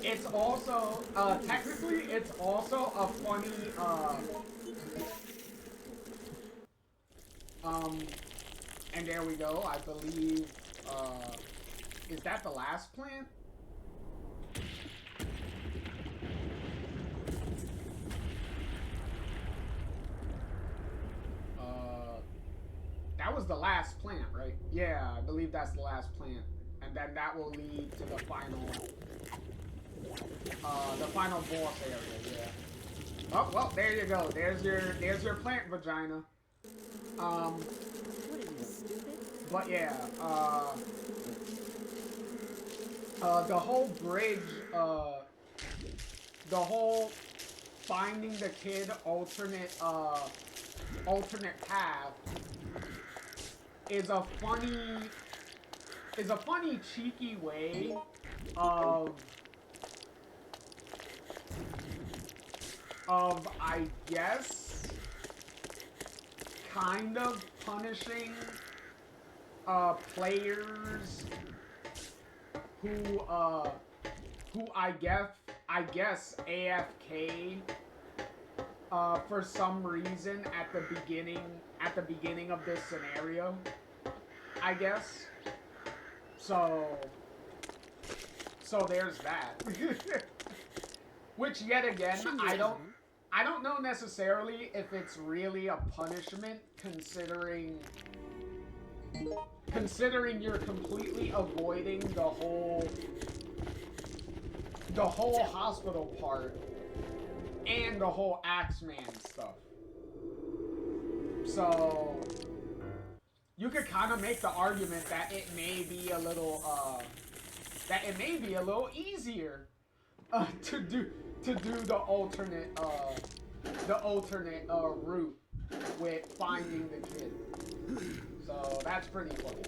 It's also, technically, it's also a funny, and there we go, I believe, is that the last plant? That was the last plant, right? Yeah, I believe that's the last plant. And then that will lead to the final boss area, yeah. Oh, well, there you go. There's your plant vagina. What are you, stupid? But yeah, the whole bridge, the whole finding the kid alternate path is a funny cheeky way of I guess kind of punishing players who I guess AFK for some reason at the beginning of this scenario, I guess. So there's that. Which yet again, I don't know necessarily if it's really a punishment considering you're completely avoiding the whole hospital part and the whole Axeman stuff. So you could kind of make the argument that it may be a little easier to do the alternate route with finding the kid. So that's pretty funny.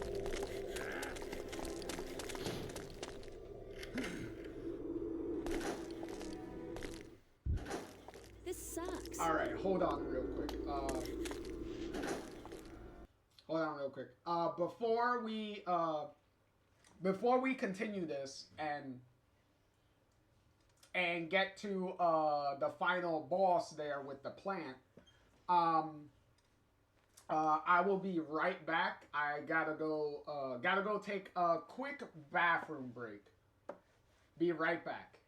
This sucks. All right, hold on real quick. Before we continue this and get to the final boss there with the plant, I will be right back. I gotta go take a quick bathroom break. Be right back.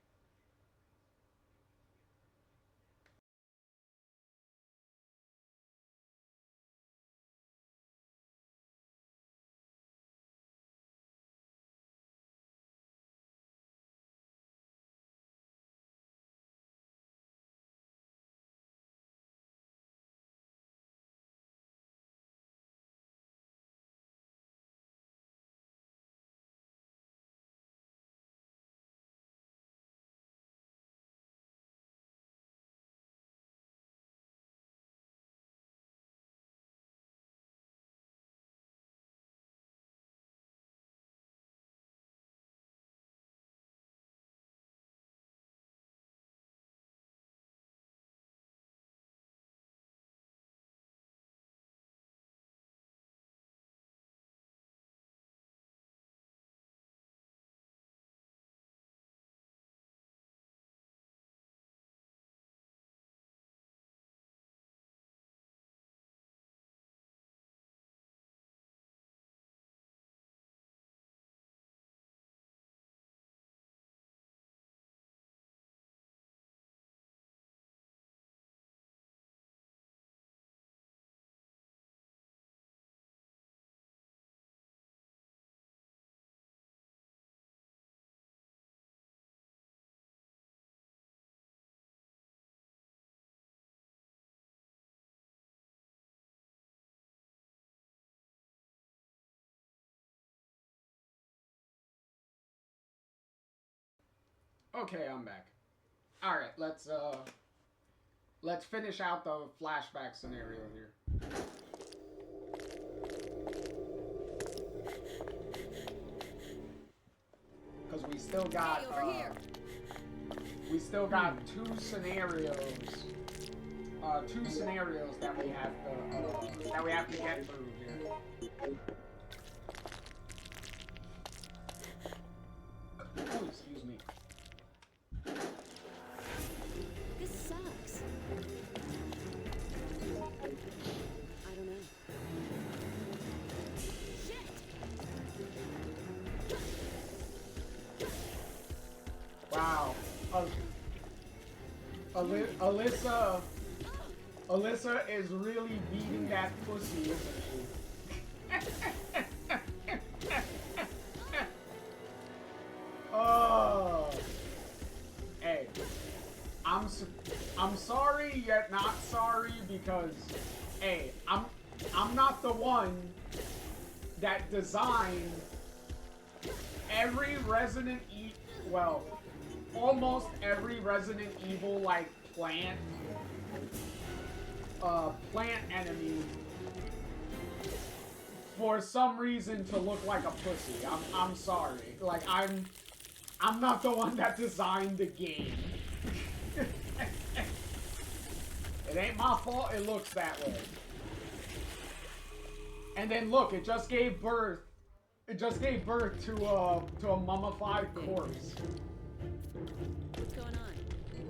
Okay, I'm back. Alright, let's finish out the flashback scenario here. Because we still got, we still got two scenarios that we have to get through here. Oh, excuse me. This sucks. I don't know. Shit! Wow. Alyssa is really beating that pussy, isn't she? Oh. Hey. I'm sorry yet not sorry because, hey, I'm not the one that designed every Resident Evil, well, almost every Resident Evil like plant enemy for some reason to look like a pussy. I'm sorry. Like I'm not the one that designed the game. It ain't my fault it looks that way. And then look, it just gave birth to a mummified corpse. What's going on? Let me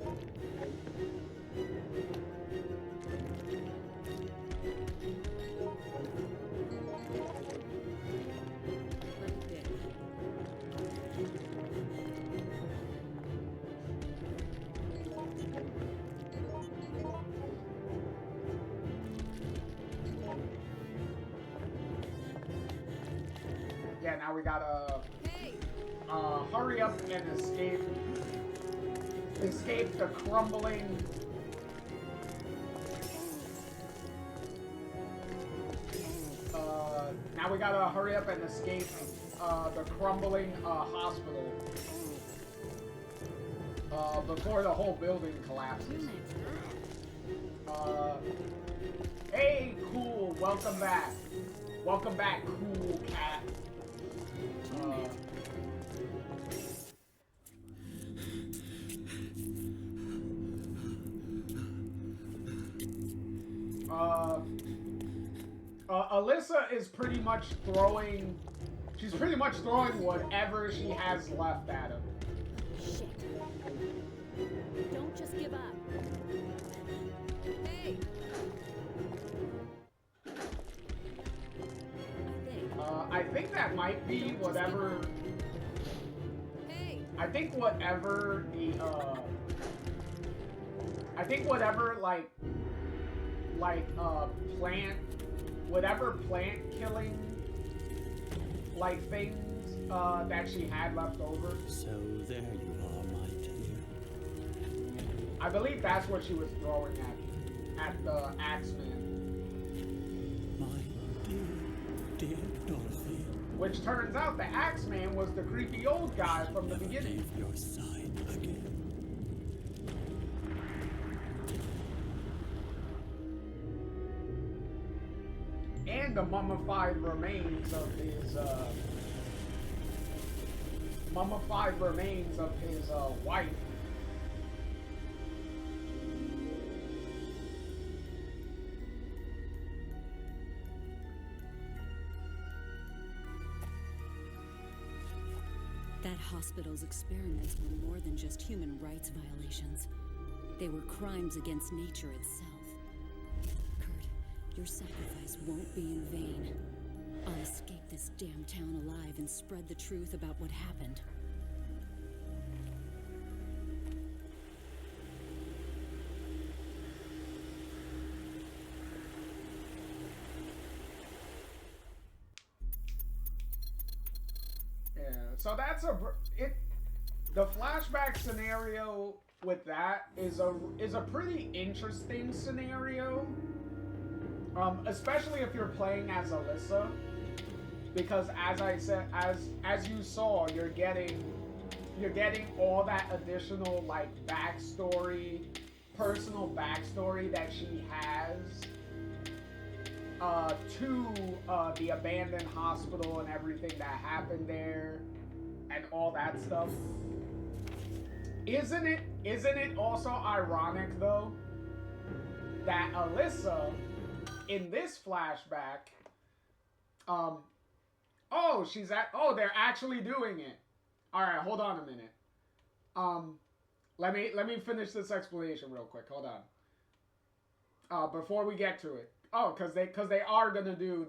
think. Yeah, now we gotta hurry up and escape the crumbling. Now we gotta hurry up and escape the crumbling hospital before the whole building collapses. Hey, cool, welcome back. Welcome back, cool cat. Alyssa is pretty much throwing. She's pretty much throwing whatever she has left at him. Shit. Don't just give up. Hey! I think that might be whatever. Hey! I think whatever plant, whatever plant killing like things that she had left over. So there you are, my dear. I believe that's what she was throwing at the Axeman. My dear Dorothy. Which turns out the Axeman was the creepy old guy from the beginning. Leave your side again. And the mummified remains of his wife. That hospital's experiments were more than just human rights violations. They were crimes against nature itself. Kurt, your sacrifice won't be in vain. I'll escape this damn town alive and spread the truth about what happened. So that's the flashback scenario with that is a pretty interesting scenario, especially if you're playing as Alyssa, because as I said, as you saw, you're getting you're getting all that additional like backstory, personal backstory that she has to the abandoned hospital and everything that happened there and all that stuff. Isn't it also ironic though that Alyssa in this flashback, they're actually doing it. All right, hold on a minute. Let me finish this explanation real quick. Hold on. Before we get to it. Oh, because they are gonna do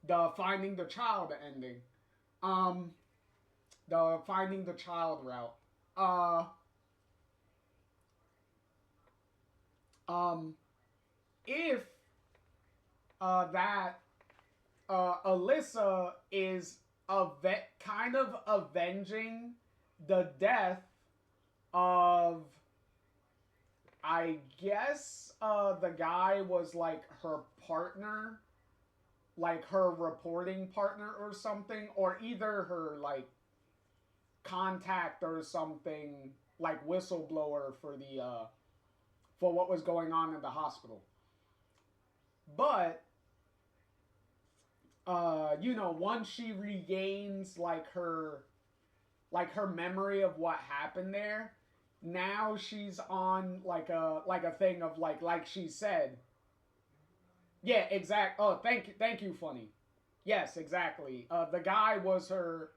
the finding the child ending. The finding the child route. If that Alyssa is kind of avenging the death of, I guess the guy was like her partner, like her reporting partner or something, or either her like contact or something, like whistleblower for the for what was going on in the hospital. But once she regains like her memory of what happened there, now she's on like a thing of like she said. Yeah, exact. Oh, thank you, funny. Yes, exactly. The guy was her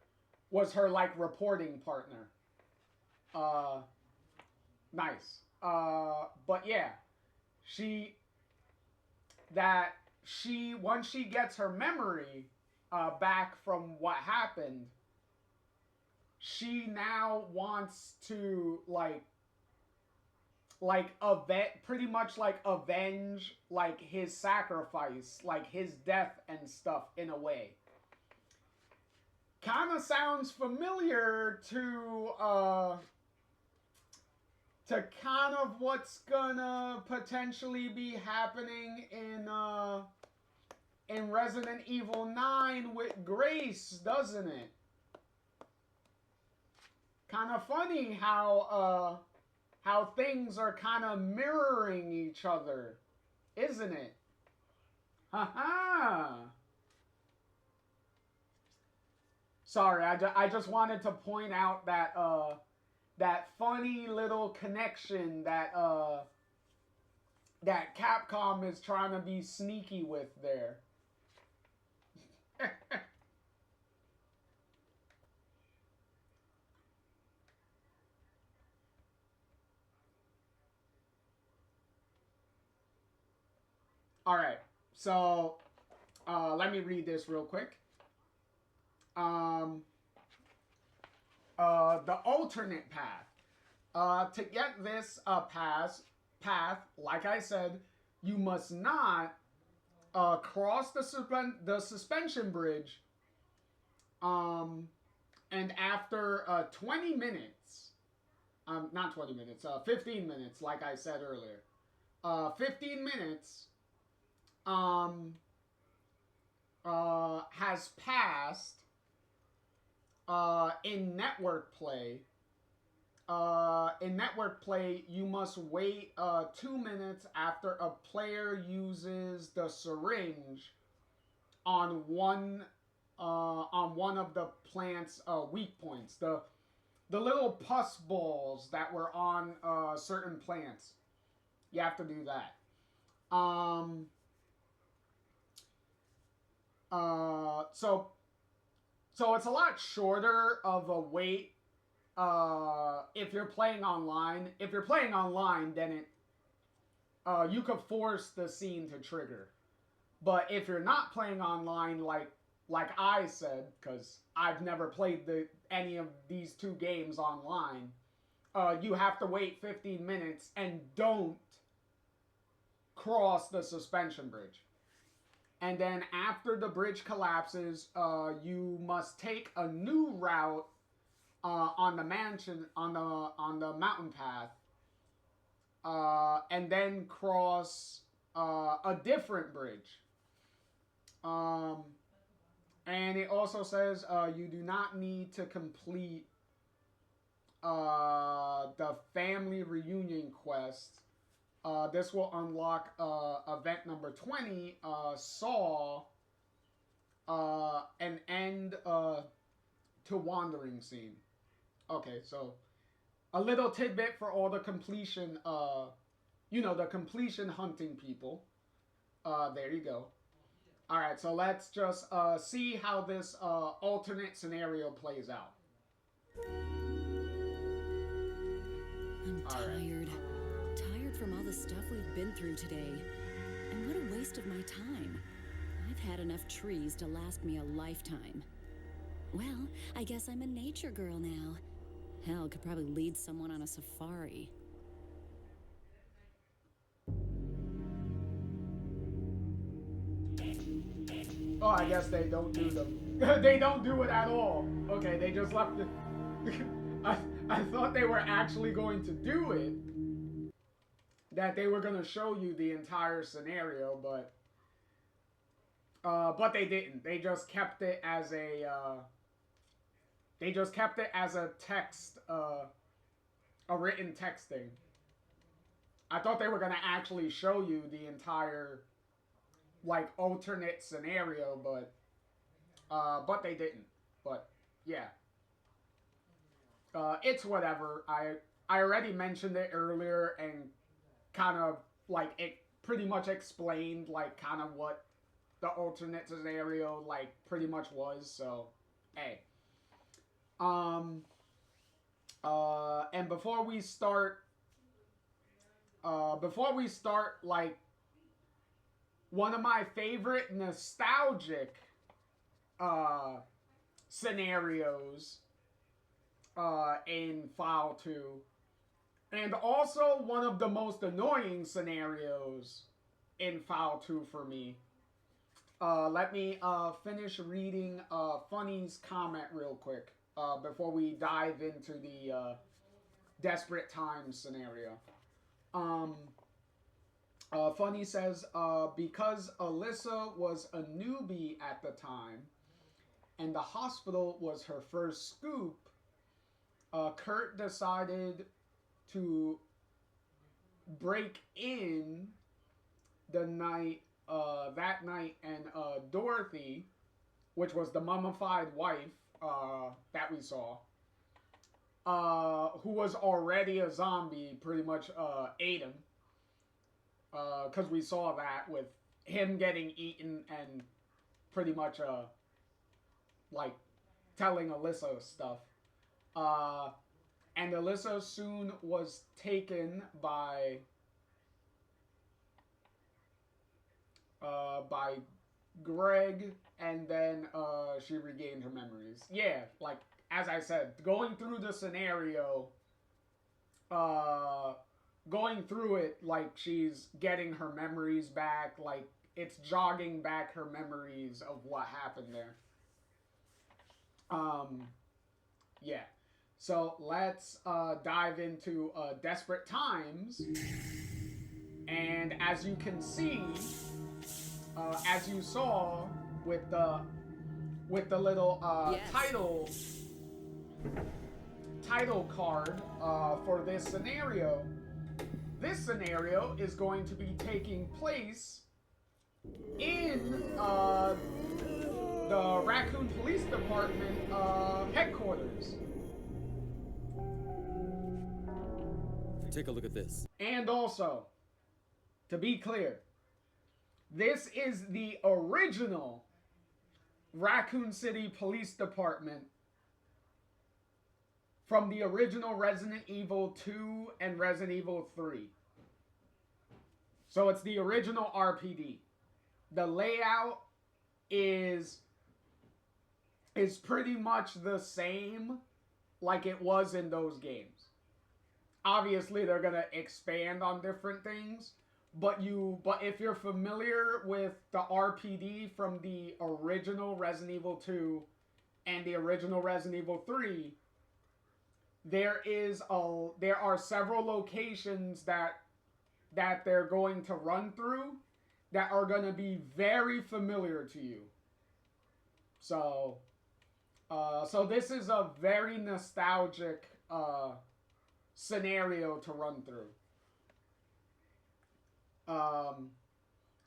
like reporting partner. Nice. But yeah, once she gets her memory back from what happened, she now wants to pretty much like avenge like his sacrifice, like his death and stuff in a way. Kind of sounds familiar to kind of what's gonna potentially be happening in Resident Evil 9 with Grace, doesn't it? Kind of funny how things are kind of mirroring each other, isn't it? Haha. Sorry, I just wanted to point out that that funny little connection that that Capcom is trying to be sneaky with there. All right, so let me read this real quick. The alternate path. To get this path, like I said, you must not cross the suspension bridge. And after 20 minutes, not 20 minutes, 15 minutes, like I said earlier, 15 minutes has passed in network play. In network play, you must wait 2 minutes after a player uses the syringe on one of the plant's weak points. The little pus balls that were on certain plants. You have to do that. So it's a lot shorter of a wait if you're playing online. If you're playing online, then you could force the scene to trigger. But if you're not playing online, like I said, because I've never played any of these two games online, you have to wait 15 minutes and don't cross the suspension bridge. And then after the bridge collapses, you must take a new route on the mountain path, and then cross a different bridge. And it also says you do not need to complete the family reunion quest. This will unlock event number 20, Saw, an end to wandering scene. Okay, so a little tidbit for all the completion, the completion hunting people. There you go. Alright, so let's just see how this alternate scenario plays out. I'm tired. Tired from all the stuff we've been through today. And what a waste of my time. I've had enough trees to last me a lifetime. Well, I guess I'm a nature girl now. Hell, could probably lead someone on a safari. Oh, I guess they don't do them. They don't do it at all. Okay, they just left it. I thought they were actually going to do it. That they were going to show you the entire scenario, but they didn't. They just kept it as a text, a written text thing. I thought they were going to actually show you the entire like alternate scenario, but they didn't. But yeah. It's whatever. I already mentioned it earlier and kind of like it pretty much explained like kind of what the alternate scenario like pretty much was, so hey. And before we start like one of my favorite nostalgic scenarios in File 2, and also one of the most annoying scenarios in File 2 for me. Let me finish reading Funny's comment real quick before we dive into the Desperate Times scenario. Funny says, because Alyssa was a newbie at the time, and the hospital was her first scoop, Kurt decided to break in that night, and Dorothy, which was the mummified wife that we saw, who was already a zombie, pretty much ate him. Because we saw that with him getting eaten and pretty much like telling Alyssa stuff. And Alyssa soon was taken by Greg, and then she regained her memories. Yeah, like as I said, going through the scenario, going through it, like she's getting her memories back, like it's jogging back her memories of what happened there. Yeah. So let's dive into Desperate Times. And as you can see, as you saw with the little Yes. title card for this scenario is going to be taking place in the Raccoon Police Department headquarters. Take a look at this. And also, to be clear, this is the original Raccoon City Police Department from the original Resident Evil 2 and Resident Evil 3. So it's the original RPD. The layout is pretty much the same like it was in those games. Obviously, they're gonna expand on different things, but if you're familiar with the RPD from the original Resident Evil 2 and the original Resident Evil 3, there are several locations that they're going to run through that are going to be very familiar to you. So, so this is a very nostalgic scenario to run through.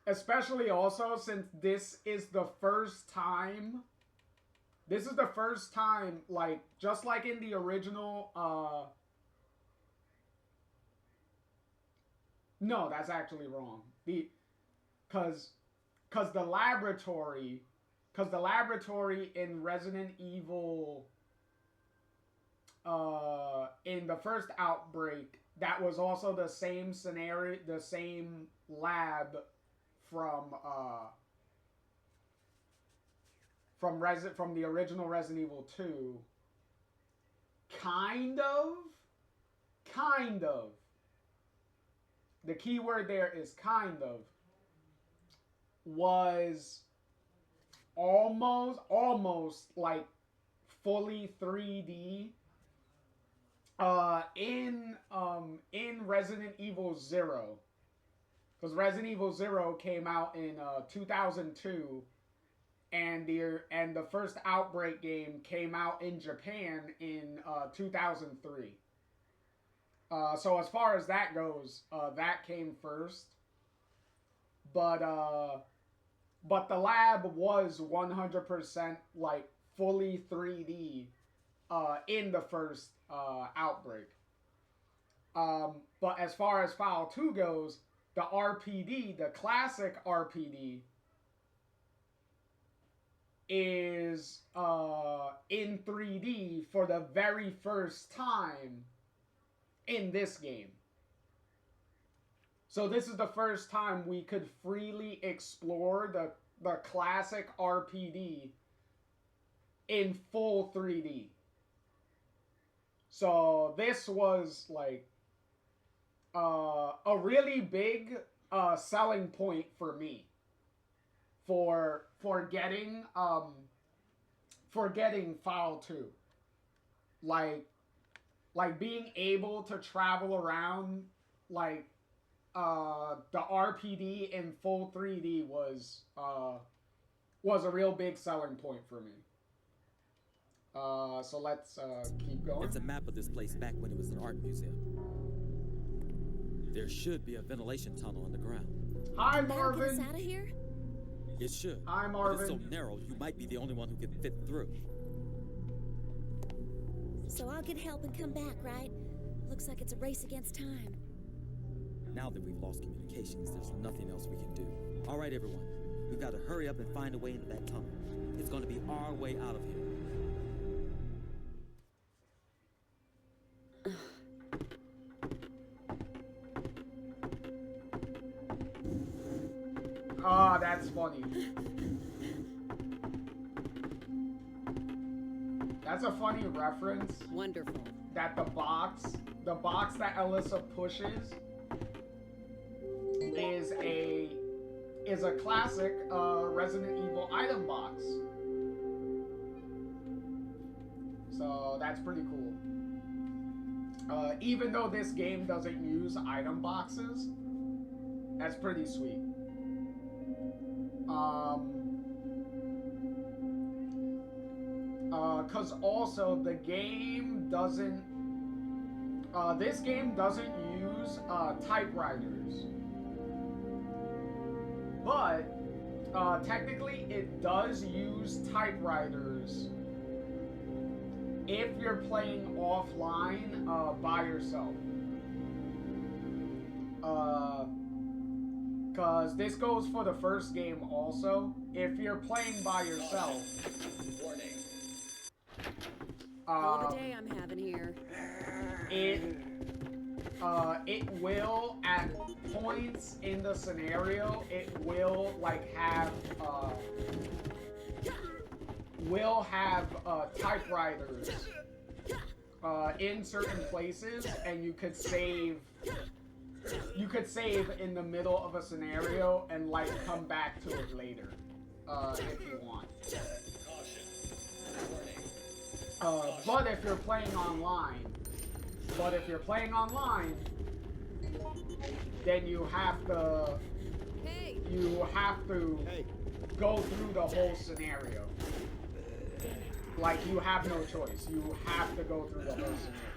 Especially also since this is the first time. This is the first time, like, just like in the original, no, that's actually wrong. Cause the laboratory in Resident Evil, in the first Outbreak, that was also the same scenario, the same lab from the original Resident Evil 2. Kind of. The key word there is kind of. Was almost like fully 3D in Resident Evil 0. Because Resident Evil 0 came out in 2002, and the first Outbreak game came out in Japan in 2003. So as far as that goes, that came first. But the lab was 100% like fully 3D in the first Outbreak. But as far as File 2 goes, the RPD, the classic RPD, is in 3D for the very first time in this game. So this is the first time we could freely explore the classic RPD in full 3D. So this was like a really big selling point for me for getting File 2. Like being able to travel around like the RPD in full 3D was a real big selling point for me. So let's keep going. It's a map of this place back when it was an art museum. There should be a ventilation tunnel underground. Hi, That'll Marvin. get us out of here? It should. Hi, But Marvin. it's so narrow, you might be the only one who can fit through. So I'll get help and come back, right? Looks like it's a race against time. Now that we've lost communications, there's nothing else we can do. All right, everyone. We've got to hurry up and find a way into that tunnel. It's going to be our way out of here. Ah, that's funny. That's a funny reference. Wonderful. That the box that Alyssa pushes is a classic Resident Evil item box. So that's pretty cool. Even though this game doesn't use item boxes, that's pretty sweet. Cause also the game doesn't, this game doesn't use typewriters, but technically it does use typewriters if you're playing offline by yourself. Cause this goes for the first game also. If you're playing by yourself, Hell of a day I'm having here. it will at points in the scenario, it will like have typewriters in certain places, and you could save in the middle of a scenario and like come back to it later if you want. But if you're playing online, then you have to Hey! go through the whole scenario. Like, you have no choice. You have to go through the whole scenario.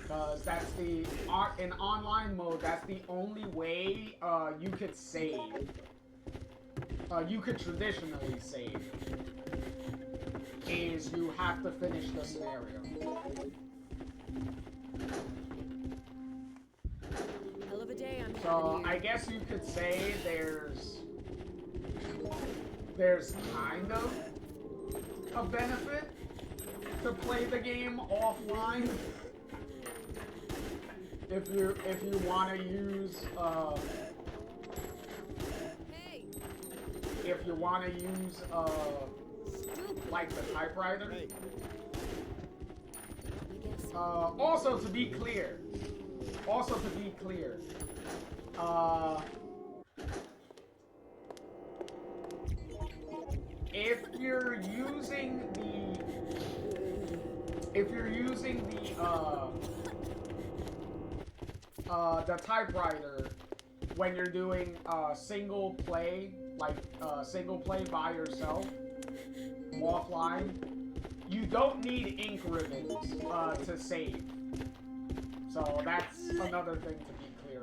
Because that's the, in online mode, that's the only way you could save. You could traditionally save. Is you have to finish the scenario. Hell of a day I'm So I guess you could say there's kind of a benefit to play the game offline. If you want to use if you want to use like the typewriter. Also to be clear, if you're using the typewriter when you're doing single play, like single play by yourself offline, you don't need ink ribbons to save. So that's another thing to be clear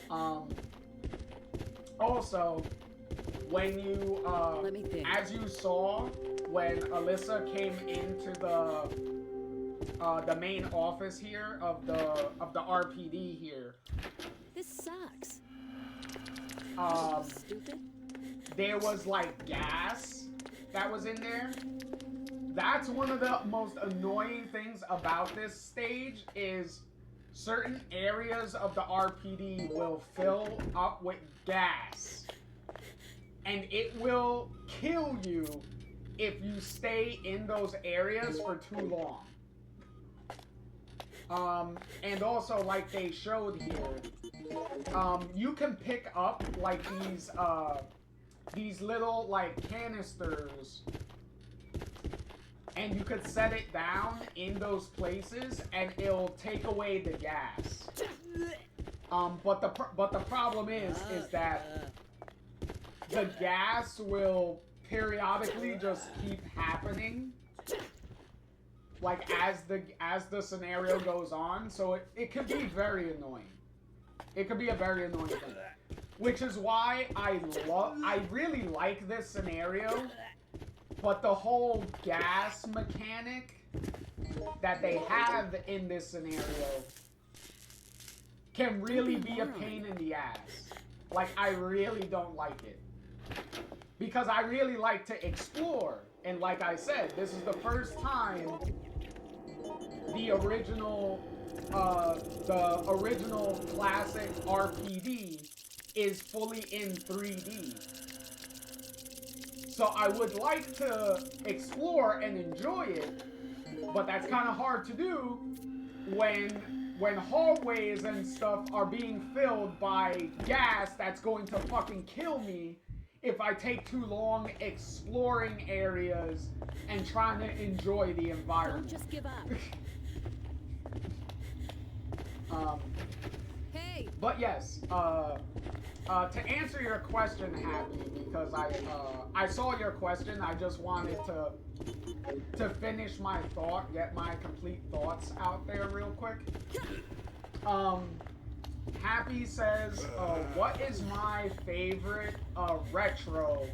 of. Also, when you as you saw when Alyssa came into the main office here of the RPD here. This sucks. Stupid. There was like gas that was in there. That's one of the most annoying things about this stage is certain areas of the RPD will fill up with gas. And it will kill you if you stay in those areas for too long. And also, like they showed here, you can pick up like these little like canisters, and you could set it down in those places, and it'll take away the gas. But the problem is that the gas will periodically just keep happening. Like as the scenario goes on, so it could be very annoying. It could be a very annoying thing, which is why I really like this scenario, but the whole gas mechanic that they have in this scenario can really be a pain in the ass. Like, I really don't like it because I really like to explore, and like I said, this is the first time the original classic RPD is fully in 3D. So I would like to explore and enjoy it, but that's kind of hard to do when hallways and stuff are being filled by gas that's going to fucking kill me if I take too long exploring areas and trying to enjoy the environment. Don't just give up. Hey. But yes, to answer your question, Happy, because I saw your question, I just wanted to finish my thought, get my complete thoughts out there real quick. Happy says, what is my favorite retro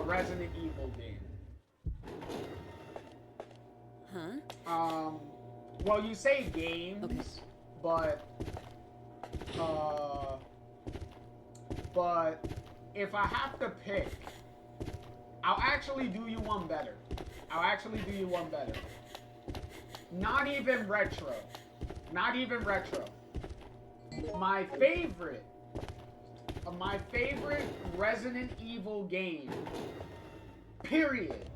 Resident Evil game? Huh? Well, you say games, okay. But if I have to pick, I'll actually do you one better. Not even retro. My favorite Resident Evil game, period.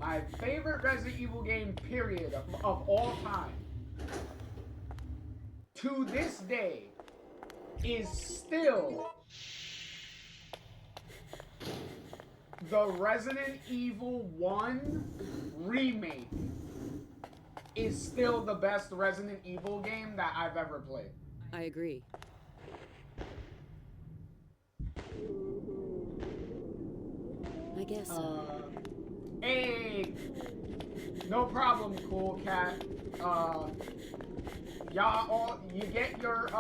My favorite Resident Evil game, period, of all time, to this day, is still the Resident Evil 1 remake. is still the best Resident Evil game that I've ever played. I agree. I guess so. Hey, no problem, Cool Cat. Y'all all, you get your,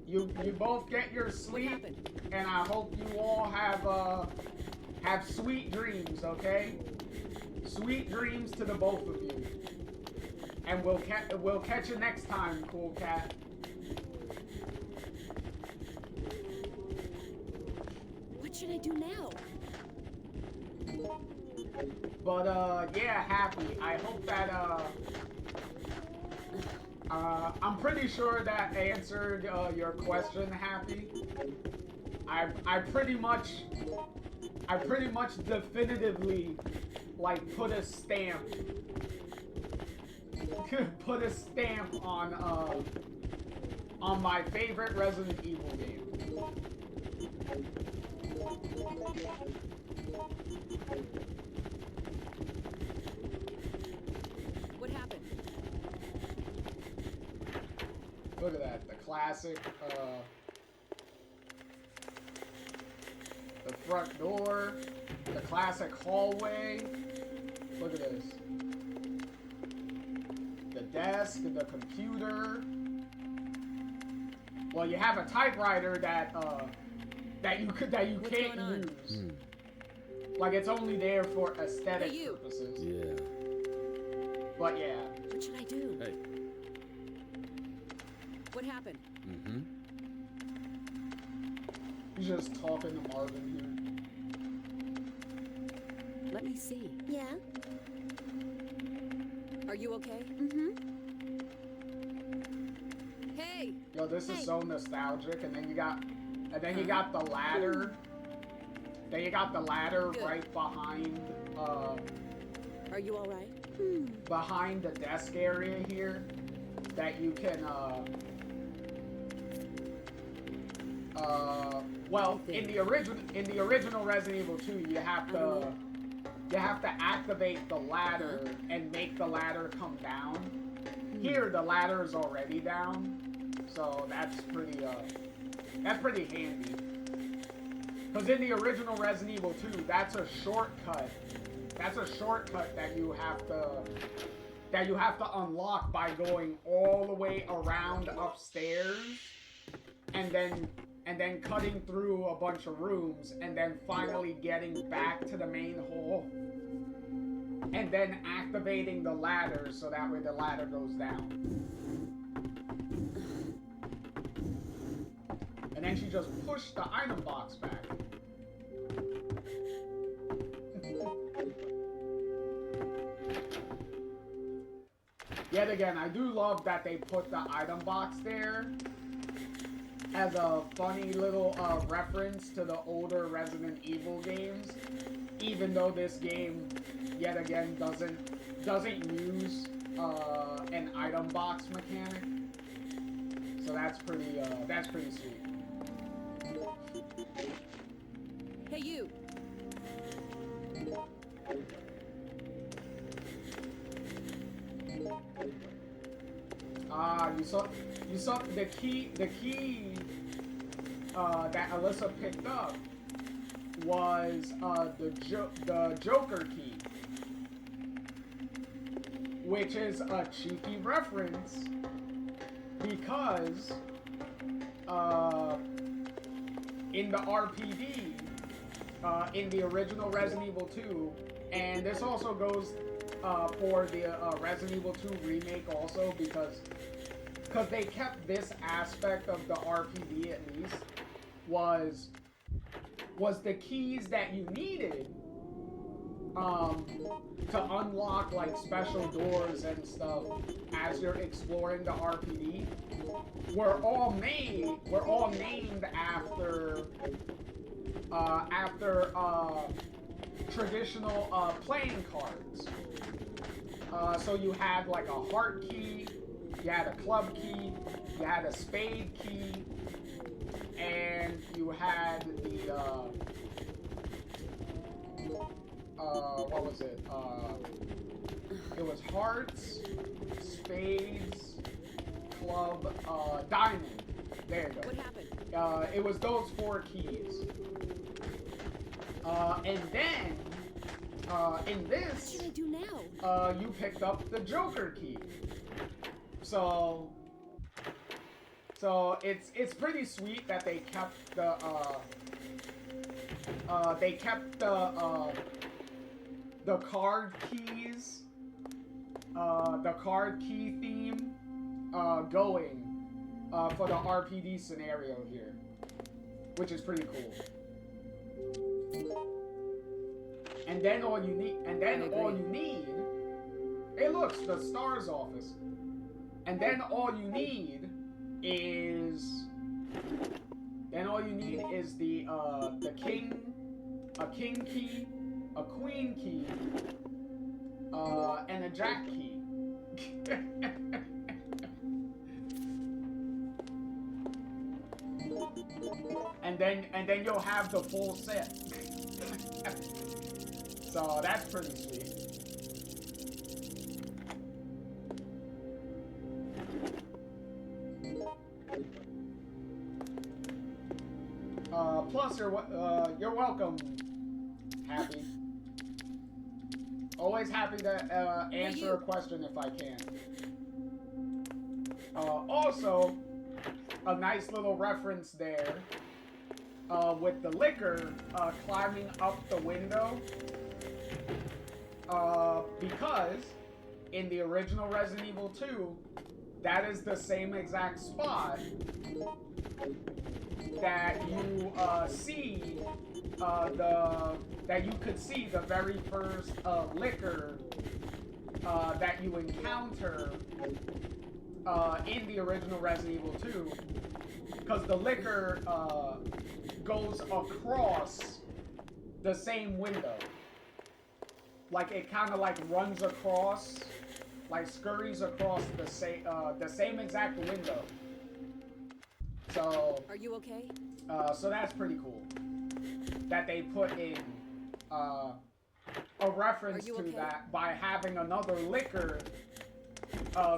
you both get your sleep, and I hope you all have sweet dreams, okay? Sweet dreams to the both of you. And we'll catch you next time, Cool Cat. What should I do now? But, yeah, Happy. I hope that, I'm pretty sure that answered, your question, Happy. I pretty much definitively, like, put a stamp on my favorite Resident Evil game. What happened? Look at that, the classic, the front door, the classic hallway. Look at this. The desk, the computer. Well, you have a typewriter that you can't use. Like, it's only there for aesthetic purposes. Yeah. But yeah. What should I do? Hey. What happened? Mm-hmm. He's just talking to Marvin here. Let me see. Yeah? Are you okay? Mm-hmm. Hey! Yo, this is so nostalgic, and then you got the ladder. Then you got the ladder right behind Are you alright? behind the desk area here that you can well, in the original Resident Evil 2, you have to activate the ladder and make the ladder come down. Here, the ladder is already down, so that's pretty handy. Because in the original Resident Evil 2, that's a shortcut. That's a shortcut that you have to unlock by going all the way around upstairs, and then cutting through a bunch of rooms, and then finally getting back to the main hall, and then activating the ladder so that way the ladder goes down. And then she just pushed the item box back. Yet again, I do love that they put the item box there as a funny little reference to the older Resident Evil games, even though this game, yet again, doesn't use an item box mechanic. So that's pretty sweet. Hey, you! You saw the key that Alyssa picked up was the Joker key, which is a cheeky reference because in the RPD, in the original Resident Evil 2, and this also goes for the Resident Evil 2 remake also, because they kept this aspect of the RPD at least, was the keys that you needed to unlock like special doors and stuff as you're exploring the RPD were all named after traditional playing cards. So you had like a heart key, you had a club key, you had a spade key, and you had what was it? It was hearts, spades, club, diamond. There you go. What happened? It was those 4 keys. And then, in this, What should I do now? you picked up the Joker key. So it's pretty sweet that they kept the card keys, the card key theme, going for the RPD scenario here, which is pretty cool. And then all you need, hey, look, the Star's office. And then all you need is the king, a king key, a queen key, and a jack key. and then you'll have the full set. So that's pretty sweet. Plus, you're welcome, Happy. Always happy to answer a question if I can. Also, a nice little reference there with the liquor climbing up the window. Because in the original Resident Evil 2, that is the same exact spot that you see that you could see the very first liquor that you encounter in the original Resident Evil 2, because the liquor goes across the same window. Like, it kind of like runs across, like scurries across the same exact window. So, Are you okay? so that's pretty cool that they put in a reference to that by having another liquor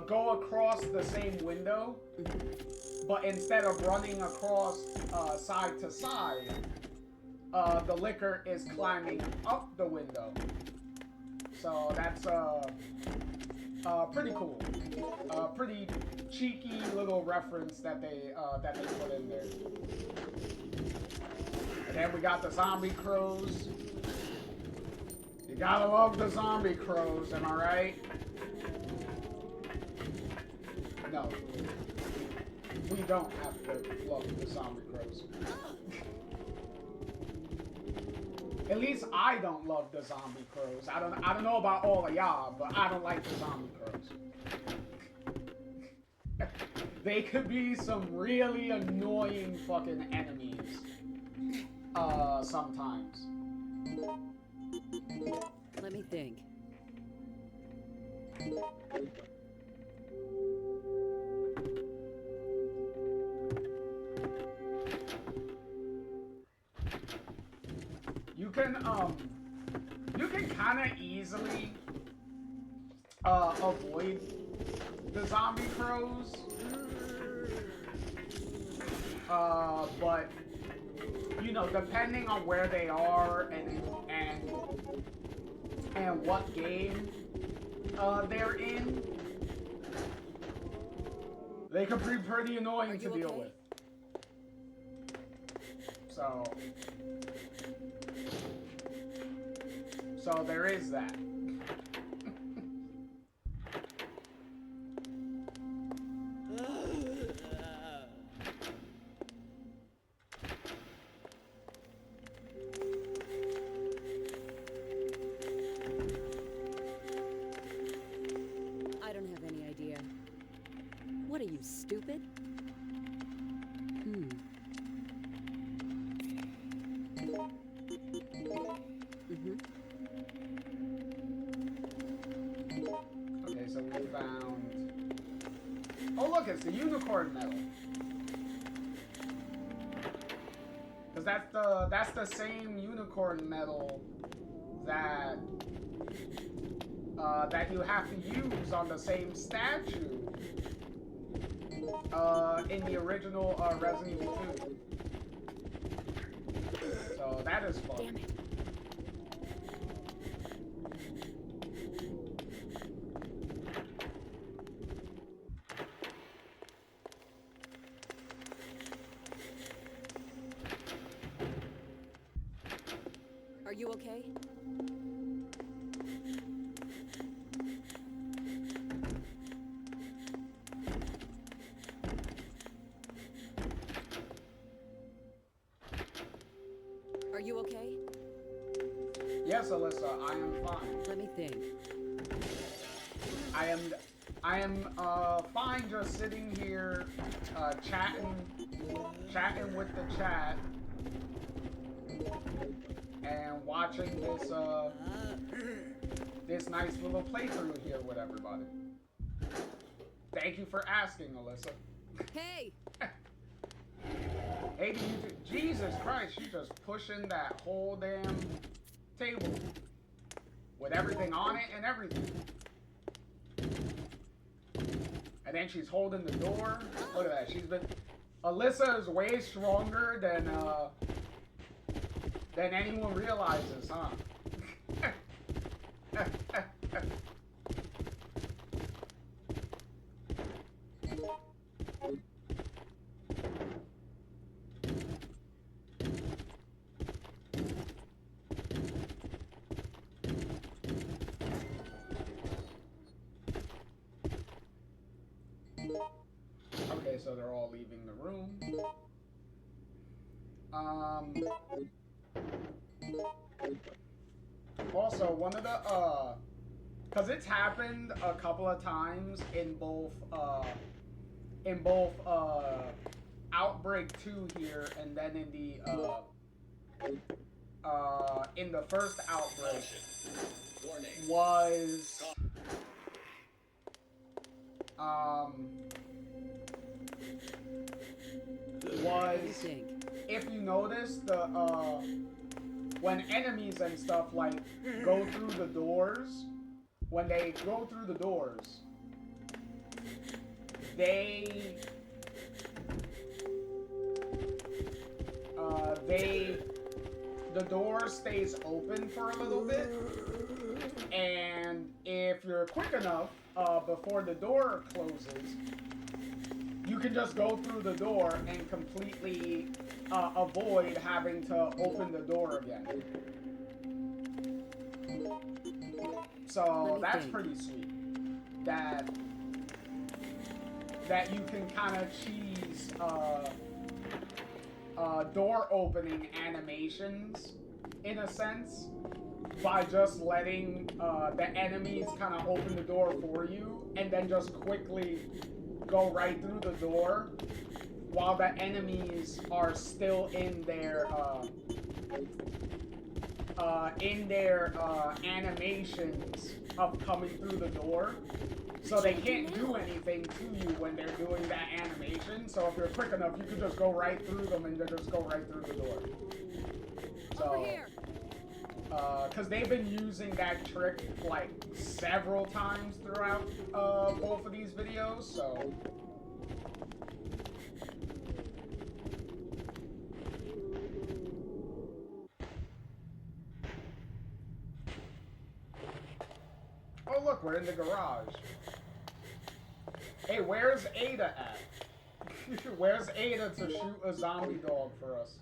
go across the same window, but instead of running across side to side, the liquor is climbing up the window. So that's pretty cool. Pretty cheeky little reference that they put in there. And then we got the zombie crows. You gotta love the zombie crows, am I right? No. We don't have to love the zombie crows. At least I don't love the zombie crows. I don't know about all of y'all, but I don't like the zombie crows. They could be some really annoying fucking enemies. Sometimes. Let me think. You can kind of easily avoid the zombie crows, but you know, depending on where they are and what game they're in, they can be pretty annoying to deal with. So there is that. I don't have any idea. What are you, stupid? Okay, so we found... Oh look, it's the unicorn medal. Because that's the same unicorn medal that that you have to use on the same statue in the original Resident Evil 2. So that is fun. Damn it. Are you okay? Are you okay? Yes, Alyssa, I am fine. Let me think. I am fine just sitting here chatting with the chat and watching this nice little playthrough here with everybody. Thank you for asking, Alyssa. Hey! Hey, Jesus Christ, she's just pushing that whole damn table with everything on it and everything. And then she's holding the door. Look at that. Alyssa is way stronger than anyone realizes, huh? Okay, so they're all leaving the room. Also, one of the, cause it's happened a couple of times in both Outbreak 2 here, and then in the first Outbreak was, if you notice, when enemies and stuff like go through the doors, when they go through the doors, the door stays open for a little bit, and if you're quick enough, before the door closes, you can just go through the door and completely avoid having to open the door again. So that's pretty sweet. That you can kind of cheese door opening animations in a sense by just letting the enemies kind of open the door for you and then just quickly go right through the door while the enemies are still in their animations of coming through the door. So they can't do anything to you when they're doing that animation. So if you're quick enough, you can just go right through them and just go right through the door. So, because they've been using that trick like several times throughout both of these videos, so. Oh look, we're in the garage. Hey, where's Ada at? Where's Ada to shoot a zombie dog for us?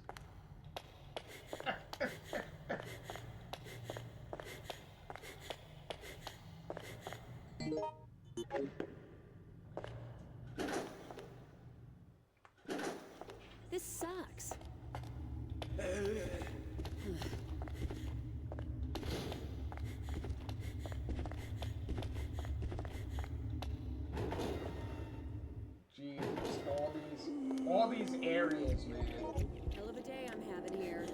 This sucks. Jeez, all these areas, man. Hell of a day I'm having here.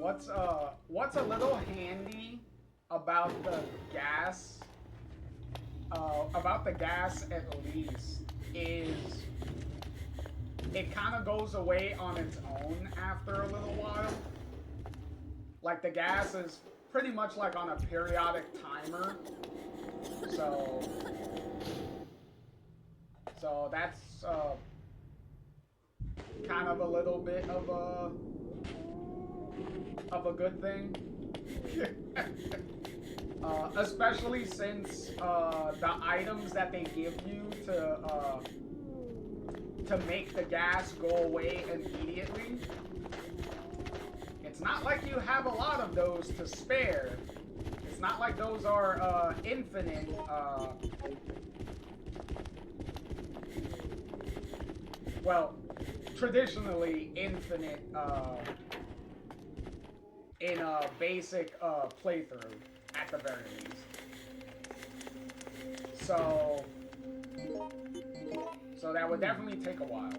what's a little handy about the gas, at least, is it kind of goes away on its own after a little while. Like, the gas is pretty much like on a periodic timer. So that's kind of a little bit of a good thing. Especially since the items that they give you to make the gas go away immediately, it's not like you have a lot of those to spare. It's not like those are infinite. Well, traditionally infinite in a basic playthrough, at the very least. So that would definitely take a while.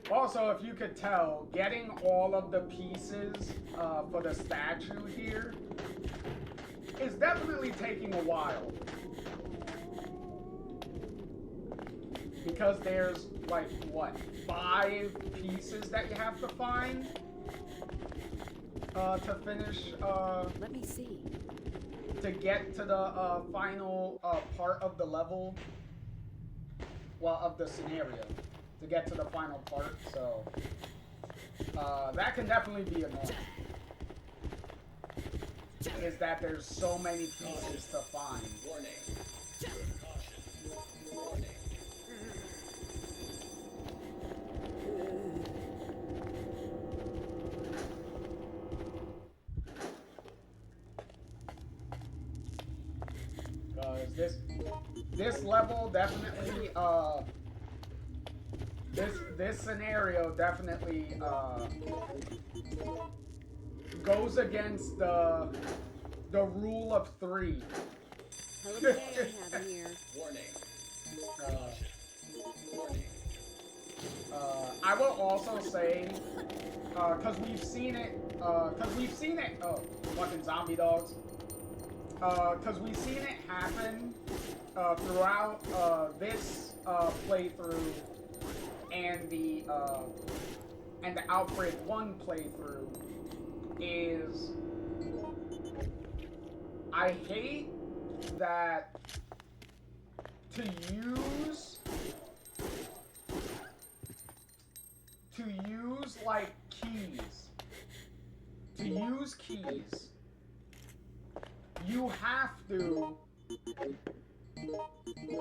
Also, if you could tell, getting all of the pieces for the statue here is definitely taking a while. Because there's, like, what, 5 pieces that you have to find to finish, Let me see. to get to the final part of the level, well, of the scenario, to get to the final part, so that can definitely be annoying. Is that there's so many pieces to find. Warning. Caution. Warning. Because this level definitely, this scenario definitely goes against the rule of 3. Hell of a day I have in here. Warning. I will also say, because we've seen it, oh, fucking zombie dogs. Because we've seen it happen throughout this playthrough and the Outbreak 1 playthrough, is I hate that to use like keys, you have to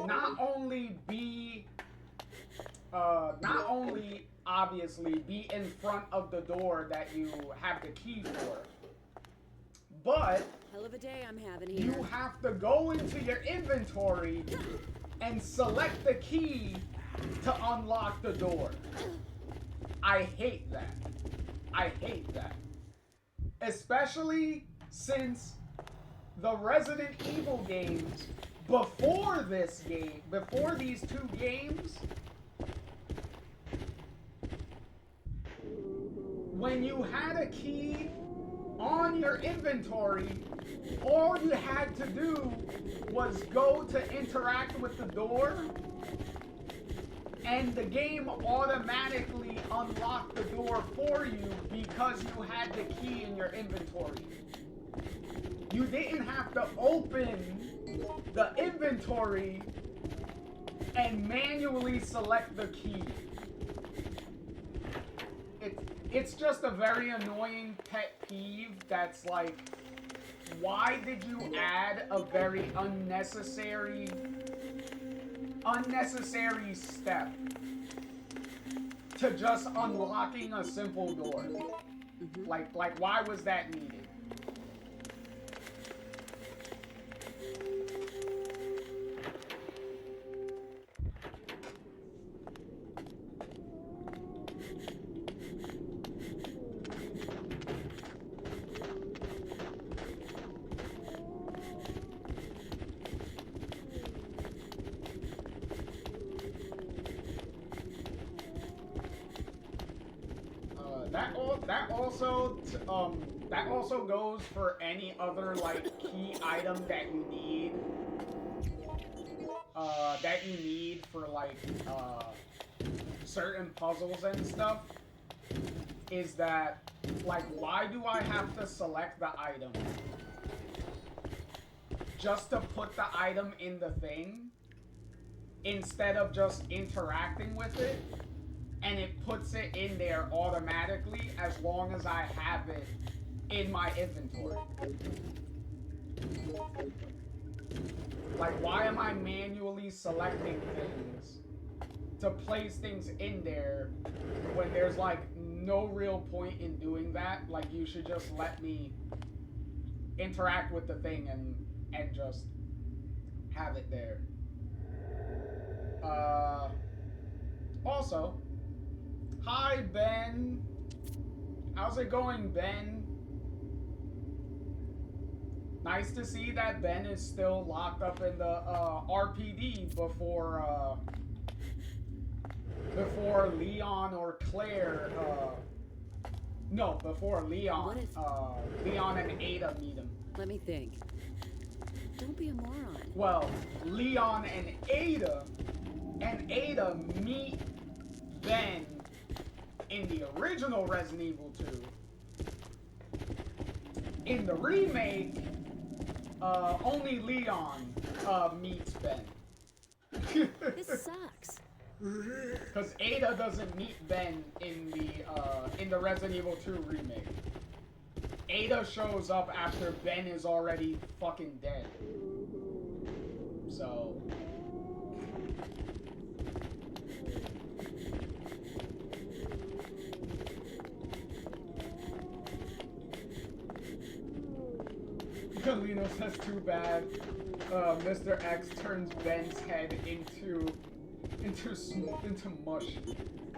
not only obviously be in front of the door that you have the key for, but Hell of a day I'm having here. you have to go into your inventory and select the key to unlock the door. I hate that. I hate that. Especially since the Resident Evil games before this game, before these 2 games, when you had a key on your inventory, all you had to do was go to interact with the door, and the game automatically unlocked the door for you because you had the key in your inventory. You didn't have to open the inventory and manually select the key. It's just a very annoying pet peeve that's like, why did you add a very unnecessary step to just unlocking a simple door? Like why was that needed? that also goes for any other like key item that you need. That you need for like certain puzzles and stuff. Is that like, why do I have to select the item just to put the item in the thing instead of just interacting with it? And it puts it in there automatically as long as I have it in my inventory. Like, why am I manually selecting things to place things in there when there's like no real point in doing that? Like, you should just let me interact with the thing and just have it there. Also, hi, Ben. How's it going, Ben? Nice to see that Ben is still locked up in the RPD before Leon or Claire. No, before Leon. Leon and Ada meet him. Let me think. Don't be a moron. Well, Leon and Ada meet Ben in the original Resident Evil 2. In the remake, only Leon meets Ben. This sucks. Because Ada doesn't meet Ben in the Resident Evil 2 remake. Ada shows up after Ben is already fucking dead. So... Kalino says too bad. Mr. X turns Ben's head into mush.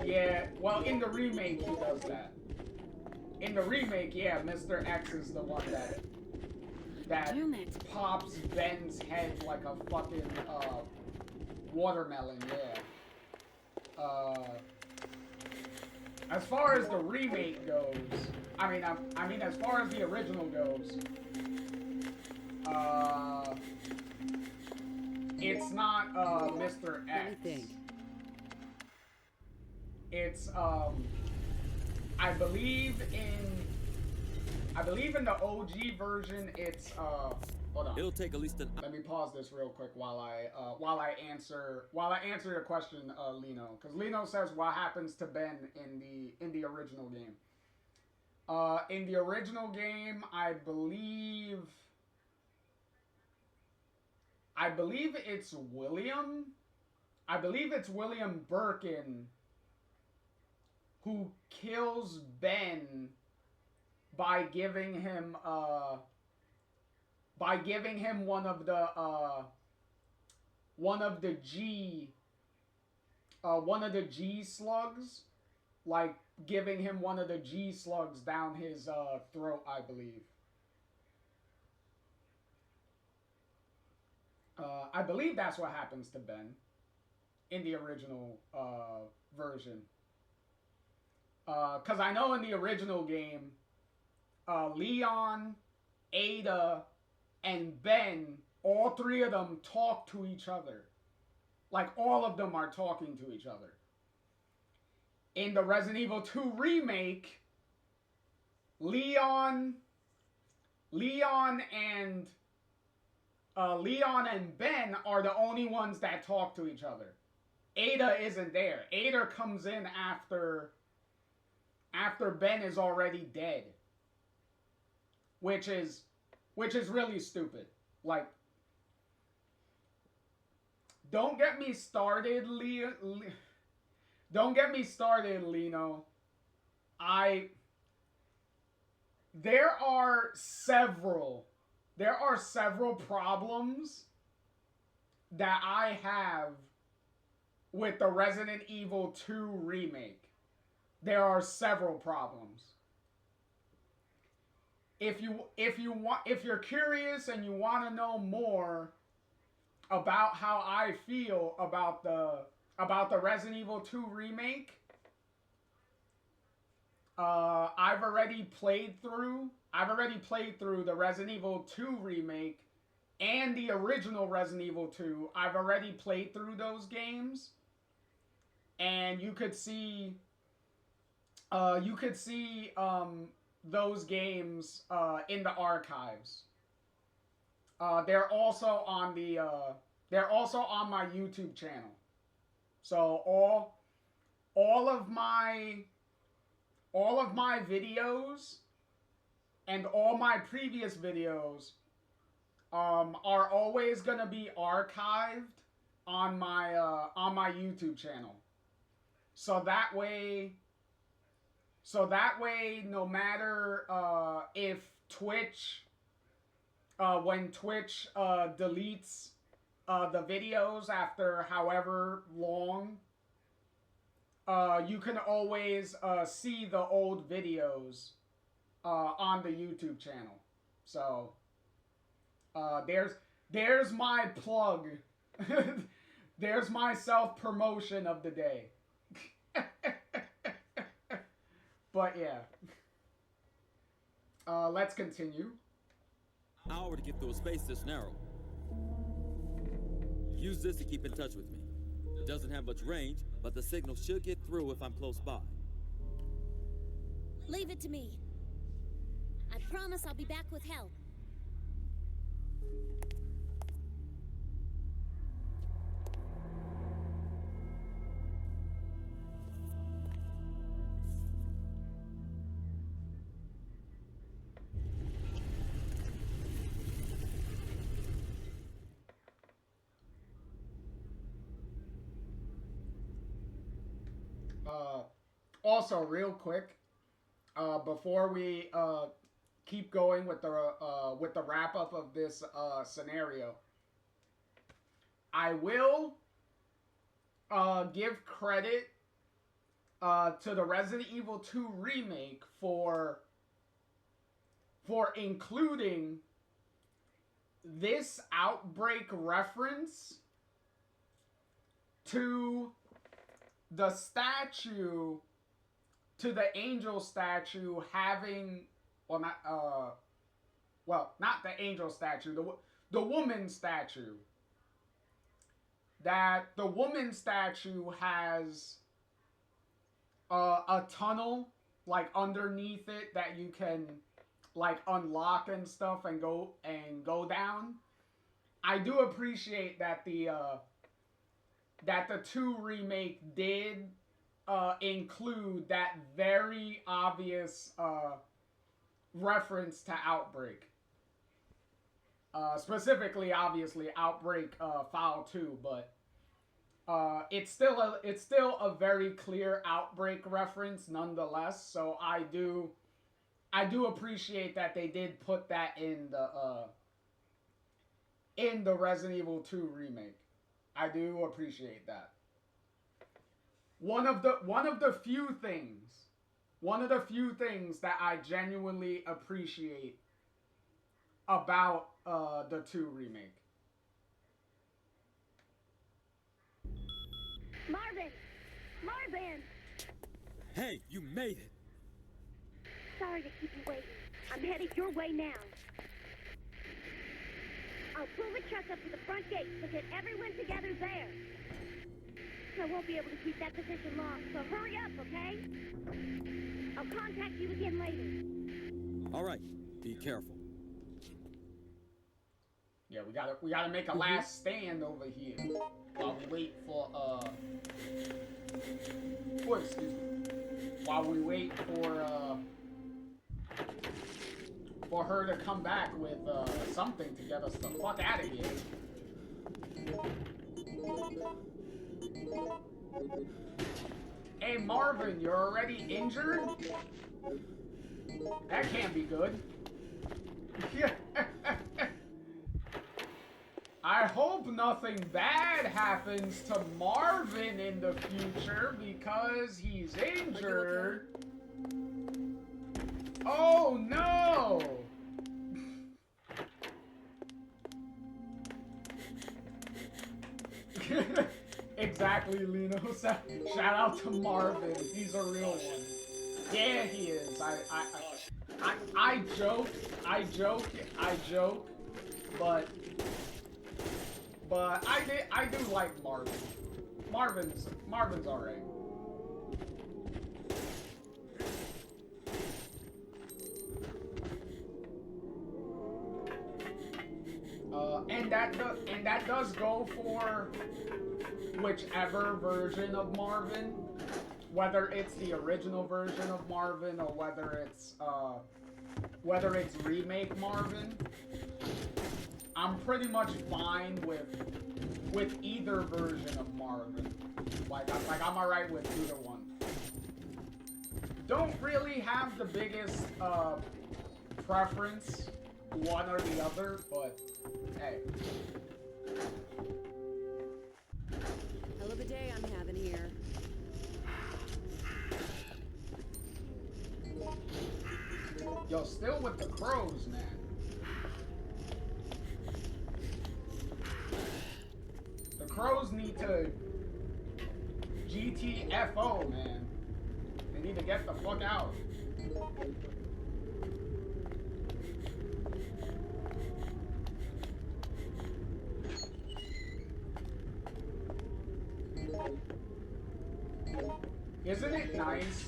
Yeah, well, in the remake he does that. In the remake, yeah, Mr. X is the one that pops Ben's head like a fucking watermelon. Yeah. As far as the remake goes, I mean, as far as the original goes, it's not Mr. X. It's I believe in the OG version it's hold on. It'll take at least Let me pause this real quick while I answer your question, Lino, because Lino says what happens to Ben in the original game. In the original game, I believe it's William. I believe it's William Birkin who kills Ben by giving him one of the G slugs, like giving him one of the G slugs down his throat, I believe. I believe that's what happens to Ben in the original version. Because I know in the original game, Leon, Ada, and Ben, all three of them talk to each other. Like, all of them are talking to each other. In the Resident Evil 2 remake, Leon and Ben are the only ones that talk to each other. Ada isn't there. Ada comes in after Ben is already dead. Which is really stupid. Like, don't get me started, don't get me started, Lino. There are several problems that I have with the Resident Evil 2 remake. There are several problems. If you're curious and you want to know more about how I feel about the Resident Evil 2 remake, I've already played through the Resident Evil 2 remake and the original Resident Evil 2. I've already played through those games, and you could see those games in the archives. They're also on my YouTube channel. So all of my videos and all my previous videos are always gonna be archived on my YouTube channel. So that way, no matter if Twitch, when Twitch deletes the videos after however long, you can always see the old videos on the YouTube channel. So there's my plug. There's my self-promotion of the day. But yeah. Let's continue. Hour to get through a space this narrow. Use this to keep in touch with me. It doesn't have much range, but the signal should get through if I'm close by. Leave it to me. I promise I'll be back with help. Also, real quick, before we keep going with the wrap up of this scenario, I will give credit to the Resident Evil 2 remake for including this Outbreak reference to the statue, to the angel statue having, not the angel statue, the woman statue. That the woman statue has a tunnel like underneath it that you can like unlock and stuff and go down. I do appreciate that the 2 remake did include that very obvious reference to Outbreak. Specifically, obviously, Outbreak File 2, but it's still a very clear Outbreak reference nonetheless. So I do appreciate that they did put that in the Resident Evil 2 remake. I do appreciate that. One of the few things that I genuinely appreciate about the 2 remake. Marvin! Hey, you made it! Sorry to keep you waiting. I'm headed your way now. I'll pull the truck up to the front gate, so get everyone together there. I won't be able to keep that position long, so hurry up, okay? I'll contact you again later. All right, be careful. Yeah, we gotta make a last stand over here while we wait for excuse me. While we wait for her to come back with something to get us the fuck out of here. Hey Marvin, you're already injured? That can't be good. I hope nothing bad happens to Marvin in the future because he's injured. Oh no! Exactly, Lino. Shout out to Marvin. He's a real one. Yeah, he is. I joke, but I do like Marvin. Marvin's alright. And that does go for whichever version of Marvin, whether it's the original version of Marvin or whether it's remake Marvin. I'm pretty much fine with either version of Marvin. Like I'm alright with either one. Don't really have the biggest preference, one or the other, but hey. Hell of a day I'm having here. Yo, still with the crows, man. The crows need to GTFO, man. They need to get the fuck out. Isn't it nice?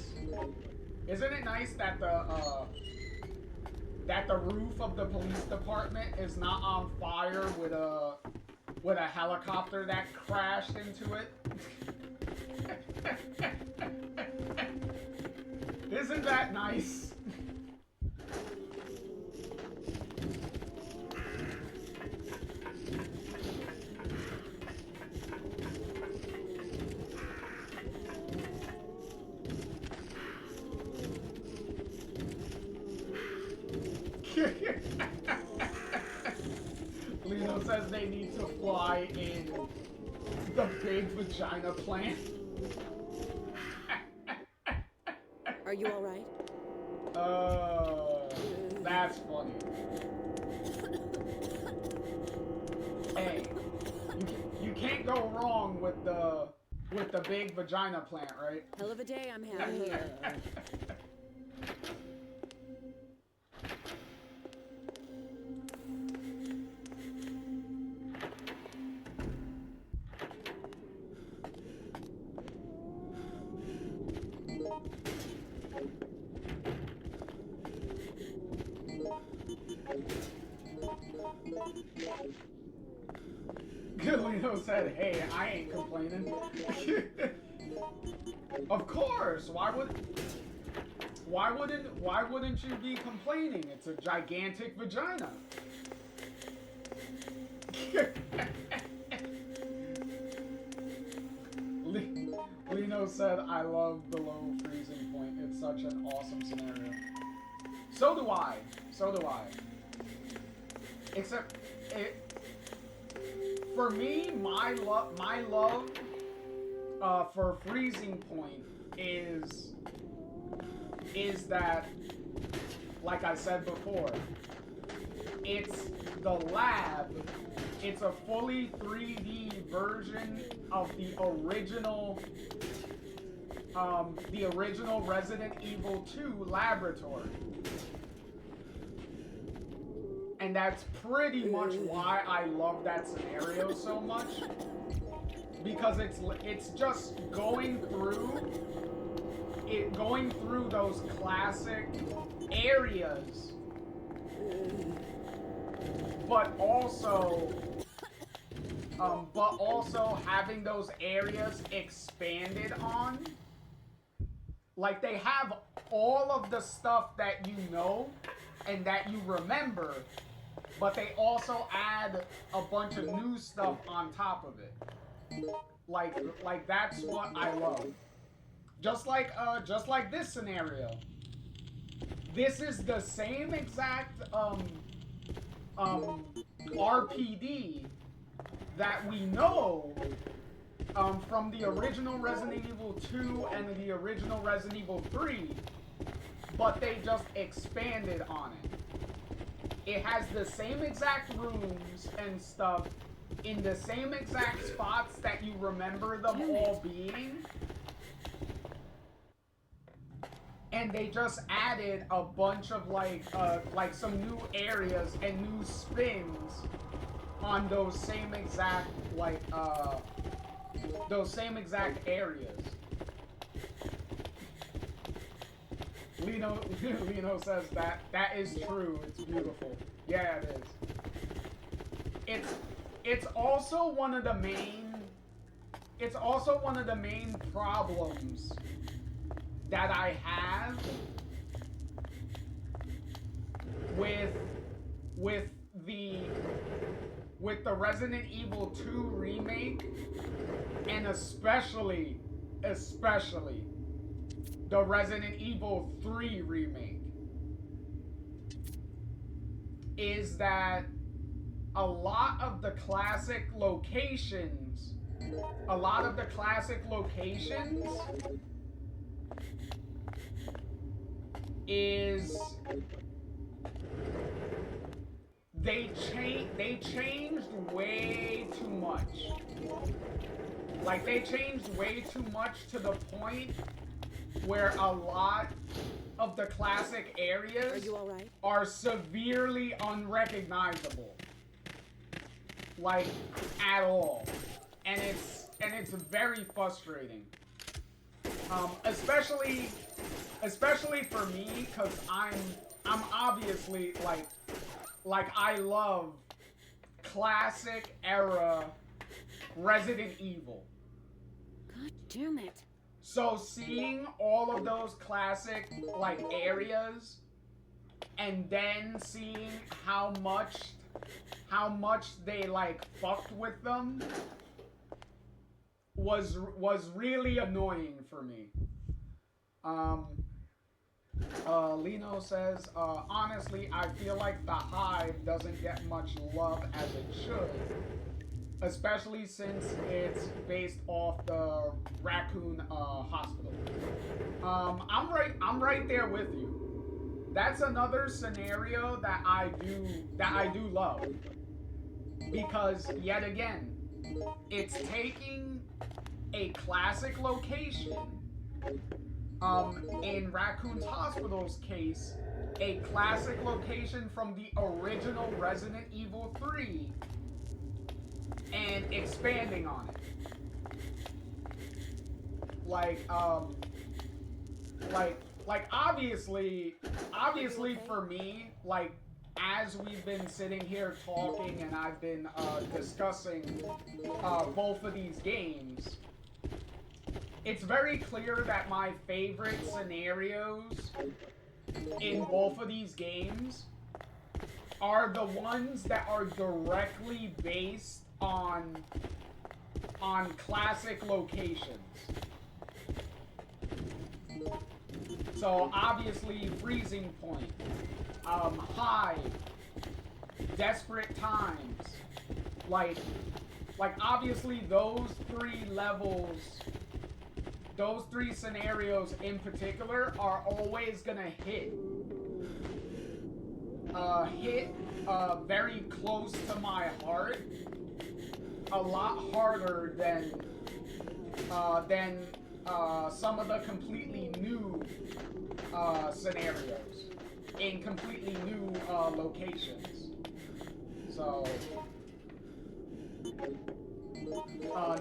Isn't it nice that the roof of the police department is not on fire with a helicopter that crashed into it? Isn't that nice? Lino says they need to fly in the big vagina plant. Are you alright? That's funny. Hey, you can't go wrong with the big vagina plant, right? Hell of a day I'm having here. Lino said, "Hey, I ain't complaining." Of course. Why wouldn't you be complaining? It's a gigantic vagina. Lino said, "I love the low freezing point. It's such an awesome scenario." So do I. So do I. Except for me, my love for freezing point is that, like I said before, it's the lab. It's a fully 3D version of the original Resident Evil 2 laboratory. And that's pretty much why I love that scenario so much. Because it's just going through those classic areas, but also having those areas expanded on. Like, they have all of the stuff that you know and that you remember, but they also add a bunch of new stuff on top of it. Like that's what I love. Just like this scenario. This is the same exact RPD that we know from the original Resident Evil 2 and the original Resident Evil 3, but they just expanded on it. It has the same exact rooms and stuff in the same exact spots that you remember them all being. and they just added a bunch of like some new areas and new spins on those same exact areas. Lino says that is true. It's beautiful. Yeah, it is. It's also one of the main problems that I have with the Resident Evil 2 remake, and especially the Resident Evil 3 remake, is that a lot of the classic locations is they changed way too much. Like, they changed way too much to the point where a lot of the classic areas Are you all right? are severely unrecognizable. Like, at all. And it's very frustrating. Especially for me, because I'm obviously like I love classic era Resident Evil. God damn it. So seeing all of those classic like areas, and then seeing how much they like fucked with them was really annoying for me. Lino says, honestly, I feel like the Hive doesn't get much love as it should, especially since it's based off the Raccoon Hospital. I'm right there with you. That's another scenario that I do love, because yet again, it's taking a classic location. In Raccoon's Hospital's case, a classic location from the original Resident Evil 3 and expanding on it. Like obviously for me, like, as we've been sitting here talking and I've been discussing both of these games, it's very clear that my favorite scenarios in both of these games are the ones that are directly based on classic locations. So obviously Freezing Point, Hive, Desperate Times, like obviously those three levels, those three scenarios in particular are always gonna hit very close to my heart, a lot harder than some of the completely new scenarios in completely new locations. So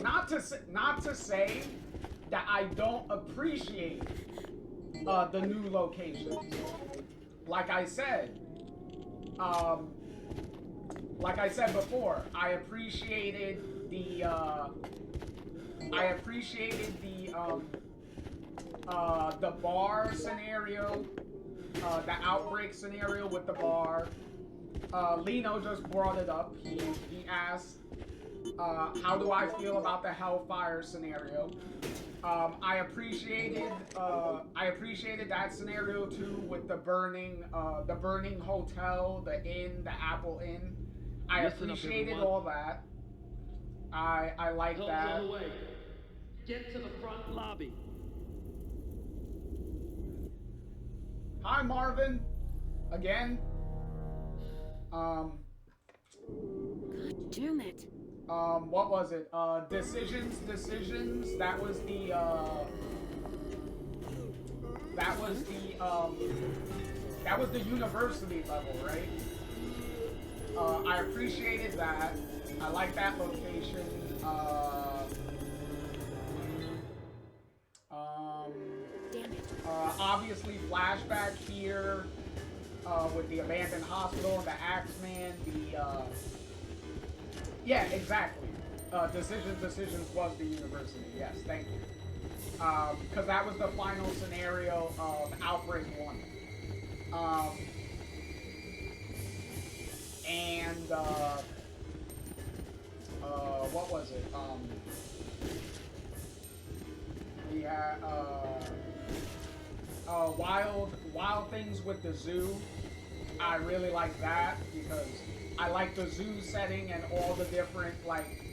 not to say that I don't appreciate the new locations. Like I said before, I appreciated the bar scenario, the Outbreak scenario with the bar. Lino just brought it up. He asked, how do I feel about the Hellfire scenario? I appreciated that scenario too, with the burning hotel, the inn, the Apple Inn. I appreciated all that. I like that. Get to the front lobby. Hi, Marvin. Again. God damn it. What was it? Decisions. That was that was the university level, right? I appreciated that. I like that location. Obviously, flashback here with the abandoned hospital and the Axeman. Yeah, exactly. Decisions was the university. Yes, thank you. Because that was the final scenario of Outbreak 1. And what was it? We had Wild Things with the Zoo. I really like that because I like the zoo setting and all the different like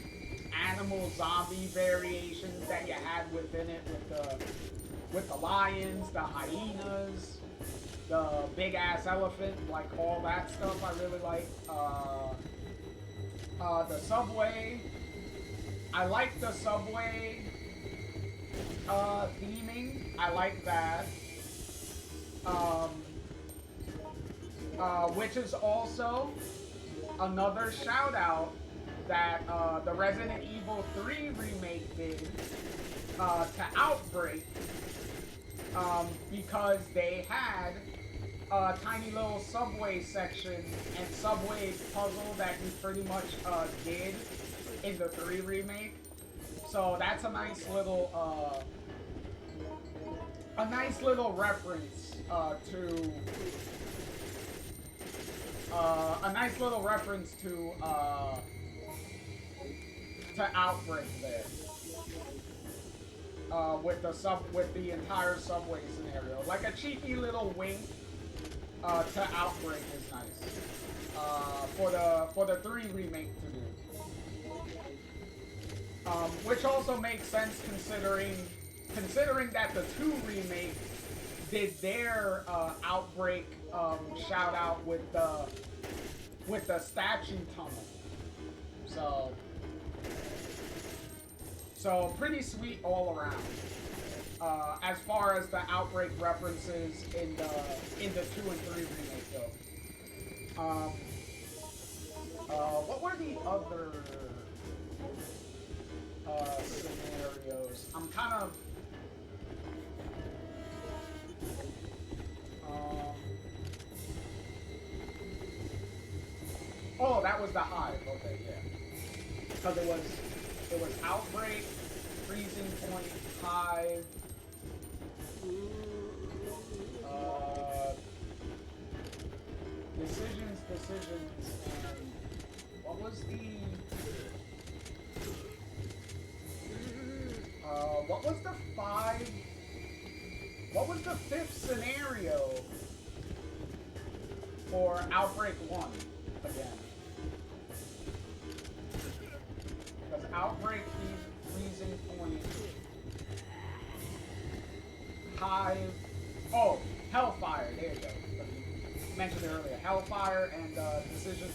animal zombie variations that you had within it with the lions, the hyenas, the big ass elephant, like all that stuff I really like. The subway. I like the subway theming. I like that. Which is also another shout out that the Resident Evil 3 remake did to Outbreak, because they had a tiny little subway section and subway puzzle that you pretty much did in the 3 remake. So that's a nice little reference to Outbreak there. With the entire subway scenario, like a cheeky little wink to Outbreak is nice for the 3 remake to do, which also makes sense considering that the 2 remake did their Outbreak shout out with the statue tunnel, so pretty sweet all around. As far as the Outbreak references in the 2 and 3 remake though. What were the other scenarios? I'm kind of oh, that was the Hive. Okay, yeah. Because it was Outbreak, Freezing Point, Hive, decisions, and what was what was the 5th scenario for Outbreak 1 again? Because Outbreak, Freezing Point, Hive, oh, Hellfire, there you go. I mentioned it earlier. Hellfire and Decision.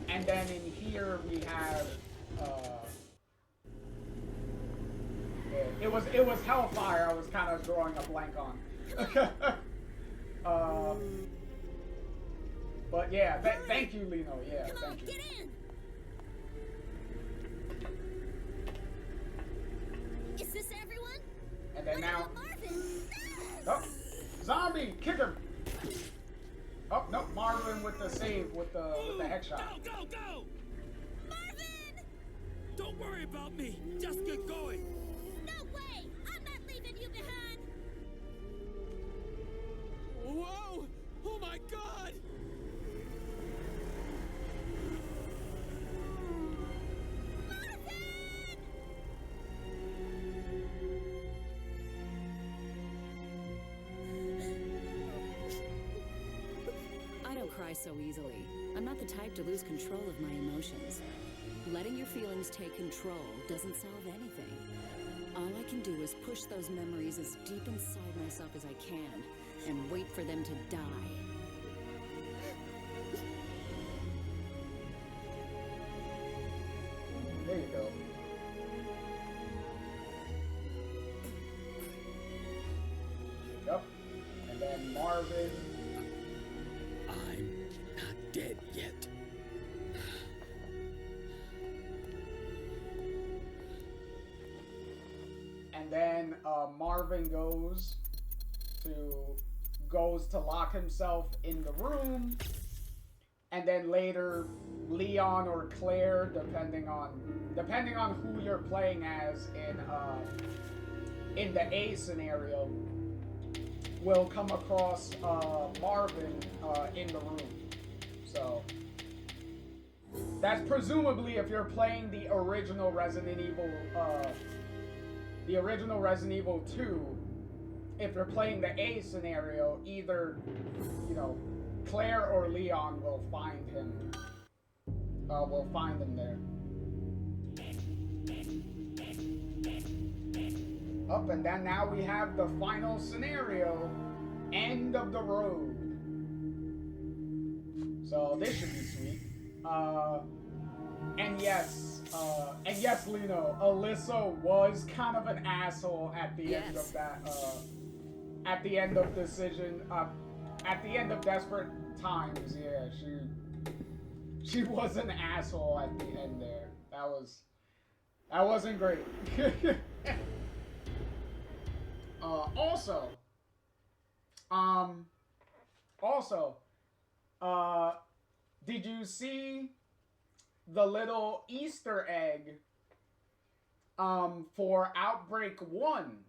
And then in here we have it was Hellfire I was kind of drawing a blank on. But yeah, thank you, Lino. Yeah, thank you. Get in. Is this everyone? And then now, Marvin? oh, zombie, kick him. Oh no, Marvin with the save with the headshot. Go! Marvin! Don't worry about me. Just get going. No way! I'm not leaving you behind. Whoa! Oh my God! I don't cry so easily. I'm not the type to lose control of my emotions. Letting your feelings take control doesn't solve anything. All I can do is push those memories as deep inside myself as I can and wait for them to die. There you go. Marvin. I'm not dead yet. And then Marvin goes to lock himself in the room, and then later Leon or Claire, depending on who you're playing as in the A scenario, will come across Marvin in the room. So that's presumably if you're playing the original Resident Evil 2. If you're playing the A scenario, either, you know, Claire or Leon will find him. There. Up and then now we have the final scenario, end of the road. So this should be sweet. And yes, Lino, Alyssa was kind of an asshole at the end of that. At the end of Decision, at the end of Desperate Times, yeah, she was an asshole at the end there. That wasn't great. Also, did you see the little Easter egg for Outbreak 1?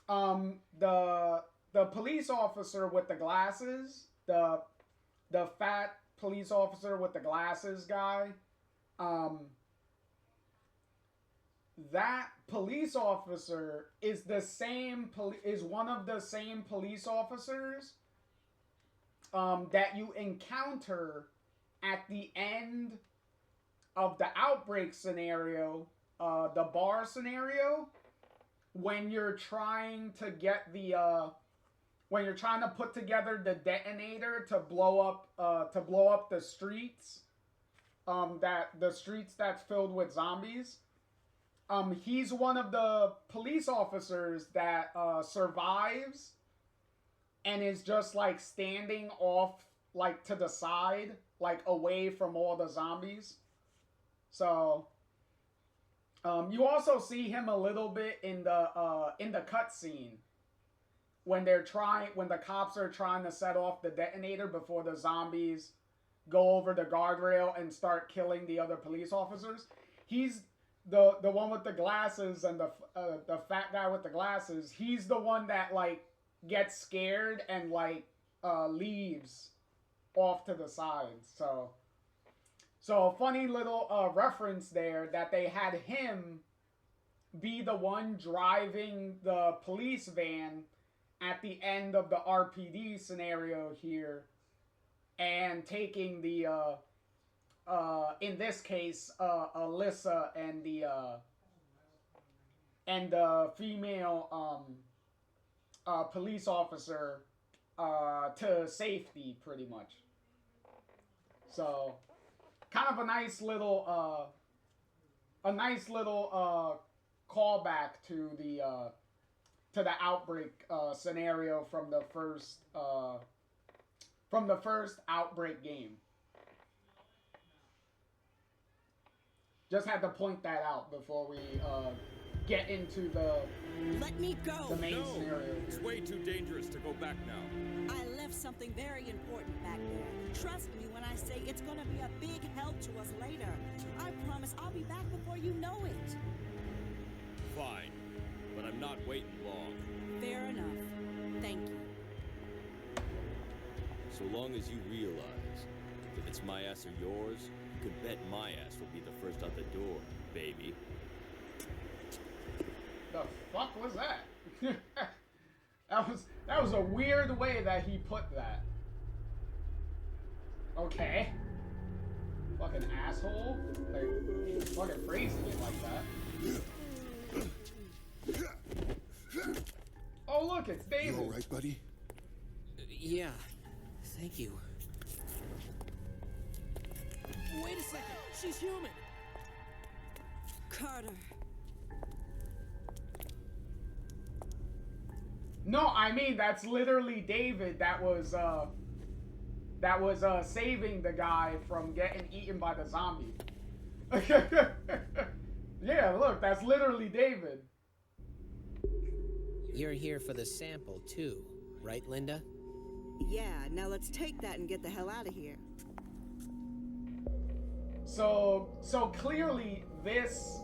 The police officer with the glasses, the fat police officer with the glasses guy, that police officer is one of the same police officers that you encounter at the end of the Outbreak scenario, the bar scenario, when you're trying to get when you're trying to put together the detonator to blow up the streets, that's filled with zombies. He's one of the police officers that survives and is just like standing off, like to the side, like away from all the zombies. So you also see him a little bit in the cutscene when the cops are trying to set off the detonator before the zombies go over the guardrail and start killing the other police officers. He's the one with the glasses, and the fat guy with the glasses. He's the one that like gets scared and like leaves off to the side. So a funny little reference there that they had him be the one driving the police van at the end of the RPD scenario here, and taking the in this case Alyssa and the female police officer to safety, pretty much. So kind of a nice little callback to the Outbreak scenario from the first Outbreak game. Just had to point that out before we get into the Let me go. the main scenario. It's way too dangerous to go back now. I left something very important back there. Trust me when I say it's gonna be a big help to us later. I promise I'll be back before you know it. Fine, but I'm not waiting long. Fair enough. Thank you. So long as you realize if it's my ass or yours, you can bet my ass will be the first out the door, baby. The fuck was that? that was a weird way that he put that. Okay. Fucking asshole. Like, fucking phrasing it like that. Oh look, it's David. You alright, buddy? Yeah, thank you. Wait a second, she's human. Carter. No, I mean that's literally David that was saving the guy from getting eaten by the zombie. Yeah, look, that's literally David. You're here for the sample too, right, Linda? Yeah, now let's take that and get the hell out of here. So clearly this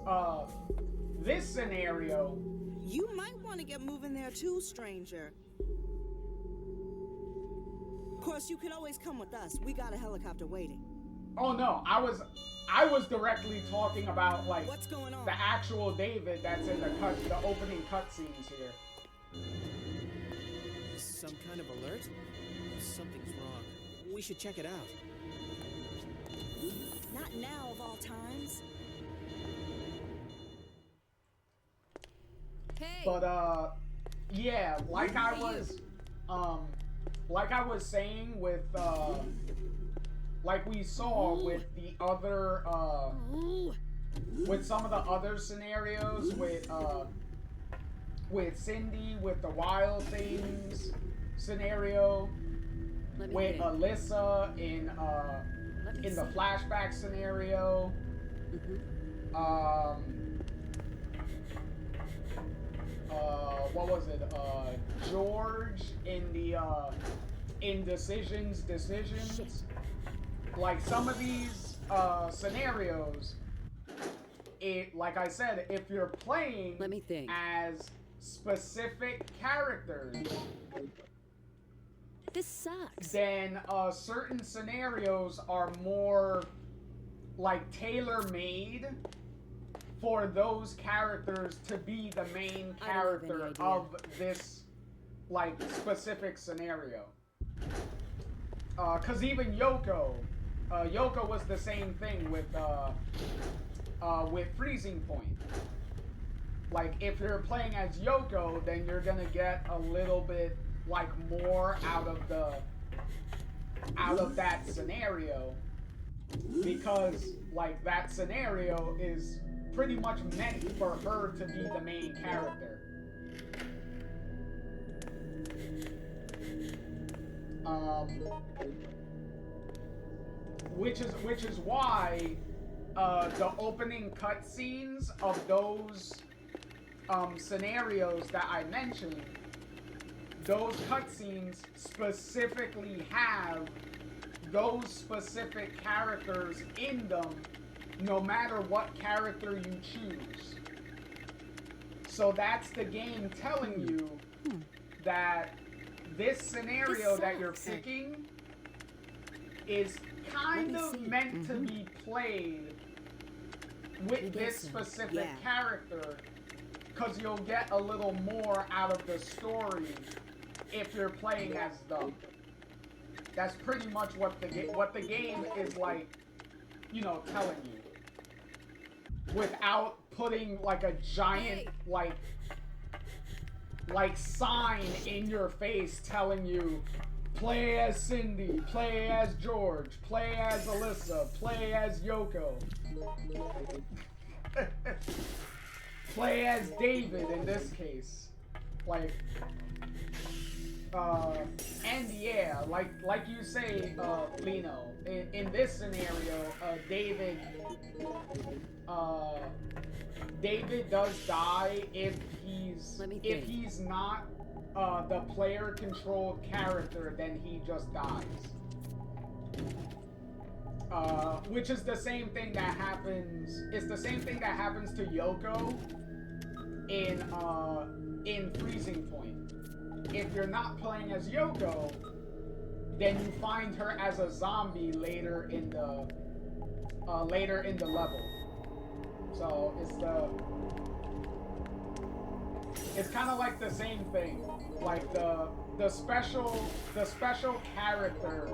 scenario. You might want to get moving there too, stranger. Of course, you could always come with us. We got a helicopter waiting. Oh no, I was directly talking about like what's going on? The actual David that's in the opening cutscenes here. Some kind of alert? Something's wrong. We should check it out. Not now of all times. Hey. But yeah, like I was saying with like we saw with the other with some of the other scenarios with Cindy, with the Wild Things scenario, with Alyssa in the flashback scenario. What was it? George in the in decisions. Like some of these scenarios, like I said, if you're playing as specific characters, this sucks. Then certain scenarios are more like tailor-made for those characters to be the main character of this like specific scenario. Cause even Yoko was the same thing with Freezing Point. Like if you're playing as Yoko, then you're gonna get a little bit like more out of that scenario, because like that scenario is pretty much meant for her to be the main character. Which is why the opening cutscenes of those scenarios that I mentioned, those cutscenes specifically have those specific characters in them, no matter what character you choose. So that's the game telling you that this scenario that you're picking is kind of meant to be played with this specific character, because you'll get a little more out of the story if you're playing as them. That's pretty much what the game is like, you know, telling you, without putting like a giant like sign in your face telling you, play as Cindy, play as George, play as Alyssa, play as Yoko, play as David in this case. Like, and yeah, like you say, Lino, in this scenario, David does die if he's not the player-controlled character, then he just dies. Which is the same thing that happens. It's the same thing that happens to Yoko in Freezing Point. If you're not playing as Yoko, then you find her as a zombie later in the level. So it's kind of like the same thing. Like the special character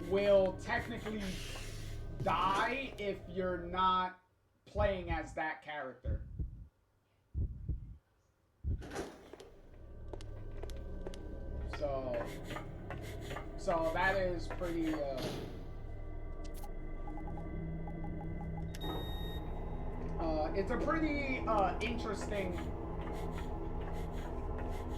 will technically die if you're not playing as that character. So that is pretty it's a pretty interesting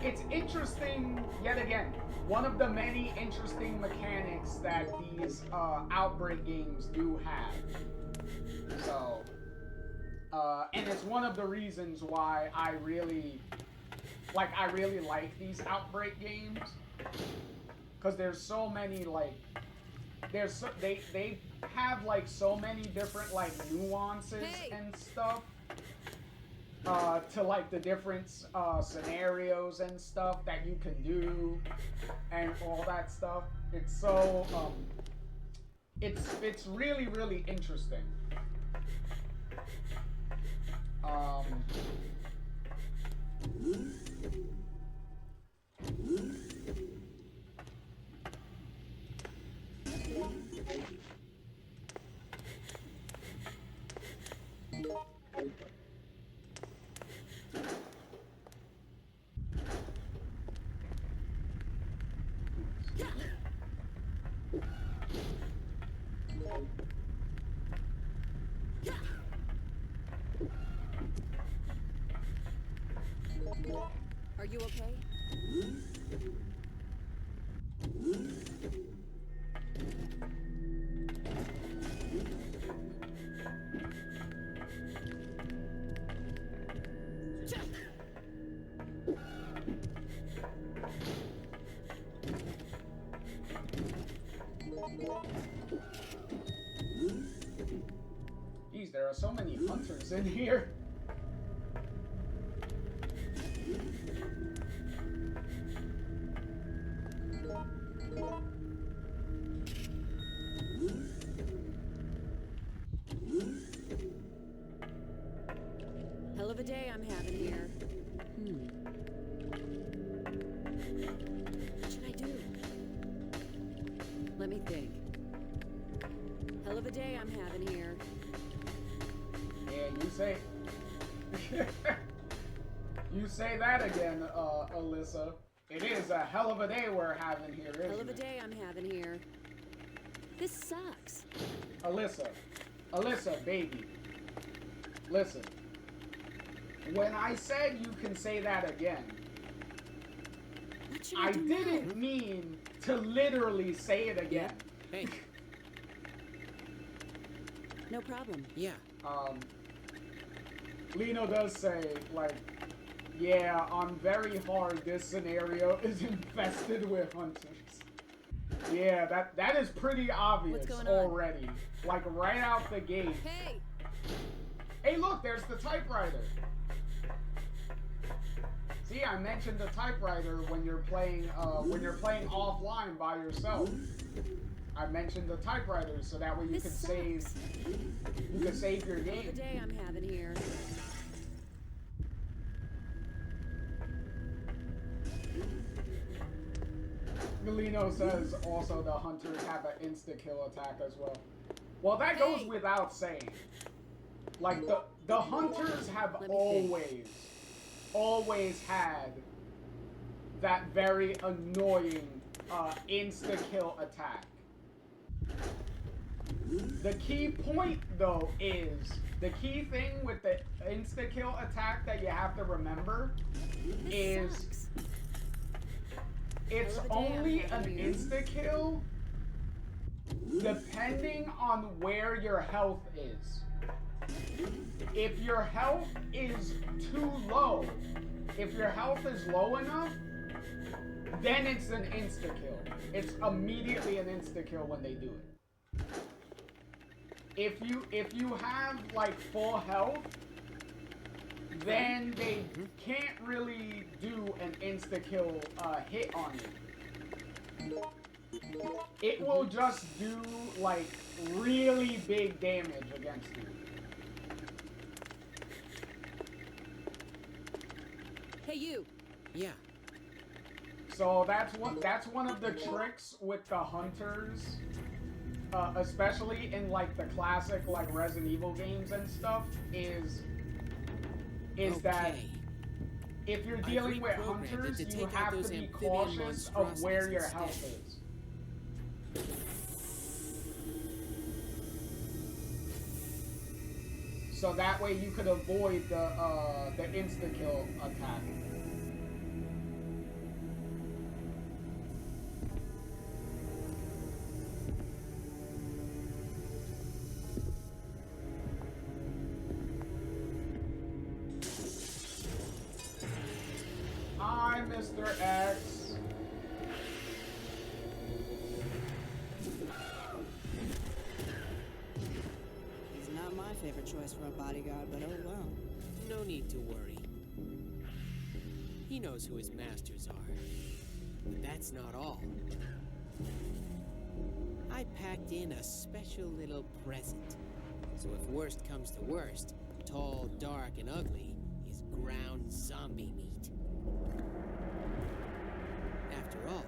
it's interesting, yet again, one of the many interesting mechanics that these Outbreak games do have. So, and it's one of the reasons why I really like these Outbreak games. Because there's so many, like, they have, like, so many different, like, nuances and stuff. To like the different scenarios and stuff that you can do and all that stuff. It's so it's really, really interesting. Are you okay? Geez, there are so many hunters in here. Hell of a day I'm having here. What should I do? Let me think. Hell of a day I'm having here. Yeah, you say... you say that again, Alyssa. It is a hell of a day we're having here, isn't it? Hell of a day I'm having here. This sucks. Alyssa, baby. Listen. When I said you can say that again, I didn't mean to literally say it again. Hey. No problem. Yeah. Lino does say, like, yeah, on very hard, this scenario is infested with hunters. Yeah, that is pretty obvious already. Like, right out the gate. Hey! Hey, look, there's the typewriter. See, I mentioned the typewriter when you're playing offline by yourself. I mentioned the typewriter so that way you can save your game. Hell of a day I'm having here. Galino says also the hunters have an insta-kill attack as well. Well, that goes without saying. Like, the hunters have always had that very annoying insta-kill attack. The key point, though, is the key thing with the insta-kill attack that you have to remember is it's only an insta-kill depending on where your health is. If your health is too low, if your health is low enough, then it's an insta-kill. It's immediately an insta-kill when they do it. If you have like full health, then they can't really do an insta-kill hit on you. It will just do like really big damage against you. Hey, you. Yeah. So that's one of the tricks with the hunters, especially in like the classic like Resident Evil games and stuff, is that if you're dealing with hunters, you have to be cautious of where your health is. So that way you could avoid the insta-kill attack. Mr. X. He's not my favorite choice for a bodyguard, but oh well. No need to worry. He knows who his masters are. But that's not all. I packed in a special little present. So if worst comes to worst, tall, dark, and ugly is ground zombie meat. After all,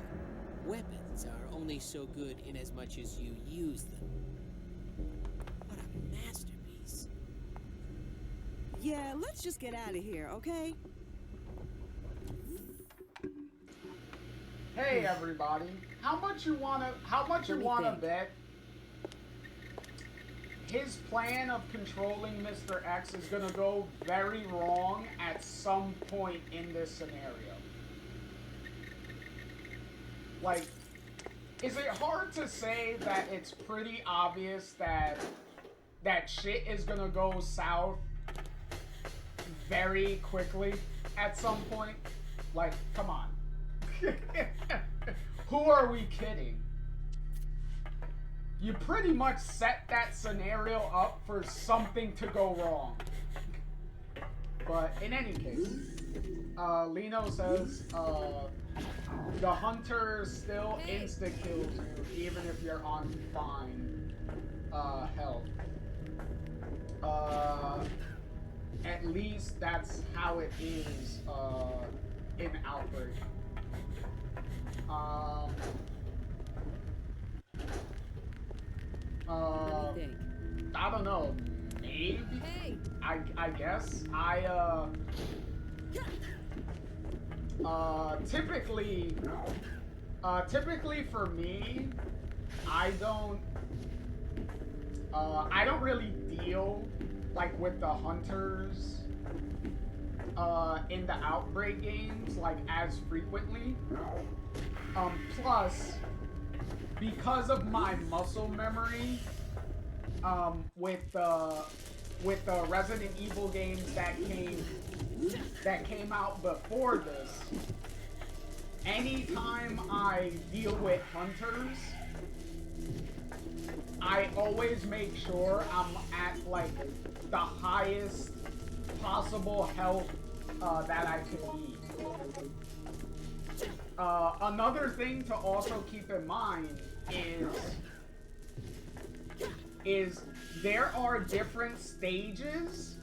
weapons are only so good in as much as you use them. What a masterpiece. Yeah, let's just get out of here, okay? Hey everybody, how much you wanna bet his plan of controlling Mr. X is gonna go very wrong at some point in this scenario? Like, is it hard to say that it's pretty obvious that shit is gonna go south very quickly at some point? Like, come on. Who are we kidding? You pretty much set that scenario up for something to go wrong. But in any case, Lino says the hunter still insta-kills you even if you're on fine health. At least that's how it is in Outbreak. I don't know. Maybe? Hey. I guess. Typically for me, I don't really deal like with the hunters in the Outbreak games like as frequently. Plus, because of my muscle memory, with the Resident Evil games that came out before this, anytime I deal with hunters, I always make sure I'm at like the highest possible health that I could be. Another thing to also keep in mind is there are different stages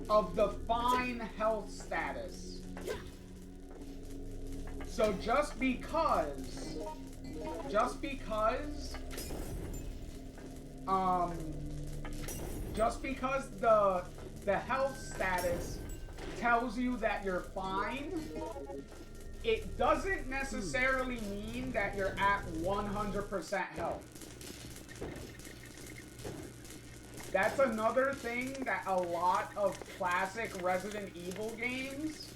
of the fine health status. So just because the health status tells you that you're fine, it doesn't necessarily mean that you're at 100% health. That's another thing that a lot of classic Resident Evil games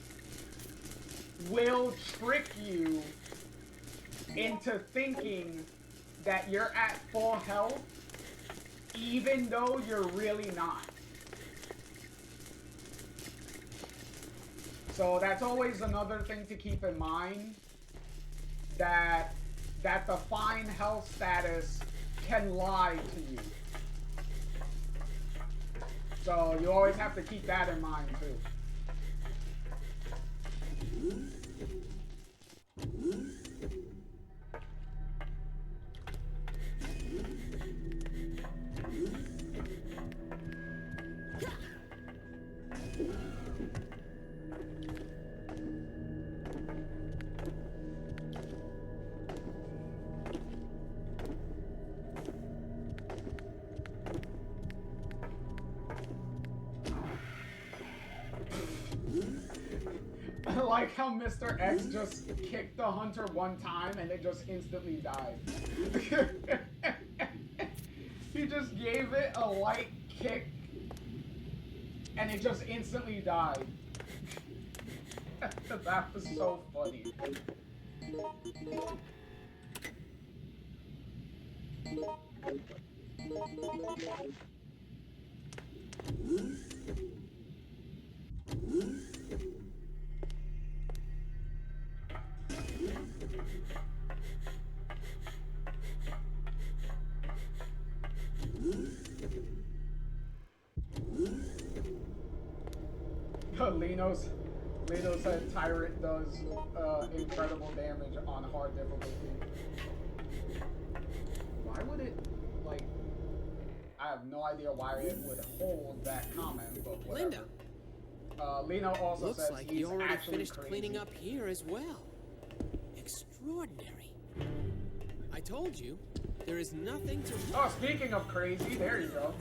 will trick you into thinking that you're at full health, even though you're really not. So that's always another thing to keep in mind, that the fine health status can lie to you. So you always have to keep that in mind too. I like how Mr. X just kicked the hunter one time and it just instantly died. He just gave it a light kick and it just instantly died. That was so funny. Lino said Tyrant does incredible damage on hard difficulty. Why would it, like, I have no idea why it would hold that comment, but whatever. Linda. Lino also Looks says like he's you already actually finished crazy. cleaning up here as well. Extraordinary. I told you, there is nothing to... Oh, speaking of crazy, there you go.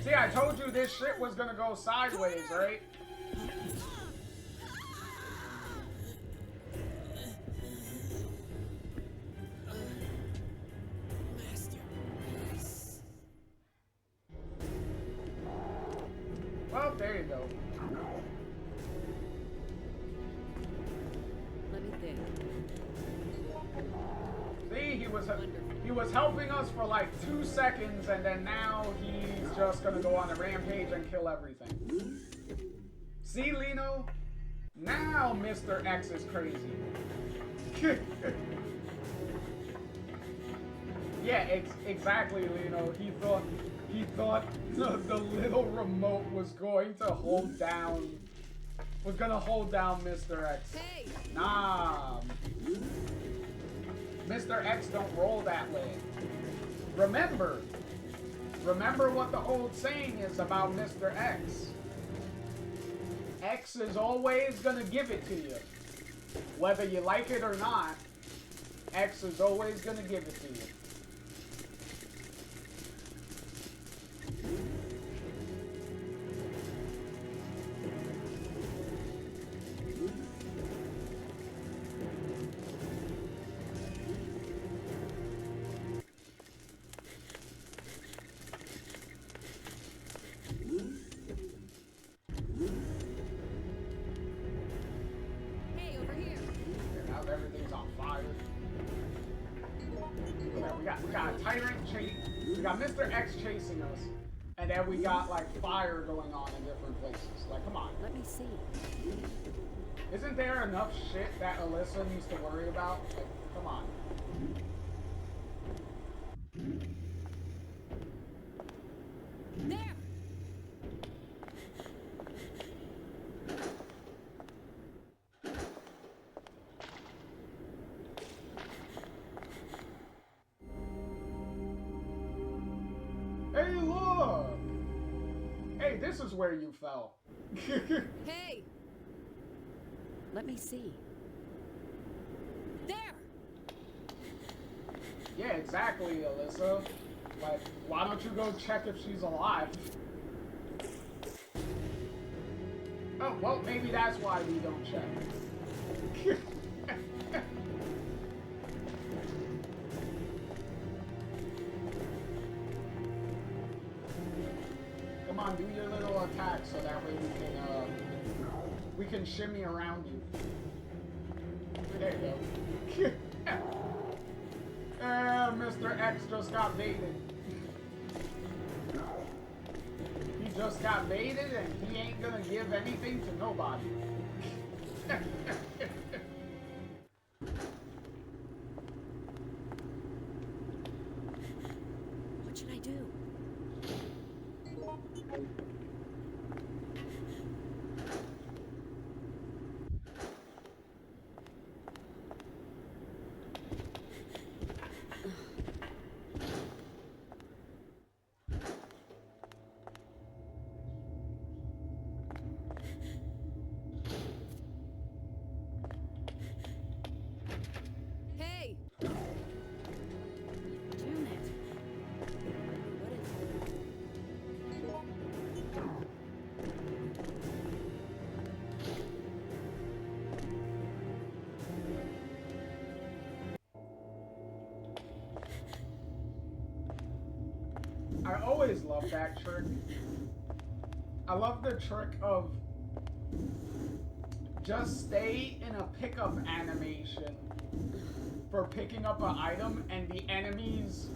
See, I told you this shit was gonna go sideways, right? Well, there you go. Let me think. See, he was helping us for like 2 seconds, and then now he's just gonna go on a rampage and kill everything. See, Lino? Now Mr. X is crazy. Yeah, exactly, Lino. He thought the little remote was going to hold down Mr. X. Hey! Nah. Mr. X don't roll that way. Remember what the old saying is about Mr. X. X is always gonna give it to you. Whether you like it or not, X is always gonna give it to you. We got Mr. X chasing us, and then we got like fire going on in different places. Like, come on. Let me see. Isn't there enough shit that Alyssa needs to worry about? Like, come on. There. Hey, look! Hey, this is where you fell. Hey! Let me see. There! Yeah, exactly, Alyssa. Like, why don't you go check if she's alive? Oh, well, maybe that's why we don't check. Come on, do your little attack so that way we can shimmy around you. There you go. Mr. X just got baited. He just got baited and he ain't gonna give anything to nobody. What should I do? Hey! Damn it. What is it? I always love that trick. I love the trick of just stay in a pickup animation for picking up an item, and the enemies,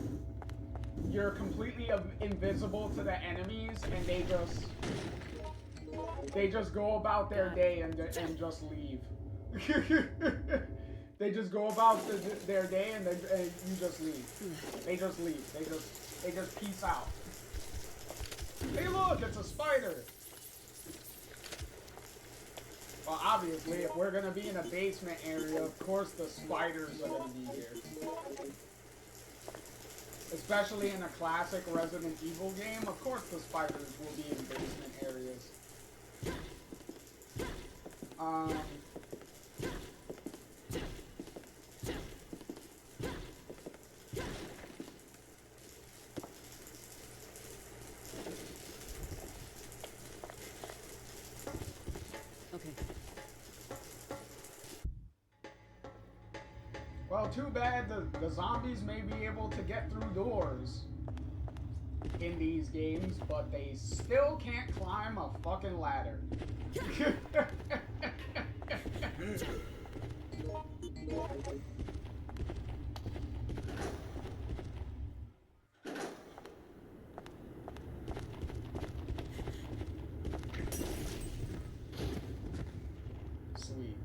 you're completely invisible to the enemies, and they just go about their day and just leave. They just go about their day and you just leave. They just leave. They just peace out. Hey, look, it's a spider. Well, obviously, if we're gonna be in a basement area, of course the spiders are gonna be here. Especially in a classic Resident Evil game, of course the spiders will be in basement areas. Well, too bad the zombies may be able to get through doors in these games, but they still can't climb a fucking ladder. Sweet.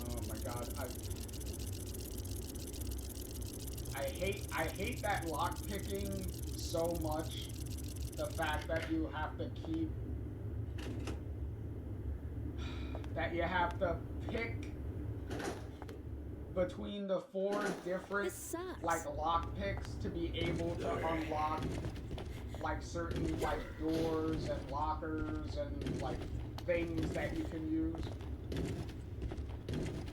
Oh my god, I hate that lock picking so much. The fact that you have to pick between the 4 different like lock picks to be able to unlock like certain like doors and lockers and like things that you can use.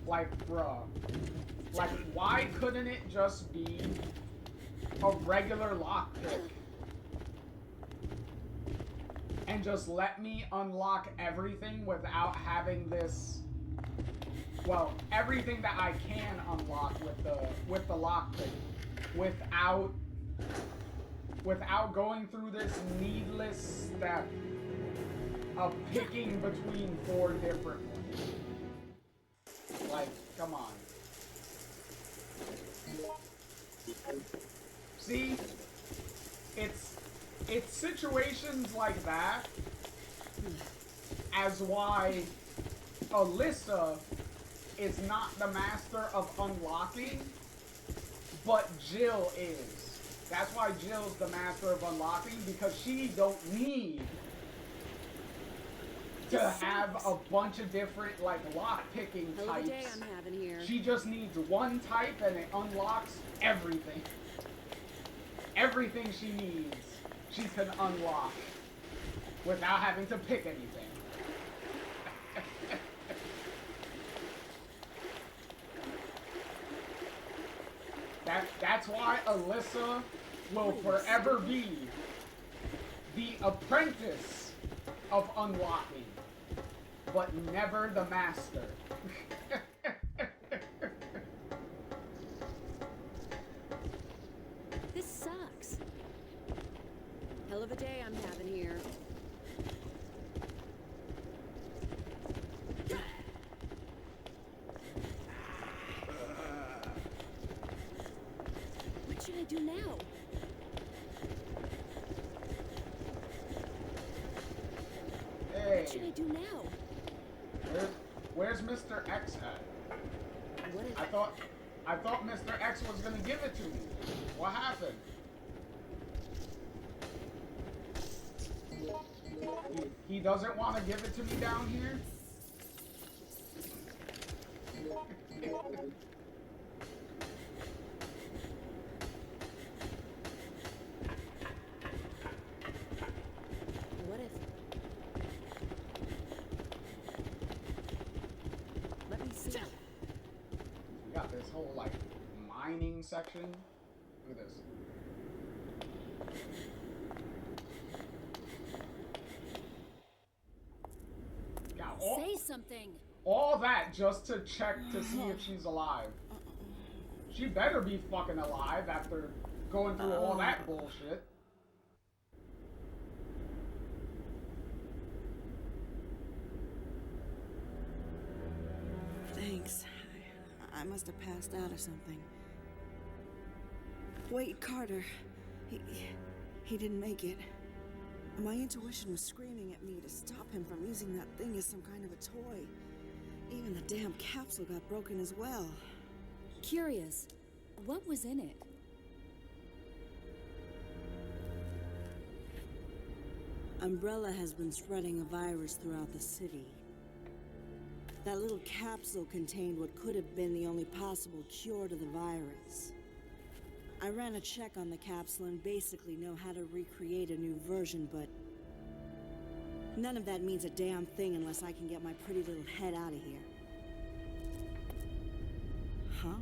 Like, bruh. Like, why couldn't it just be a regular lockpick? And just let me unlock everything without having this... Well, everything that I can unlock with the lockpick. Without going through this needless step of picking between 4 different ones. Like, come on. See? It's situations like that as why Alyssa is not the master of unlocking, but Jill is. That's why Jill's the master of unlocking, because she don't need to have a bunch of different, like, lock-picking types. Day I'm having here. She just needs one type and it unlocks everything. Everything she needs, she can unlock without having to pick anything. That's why Alyssa will forever be the apprentice of unlocking, but never the master. This sucks. Hell of a day I'm having here. What should I do now? Hey. What should I do now? Where's Mr. X at? What is I thought Mr. X was gonna give it to me. What happened? He doesn't want to give it to me down here? What if... Let me see. We got this whole, like, mining section. Look at this. Say something. All that just to check to see if she's alive. She better be fucking alive after going through all that bullshit. Thanks. I must have passed out or something. Wait, Carter. He didn't make it. My intuition was screaming at me to stop him from using that thing as some kind of a toy. Even the damn capsule got broken as well. Curious, what was in it? Umbrella has been spreading a virus throughout the city. That little capsule contained what could have been the only possible cure to the virus. I ran a check on the capsule and basically know how to recreate a new version, but none of that means a damn thing unless I can get my pretty little head out of here. Huh?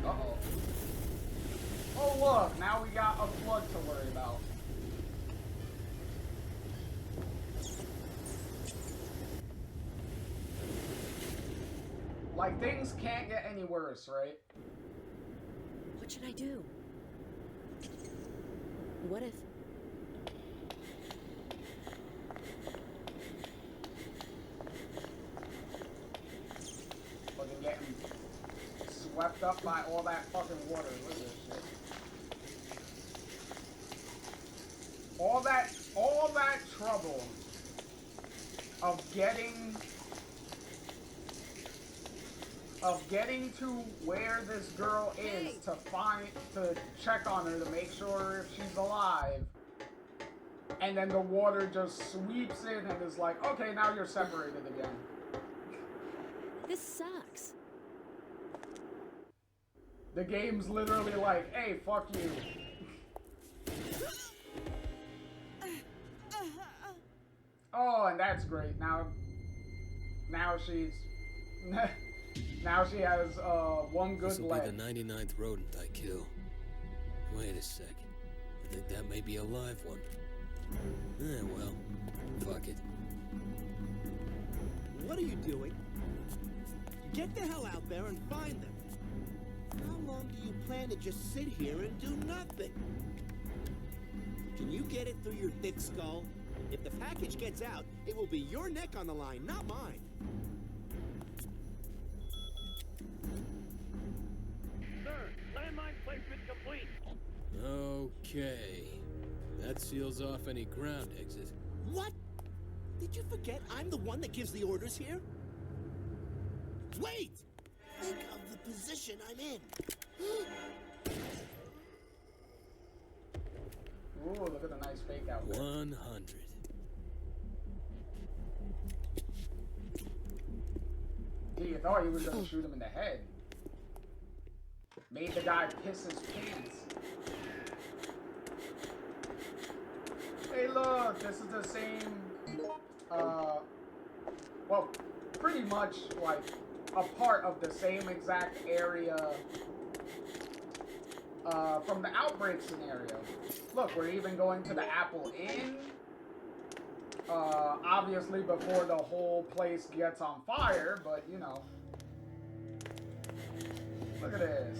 Uh-oh. Oh, look, now we got a flood to worry about. Like, things can't get any worse, right? What should I do? What if... Fucking getting swept up by all that fucking water. Look at this shit. All that trouble of getting to where this girl is to check on her to make sure if she's alive, and then the water just sweeps in and is like, okay, now you're separated again. This sucks. The game's literally like, hey, fuck you. Oh, and that's great. Now she's now she has one good leg. This'll be the 99th rodent I kill. Wait a sec. I think that may be a live one. Well, fuck it. What are you doing? Get the hell out there and find them. How long do you plan to just sit here and do nothing? Can you get it through your thick skull? If the package gets out, it will be your neck on the line, not mine. Sir, landmine placement complete. Okay. That seals off any ground exit. What? Did you forget I'm the one that gives the orders here? Wait! Think of the position I'm in. Ooh, look at the nice fake out. 100. Gee, you thought you were gonna shoot him in the head. Made the guy piss his pants. Hey look, this is the same, well, pretty much like a part of the same exact area from the Outbreak scenario. Look, we're even going to the Apple Inn. Obviously before the whole place gets on fire, but you know. Look at this.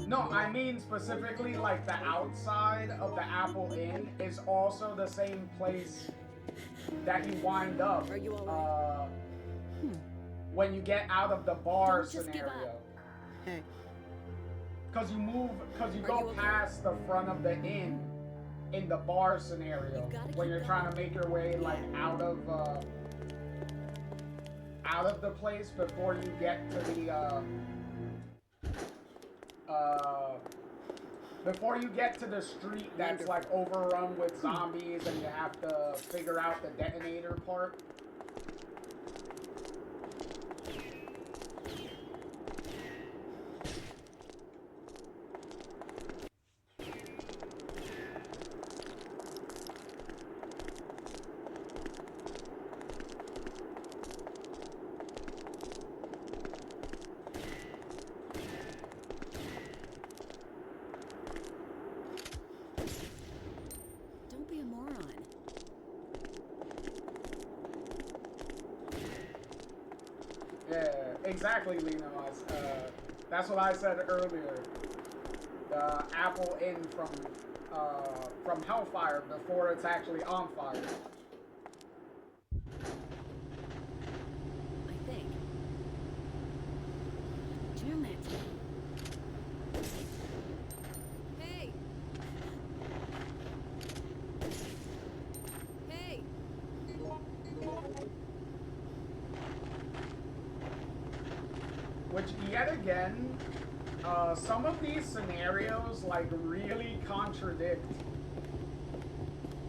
No, I mean specifically like the outside of the Apple Inn is also the same place that you wind up when you get out of the bar scenario. Hey. Because you go past the front of the inn in the bar scenario when you're trying to make your way like out of the place before you get to the street that's like overrun with zombies and you have to figure out the detonator part. exactly, Lino. That's what I said earlier. The apple in from Hellfire before it's actually on fire. I think. Damn it. Hey! Hey! Which, yet again, some of these scenarios, like, really contradict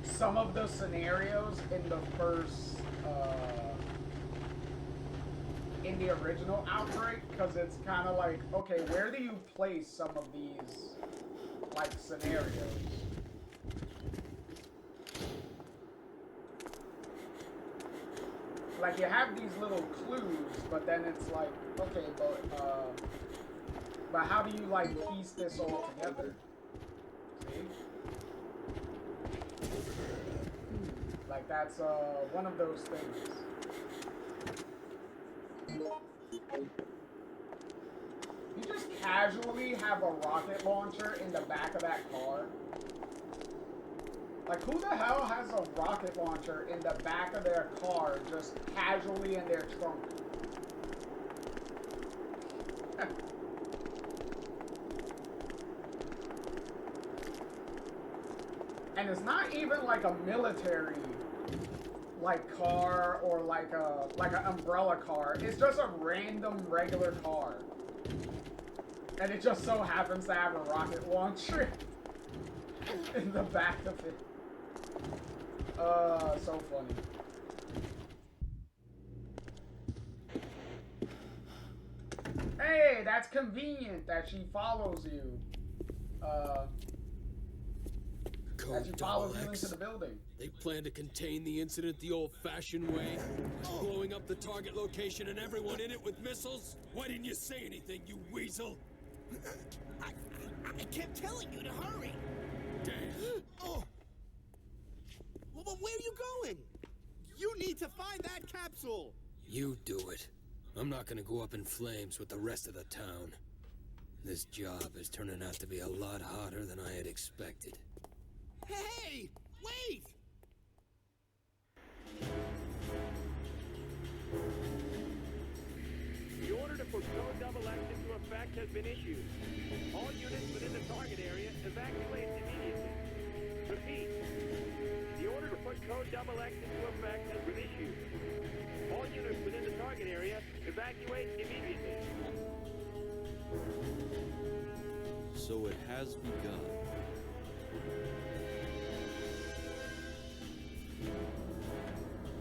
some of the scenarios in the first, in the original Outbreak, because it's kind of like, okay, where do you place some of these, like, scenarios? Like, you have these little clues, but then it's like, okay, but how do you, like, piece this all together? See? Like, that's, one of those things. You just casually have a rocket launcher in the back of that car? Like, who the hell has a rocket launcher in the back of their car just casually in their trunk? And it's not even like a military like car or like an umbrella car. It's just a random regular car. And it just so happens to have a rocket launcher in the back of it. So funny. Hey, that's convenient that she follows you. That she follows you into the building. They plan to contain the incident the old-fashioned way? Blowing up the target location and everyone in it with missiles? Why didn't you say anything, you weasel? I kept telling you to hurry. Damn. Oh. Well, where are you going? You need to find that capsule. You do it. I'm not gonna go up in flames with the rest of the town. This job is turning out to be a lot hotter than I had expected. Hey! Wait! The order to put Code Double X into effect has been issued. All units within the target area evacuate immediately. Repeat. The order to put Code Double X into effect has been issued. All units within the target area evacuate immediately. So it has begun.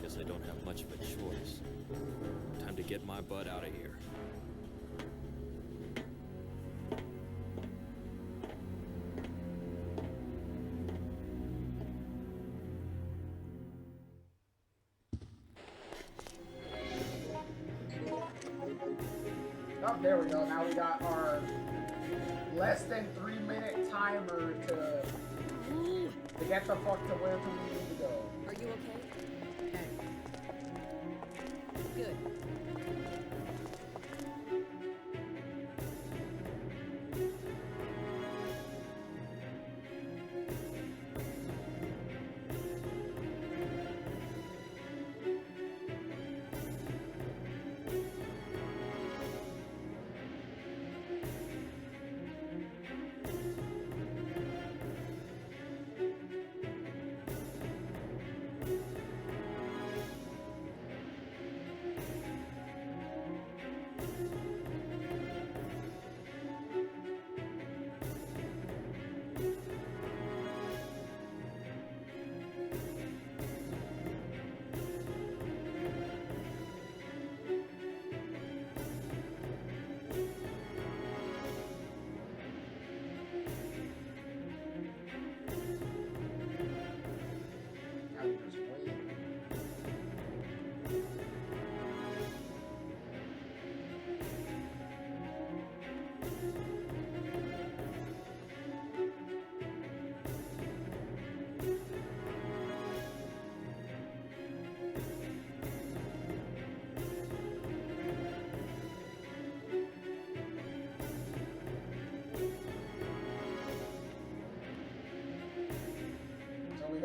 Guess I don't have much of a choice. Time to get my butt out of here. Oh, there we go. Now we got our less than 3-minute timer to get the fuck to where we need to go. Are you okay? Good.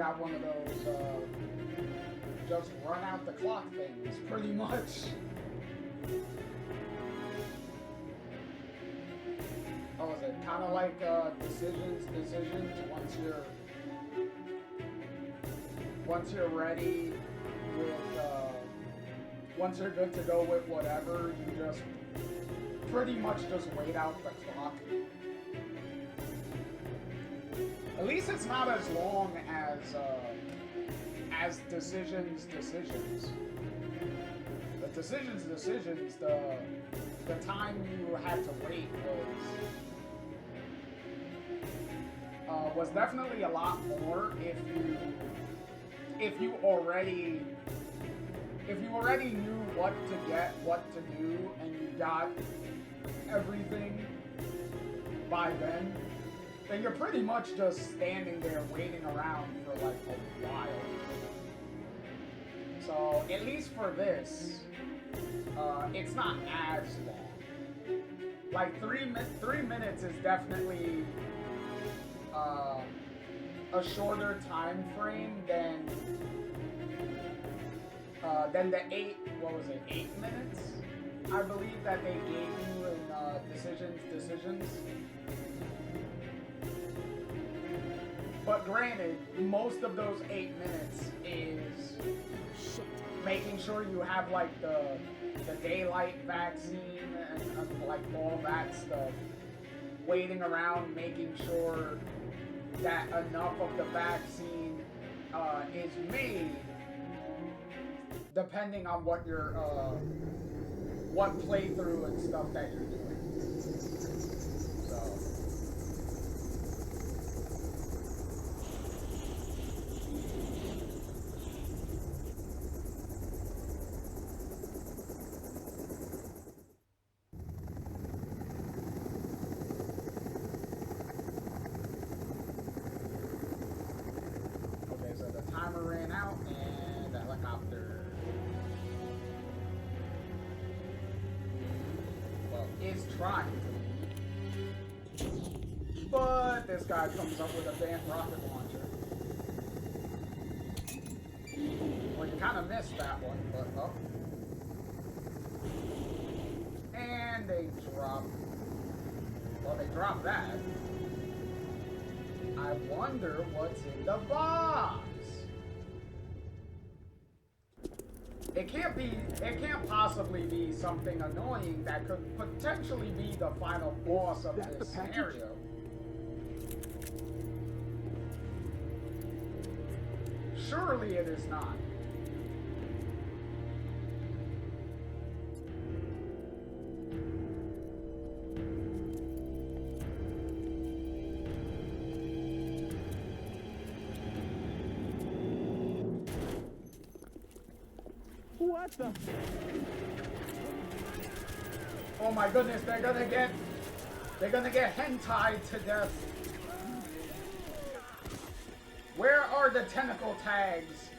got one of those, just run out the clock things, pretty much. Oh, is it kind of like, decisions, once you're ready with, once you're good to go with whatever, you just pretty much just wait out the clock. At least it's not as long as decisions. The decisions, the time you had to wait was definitely a lot more if you already knew what to get, what to do, and you got everything by then you're pretty much just standing there waiting around for like a while. So at least for this, it's not as long. Like 3 minutes is definitely a shorter time frame than the 8 minutes, I believe, that they gave you in decisions. But granted, most of those 8 minutes is making sure you have like the daylight vaccine and like all that stuff. Waiting around, making sure that enough of the vaccine is made, depending on what your what playthrough and stuff that you're doing. So. Timer ran out, and the helicopter, well, is trying to leave. But this guy comes up with a damn rocket launcher. Well, you kind of missed that one, but oh. And they dropped that. I wonder what's in the box. It can't possibly be something annoying that could potentially be the final boss of this scenario. Surely it is not. What the? Oh my goodness, they're gonna get hentai to death. Where are the tentacle tags?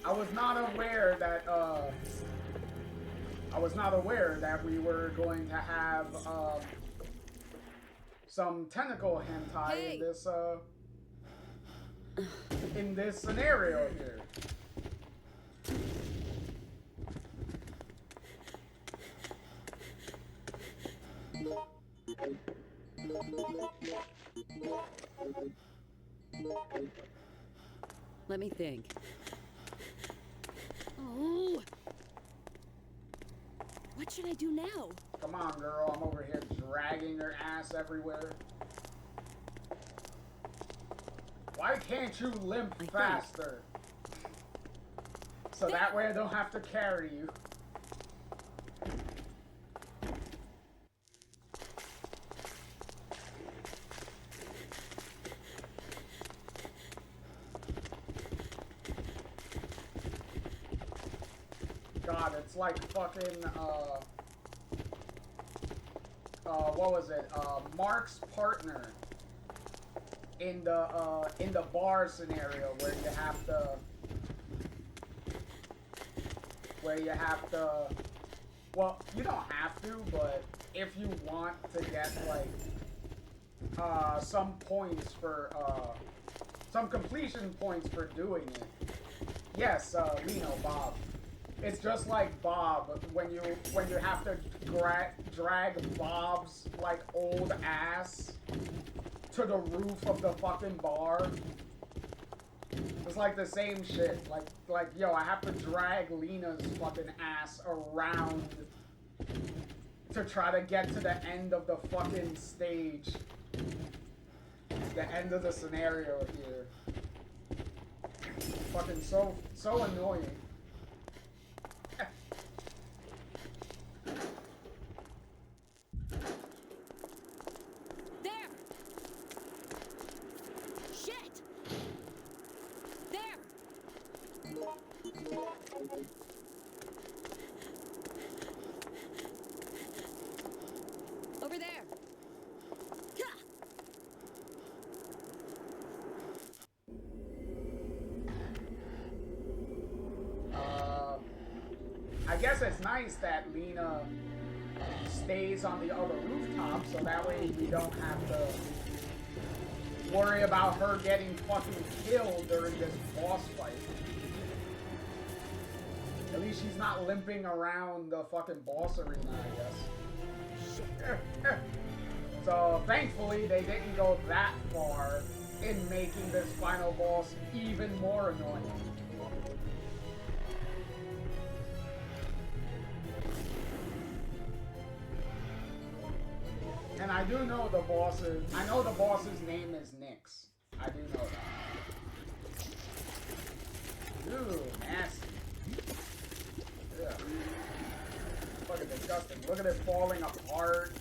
I was not aware that we were going to have some tentacle hentai in this scenario here. Let me think. Oh! What should I do now? Come on, girl. I'm over here dragging your ass everywhere. Why can't you limp faster? So that way I don't have to carry you. God, it's like fucking, what was it? Mark's partner in the bar scenario where Well, you don't have to, but if you want to get like some points for some completion points for doing it. Yes, Lino, Bob. It's just like Bob when you have to drag Bob's like old ass to the roof of the fucking bar. It's like the same shit. Like yo, I have to drag Lena's fucking ass around to try to get to the end of the fucking stage. The end of the scenario here. Fucking so annoying. There! Shit! There! Over there! I guess it's nice that Lena stays on the other rooftop, so that way we don't have to worry about her getting fucking killed during this boss fight. At least she's not limping around the fucking boss arena, I guess. So thankfully they didn't go that far in making this final boss even more annoying. And I do know the boss's... I know the boss's name is Nyx. I do know that. Ooh, nasty. Yeah. Fucking disgusting. Look at it falling apart.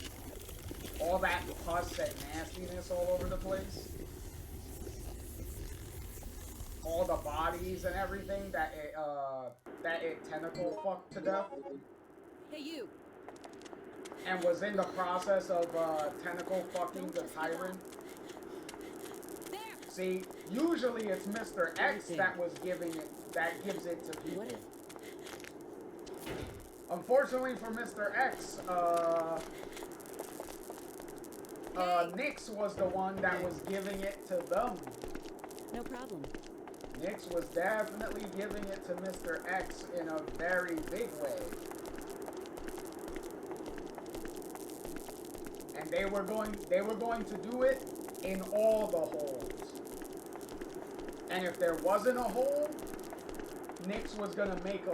All that pus and nastiness all over the place. All the bodies and everything that it tentacle fucked to death. Hey, you! And was in the process of tentacle fucking the tyrant. See, usually it's Mr. X that gives it to people. Unfortunately for Mr. X, Nyx was the one that was giving it to them. No problem. Nyx was definitely giving it to Mr. X in a very big way. And they were going to do it in all the holes. And if there wasn't a hole, Nyx was gonna make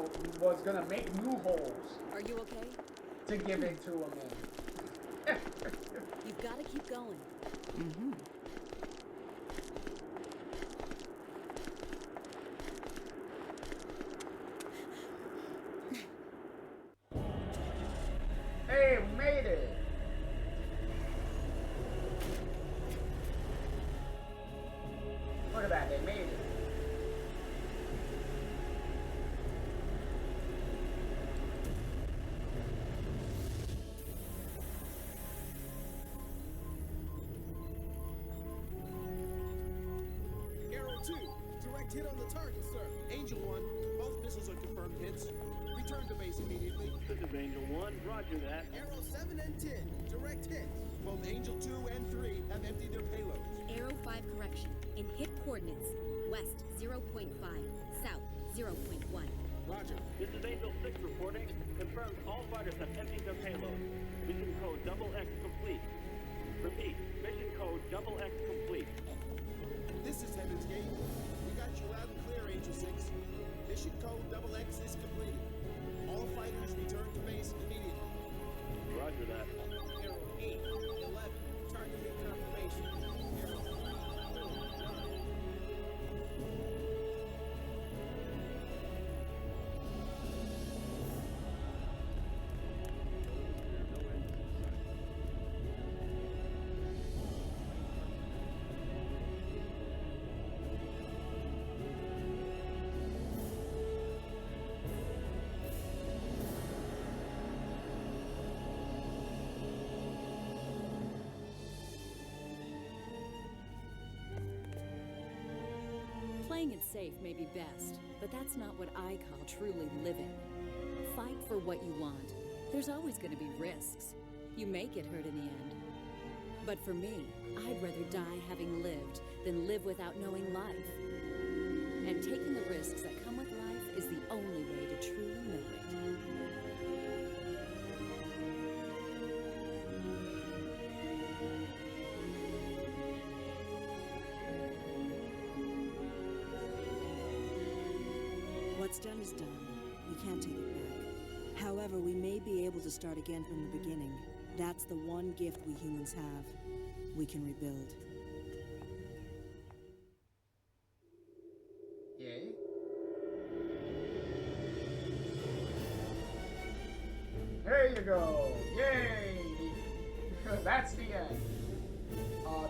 new holes. Are you okay? To give it to him in. You've got to keep going. Mm-hmm. Hey, we made it. Look at that, they made it. Arrow 2, direct hit on the target, sir. Angel 1, both missiles are confirmed hits. Return to base immediately. This is Angel 1, roger that. Arrow 7 and 10, direct hits. Both Angel 2 and 3 have emptied their payloads. Arrow 5 correction. In hit coordinates. West 0.5. South 0.1. Roger. This is Angel 6 reporting. Confirmed all fighters have emptied their payload. Mission code XX complete. Repeat, mission code XX complete. This is Heaven's Gate. We got you loud and clear, Angel 6. Mission code XX is completed. All fighters return to base immediately. Roger that. Arrow 8, 11, target reconfirmation. Arrow 5, 9. Playing it safe may be best, but that's not what I call truly living. Fight for what you want. There's always going to be risks. You may get hurt in the end. But for me, I'd rather die having lived than live without knowing life. And taking the risks that come with life is the only way to truly know it. What's done is done. We can't take it back. However, we may be able to start again from the beginning. That's the one gift we humans have. We can rebuild. Yay. There you go. Yay. That's the end.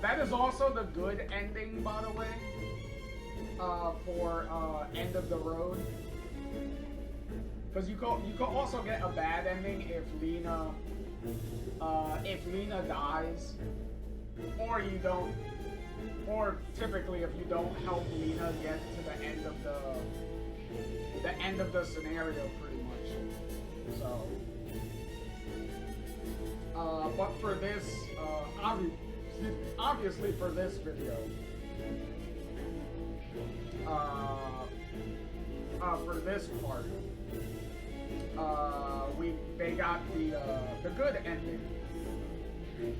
That is also the good ending, by the way, for End of the Road. Because you could also get a bad ending if Lena dies, or you don't, or typically if you don't help Lena get to the end of the scenario, pretty much. So, but for this, obviously for this video, for this part, they got the good ending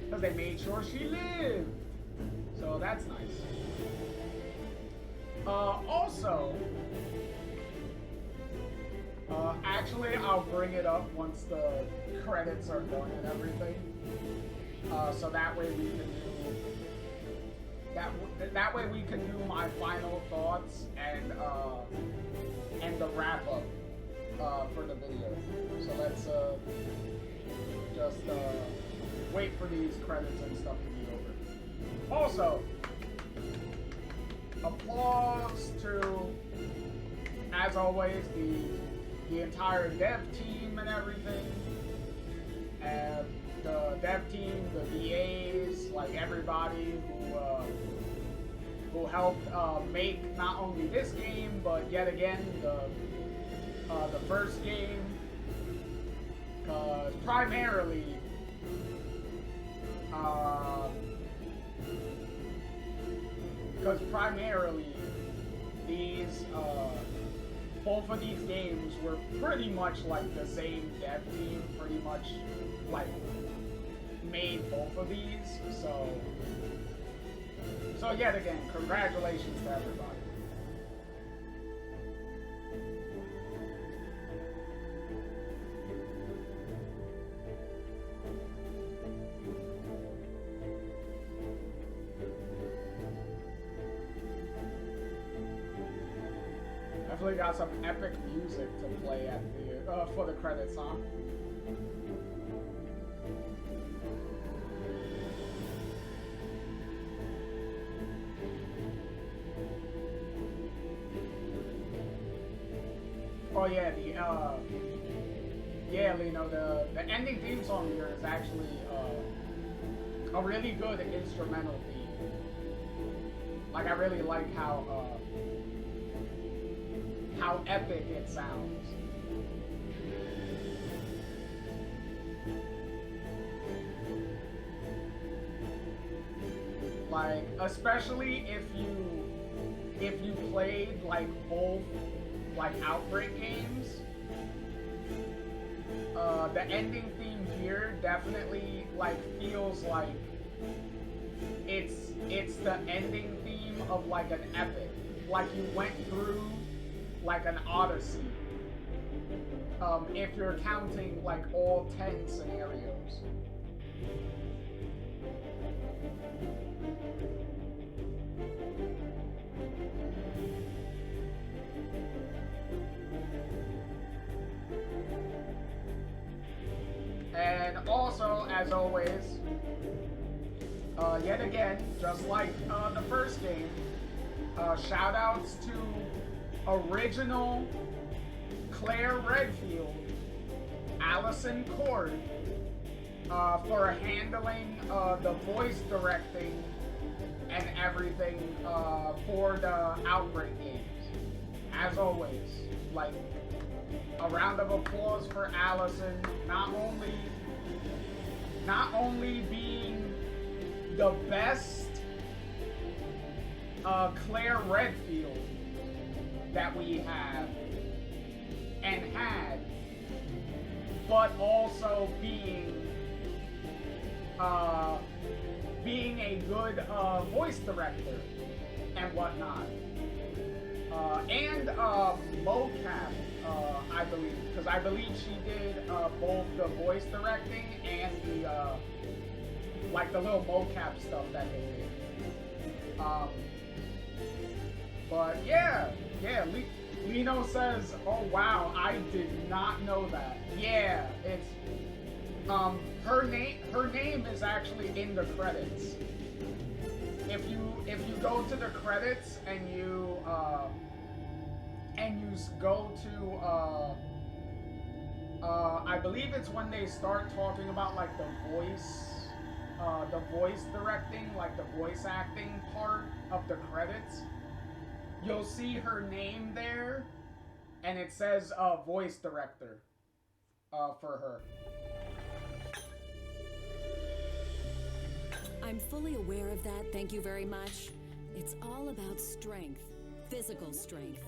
because they made sure she lived, so that's nice. Also, actually, I'll bring it up once the credits are done and everything, so that way we can do that way we can do my final thoughts and the wrap up. For the video. So let's just wait for these credits and stuff to be over. Also, applause to, as always, the entire dev team and everything. And the dev team, the VAs, like everybody who helped make not only this game, but yet again the first game, because primarily these both of these games were pretty much like the same dev team, pretty much like made both of these, so yet again, congratulations to everybody. Definitely got some epic music to play at the for the credits, huh? Oh yeah, Leno, the ending theme song here is actually a really good instrumental theme. Like, I really like how epic it sounds. Like, especially if you played like both like Outbreak games, the ending theme here definitely like feels like it's the ending theme of like an epic, like you went through like an Odyssey, if you're counting like all 10 scenarios. And also, as always, yet again, just like the first game, shout outs to original Claire Redfield, Allison Cord, for handling the voice directing and everything for the Outbreak games. As always, like, A round of applause for Allison, not only being the best Claire Redfield that we have and had, but also being a good voice director and whatnot, and mocap, I believe, because I believe she did both the voice directing and the like the little mocap stuff that they did. But yeah, Lino says, "Oh wow, I did not know that." Yeah, it's her name is actually in the credits. If you go to the credits and you go to I believe it's when they start talking about like the voice directing, like the voice acting part of the credits, you'll see her name there, and it says voice director for her. I'm fully aware of that, thank you very much. It's all about strength, physical strength.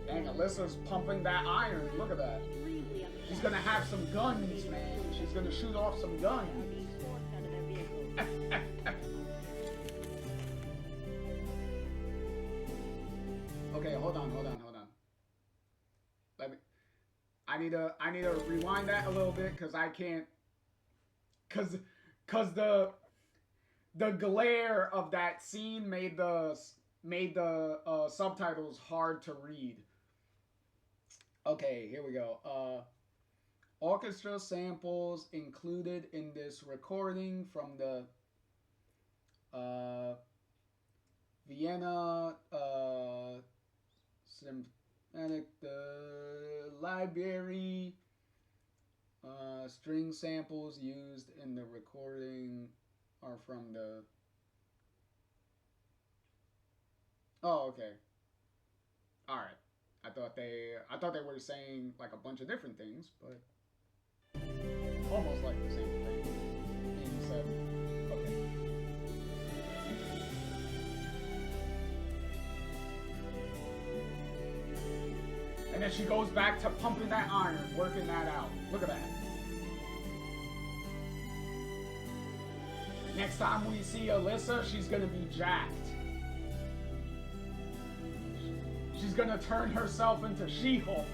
Dang, Alyssa's pumping that iron. Look at that. She's gonna have some guns, man. She's gonna shoot off some guns. Okay, hold on. I need to rewind that a little bit because I can't. Cause the glare of that scene made the subtitles hard to read. Okay, here we go. Orchestra samples included in this recording from the Vienna Symphonic Library. String samples used in the recording are from the... Oh, okay. All right. I thought they were saying like a bunch of different things, but almost like the same thing being said. Okay. And then she goes back to pumping that iron, working that out. Look at that. Next time we see Alyssa, she's gonna be jacked. She's gonna turn herself into She-Hulk.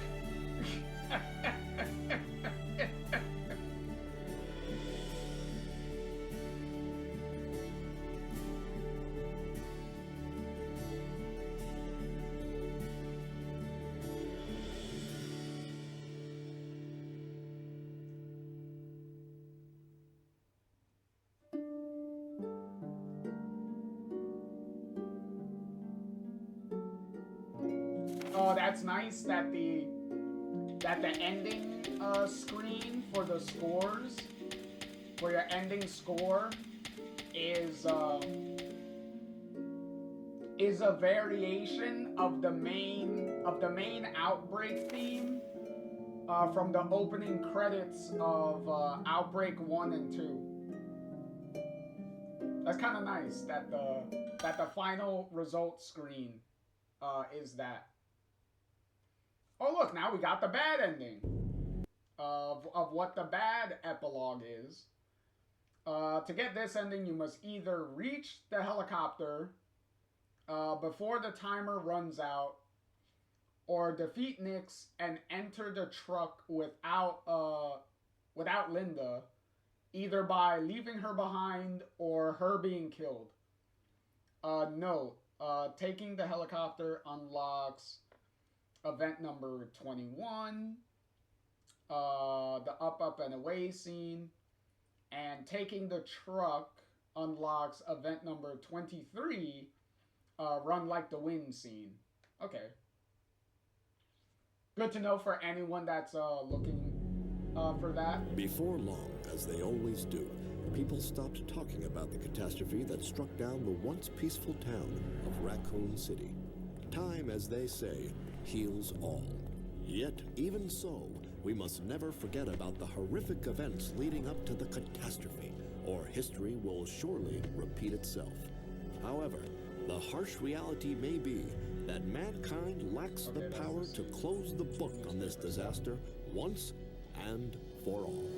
Oh, that's nice that the ending screen for the scores, for your ending score, is a variation of the main Outbreak theme from the opening credits of Outbreak 1 and 2. That's kind of nice that the final result screen is that. Oh look, now we got the bad ending of what the bad epilogue is. To get this ending, you must either reach the helicopter before the timer runs out, or defeat Nyx and enter the truck without Linda, either by leaving her behind or her being killed. No, taking the helicopter unlocks event number 21, the up and away scene, and taking the truck unlocks event number 23, run like the wind scene. Okay. Good to know for anyone that's looking for that. Before long, as they always do, people stopped talking about the catastrophe that struck down the once peaceful town of Raccoon City. Time, as they say, heals all. Yet, even so, we must never forget about the horrific events leading up to the catastrophe, or history will surely repeat itself. However, the harsh reality may be that mankind lacks the power to close the book on this disaster once and for all.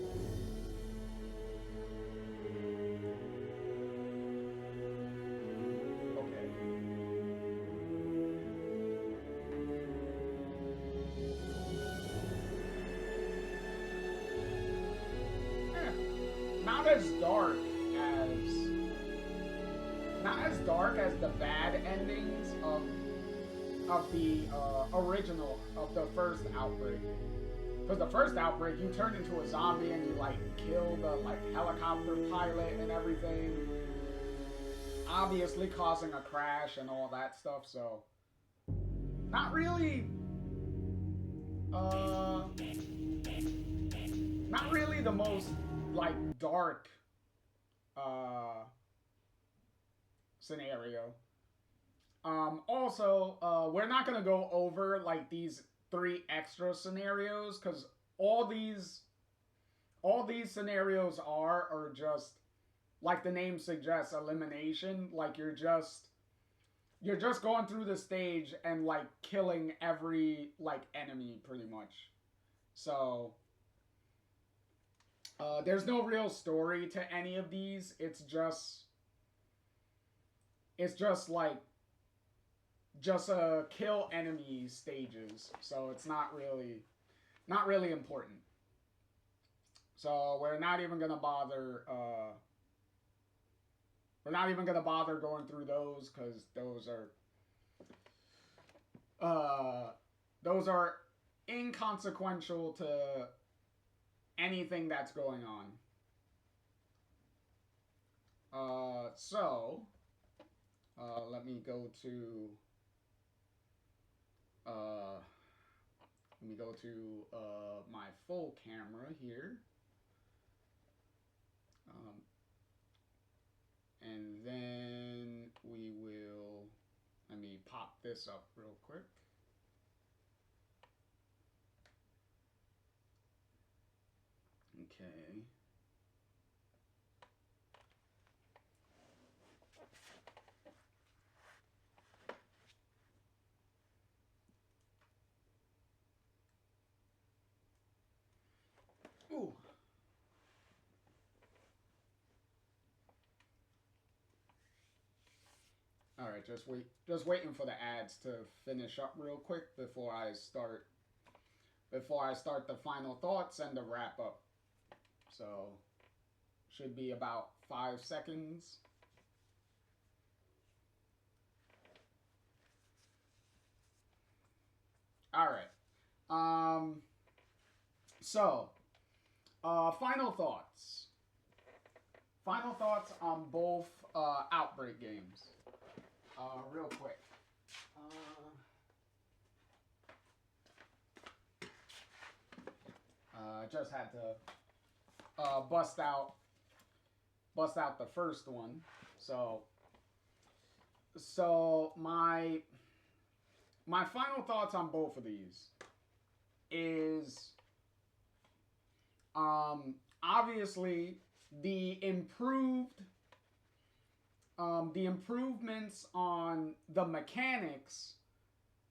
Not as dark as the bad endings of the original, of the first Outbreak. Because the first Outbreak, you turned into a zombie and you like kill the like helicopter pilot and everything, obviously causing a crash and all that stuff. So not really the most like dark scenario. Also, we're not gonna go over like these 3 extra scenarios because all these scenarios are just like the name suggests, elimination. Like you're just going through the stage and like killing every like enemy pretty much. So there's no real story to any of these. It's just like kill enemy stages. So it's not really important. So we're not even gonna bother going through those because those are inconsequential to anything that's going on. Let me go to my full camera here. And then let me pop this up real quick. Okay. Ooh. All right, just waiting for the ads to finish up real quick before I start the final thoughts and the wrap up. So should be about 5 seconds. All right. Final thoughts. Final thoughts on both Outbreak games. Real quick. Just had to bust out the first one. So my final thoughts on both of these is obviously the improvements on the mechanics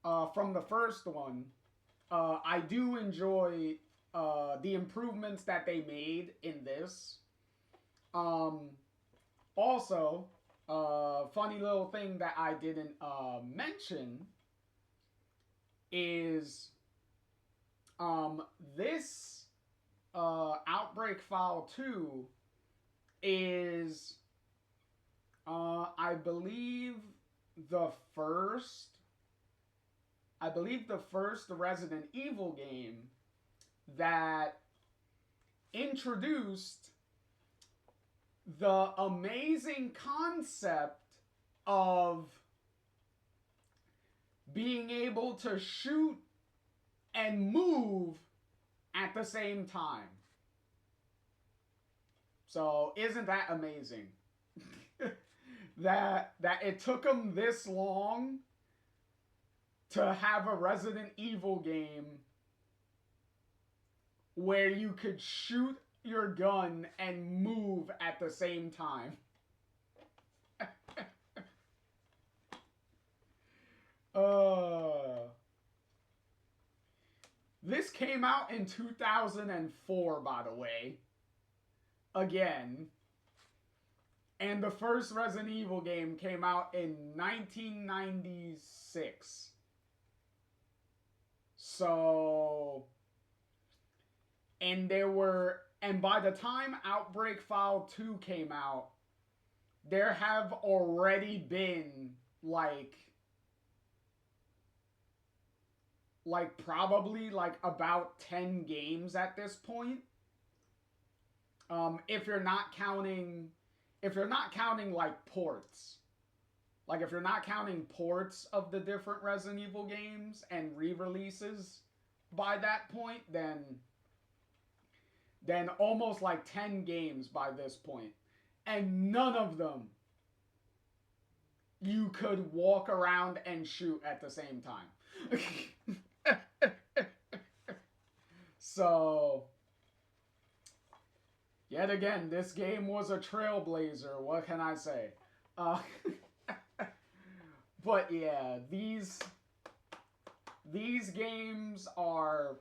from the first one. I do enjoy the improvements that they made in this. Also, funny little thing that I didn't mention is this Outbreak File 2 is I believe the first Resident Evil game that introduced the amazing concept of being able to shoot and move at the same time. So isn't that amazing? that it took them this long to have a Resident Evil game where you could shoot your gun and move at the same time. This came out in 2004, by the way. Again. And the first Resident Evil game came out in 1996. So... And by the time Outbreak File 2 came out, there have already been, like probably, like, about 10 games at this point. If you're not counting, like, ports. Like, if you're not counting ports of the different Resident Evil games and re-releases by that point, then almost, like, 10 games by this point. And none of them you could walk around and shoot at the same time. So, yet again, this game was a trailblazer. What can I say? But yeah, these games are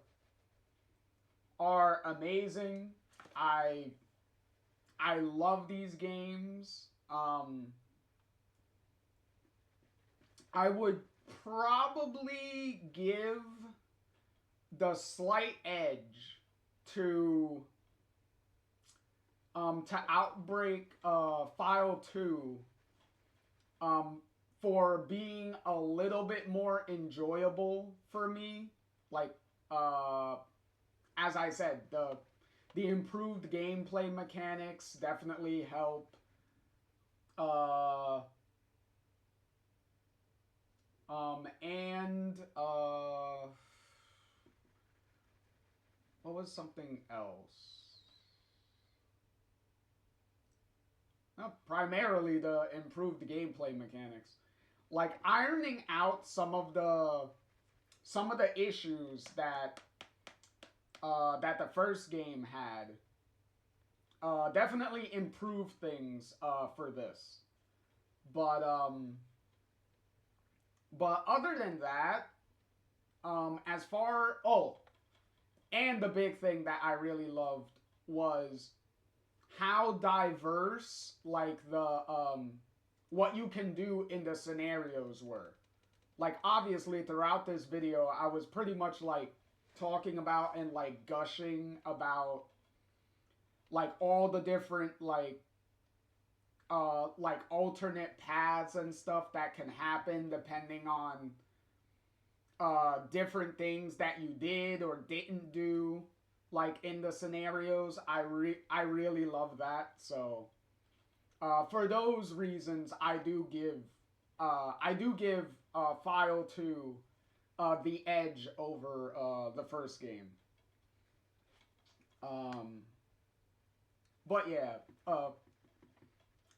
amazing. I love these games. I would probably give the slight edge to Outbreak File 2 for being a little bit more enjoyable for me. Like, as I said, the improved gameplay mechanics definitely help. What was something else? No, primarily the improved gameplay mechanics. Like, ironing out some of the issues that the first game had definitely improved things for this. But other than that, and the big thing that I really loved was how diverse, like, what you can do in the scenarios were. Like, obviously, throughout this video, I was pretty much, like, talking about and, like, gushing about, like, all the different, like, alternate paths and stuff that can happen depending on different things that you did or didn't do, like, in the scenarios. I really love that. So for those reasons, I do give File 2 the edge over the first game. But yeah,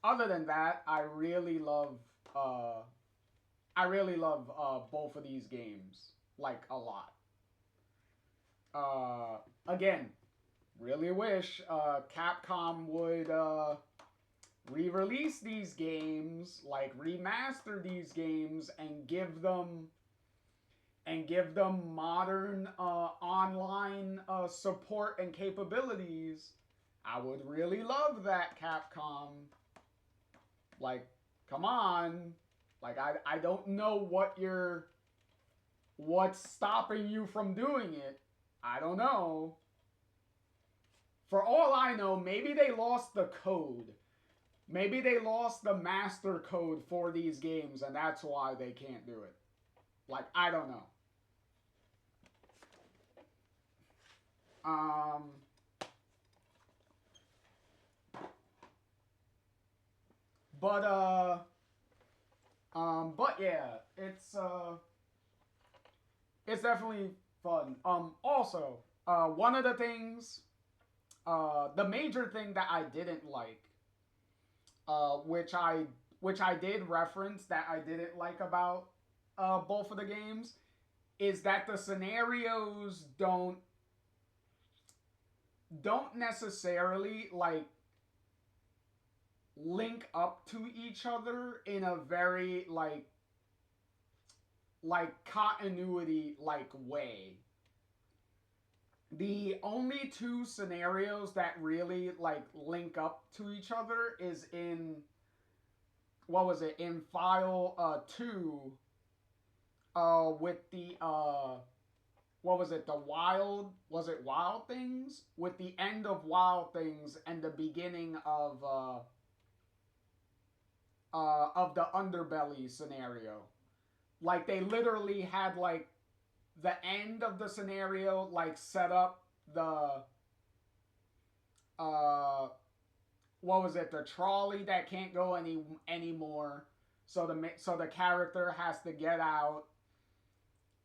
other than that, I really love both of these games, like, a lot. Again, really wish Capcom would re-release these games, like, remaster these games, and give them modern online support and capabilities. I would really love that, Capcom. Like, come on. Like, I don't know what's stopping you from doing it. I don't know. For all I know, maybe they lost the code. Maybe they lost the master code for these games, and that's why they can't do it. Like, I don't know. But yeah, it's definitely fun. Also, one of the things, the major thing that I didn't like, which I did reference that I didn't like about both of the games is that the scenarios don't necessarily like link up to each other in a very like continuity like way. The only two scenarios that really like link up to each other is in what was it in file 2 with the what was it, the wild things, with the end of Wild Things and the beginning of the Underbelly scenario. Like they literally had like the end of the scenario like set up the what was it, the trolley that can't go anymore, so the character has to get out,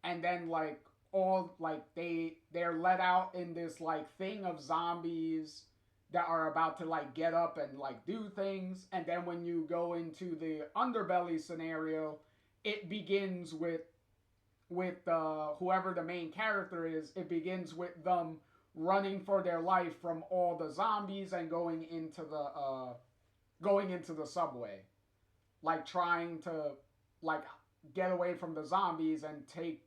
and then like all like they're let out in this like thing of zombies that are about to like get up and like do things. And then when you go into the Underbelly scenario, it begins with whoever the main character is. It begins with them running for their life from all the zombies and going into the subway, like trying to like get away from the zombies and take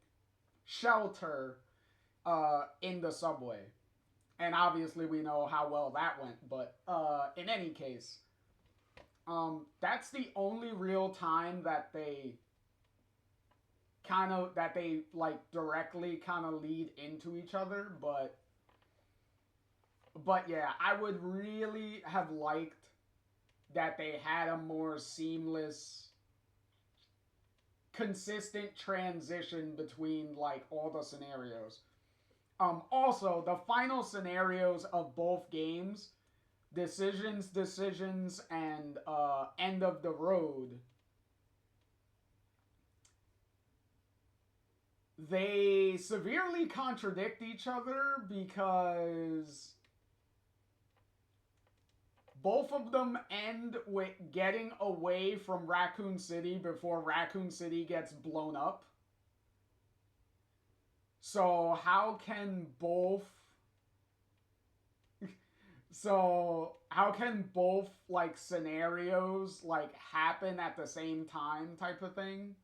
shelter in the subway. And obviously we know how well that went, but in any case, that's the only real time that they like directly kind of lead into each other. But yeah, I would really have liked that they had a more seamless, consistent transition between like all the scenarios. Also, the final scenarios of both games, Decisions, and End of the Road, they severely contradict each other because both of them end with getting away from Raccoon City before Raccoon City gets blown up. So how can both like scenarios like happen at the same time type of thing?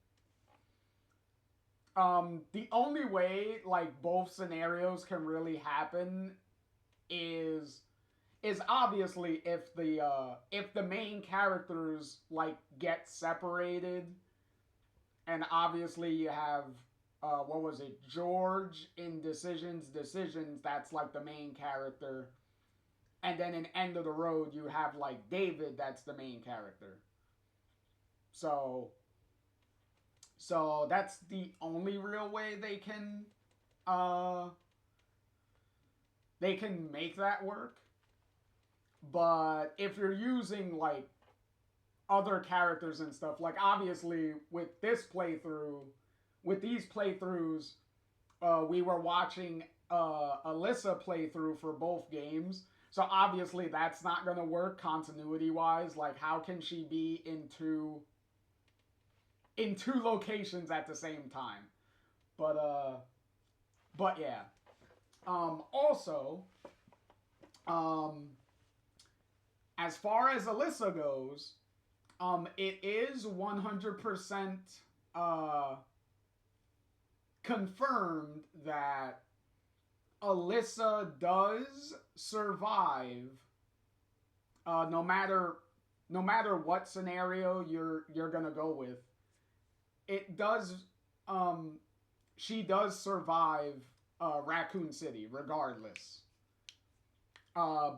The only way like both scenarios can really happen is obviously if the main characters like get separated, and obviously you have what was it, George in Decisions, that's like the main character. And then in End of the Road, you have like David, that's the main character. So that's the only real way they can make that work. But if you're using like other characters and stuff, like obviously with these playthroughs, we were watching Alyssa playthrough for both games. So obviously that's not going to work continuity-wise. Like, how can she be in two locations at the same time? But yeah. Also, as far as Alyssa goes, it is 100% confirmed that Alyssa does survive, no matter what scenario you're gonna go with. It does. She does survive Raccoon City regardless,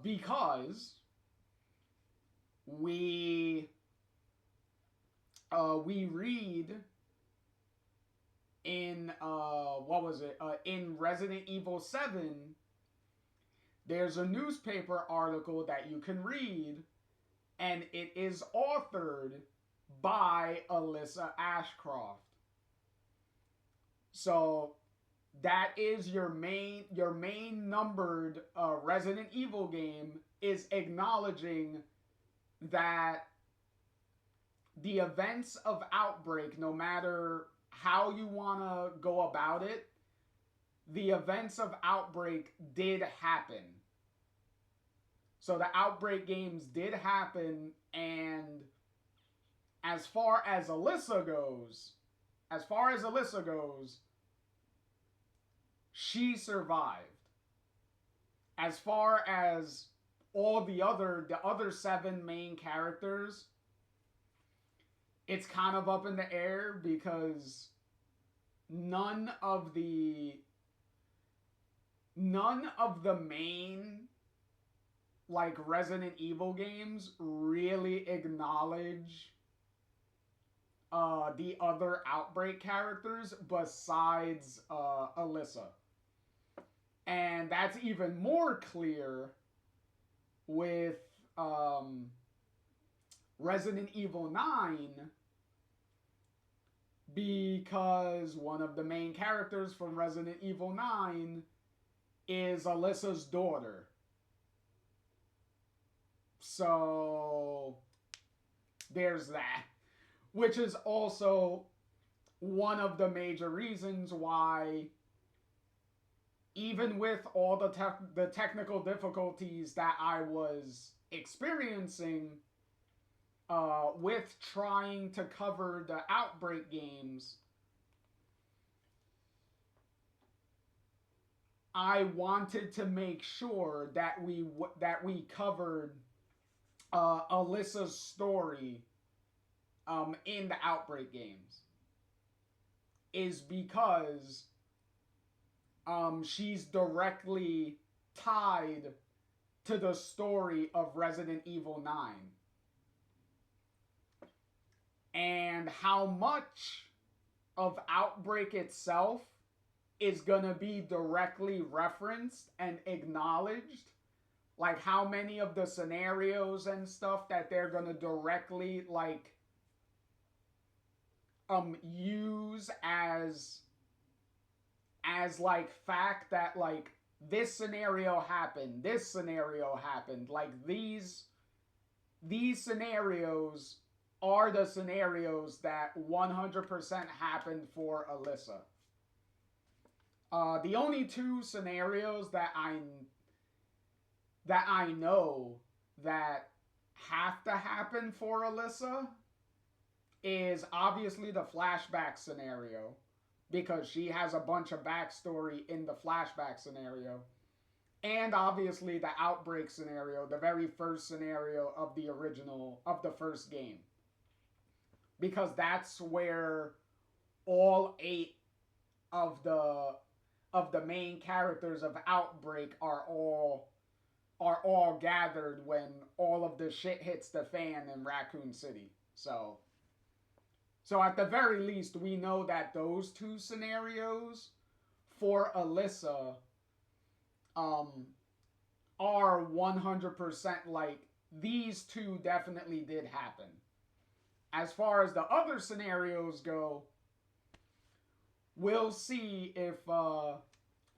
because we read in what was it, in Resident Evil 7, there's a newspaper article that you can read, and it is authored by Alyssa Ashcroft. So that is your main numbered Resident Evil game, is acknowledging that the events of Outbreak, no matter how you want to go about it, the events of Outbreak did happen. So the Outbreak games did happen, and as far as Alyssa goes, she survived. As far as all the other 7 main characters, it's kind of up in the air because none of the main like Resident Evil games really acknowledge the other Outbreak characters besides Alyssa. And that's even more clear with Resident Evil 9, because one of the main characters from Resident Evil 9 is Alyssa's daughter. So there's that. Which is also one of the major reasons why, even with all the technical difficulties that I was experiencing with trying to cover the Outbreak games, I wanted to make sure that we covered Alyssa's story in the Outbreak games, is because she's directly tied to the story of Resident Evil 9. And how much of Outbreak itself is going to be directly referenced and acknowledged, like how many of the scenarios and stuff that they're going to directly like use as like fact that like this scenario happened, like these scenarios are the scenarios that 100% happened for Alyssa. The only 2 scenarios that I know that have to happen for Alyssa is obviously the flashback scenario, because she has a bunch of backstory in the flashback scenario, and obviously the Outbreak scenario, the very first scenario of the first game, because that's where all 8 of the main characters of Outbreak are all gathered when all of the shit hits the fan in Raccoon City. So at the very least, we know that those 2 scenarios for Alyssa are 100% like these 2 definitely did happen. As far as the other scenarios go, we'll see if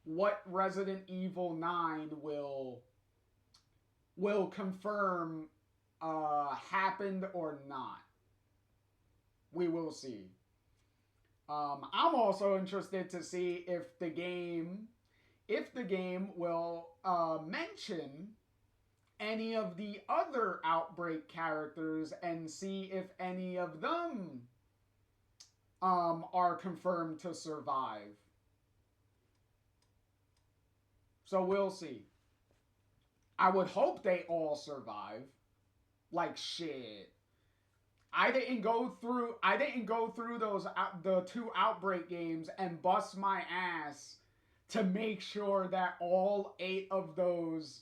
what Resident Evil 9 will confirm happened or not. We will see. I'm also interested to see if the game will mention any of the other Outbreak characters and see if any of them are confirmed to survive. So we'll see. I would hope they all survive. Like shit. I didn't go through those the 2 Outbreak games and bust my ass to make sure that all 8 of those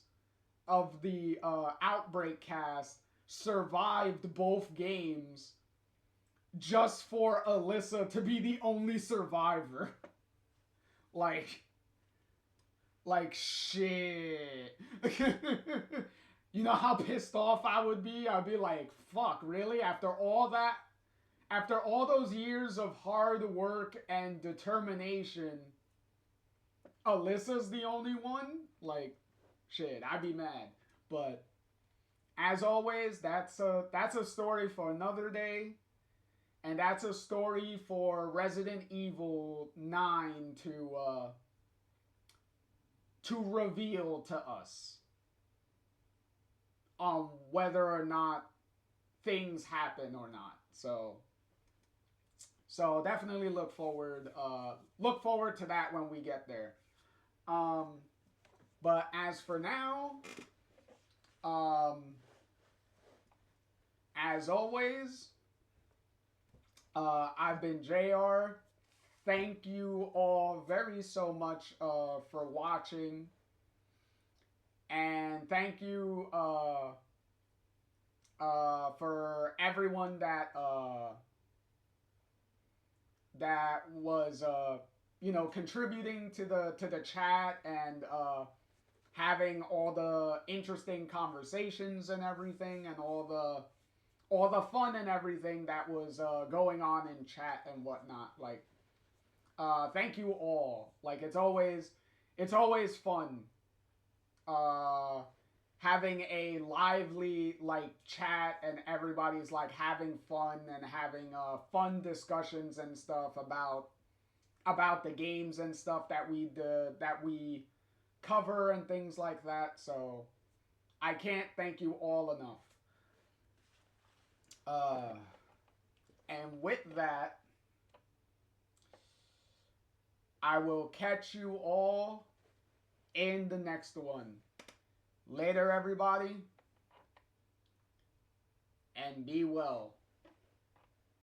of the Outbreak cast survived both games just for Alyssa to be the only survivor. Like shit. You know how pissed off I would be? I'd be like, fuck, really? After all those years of hard work and determination, Alyssa's the only one? Like, shit, I'd be mad. But, as always, that's a story for another day. And that's a story for Resident Evil 9 to reveal to us on whether or not things happen or not. So definitely look forward to that when we get there. But as for now, as always, I've been JR. Thank you all very so much for watching. And thank you for everyone that was contributing to the chat and having all the interesting conversations and everything, and all the fun and everything that was going on in chat and whatnot. Like, thank you all. Like, it's always fun having a lively chat, and everybody's having fun and having fun discussions and stuff about the games and stuff that we cover and things like that. So I can't thank you all enough. And with that, I will catch you all in the next one. Later, everybody, and be well.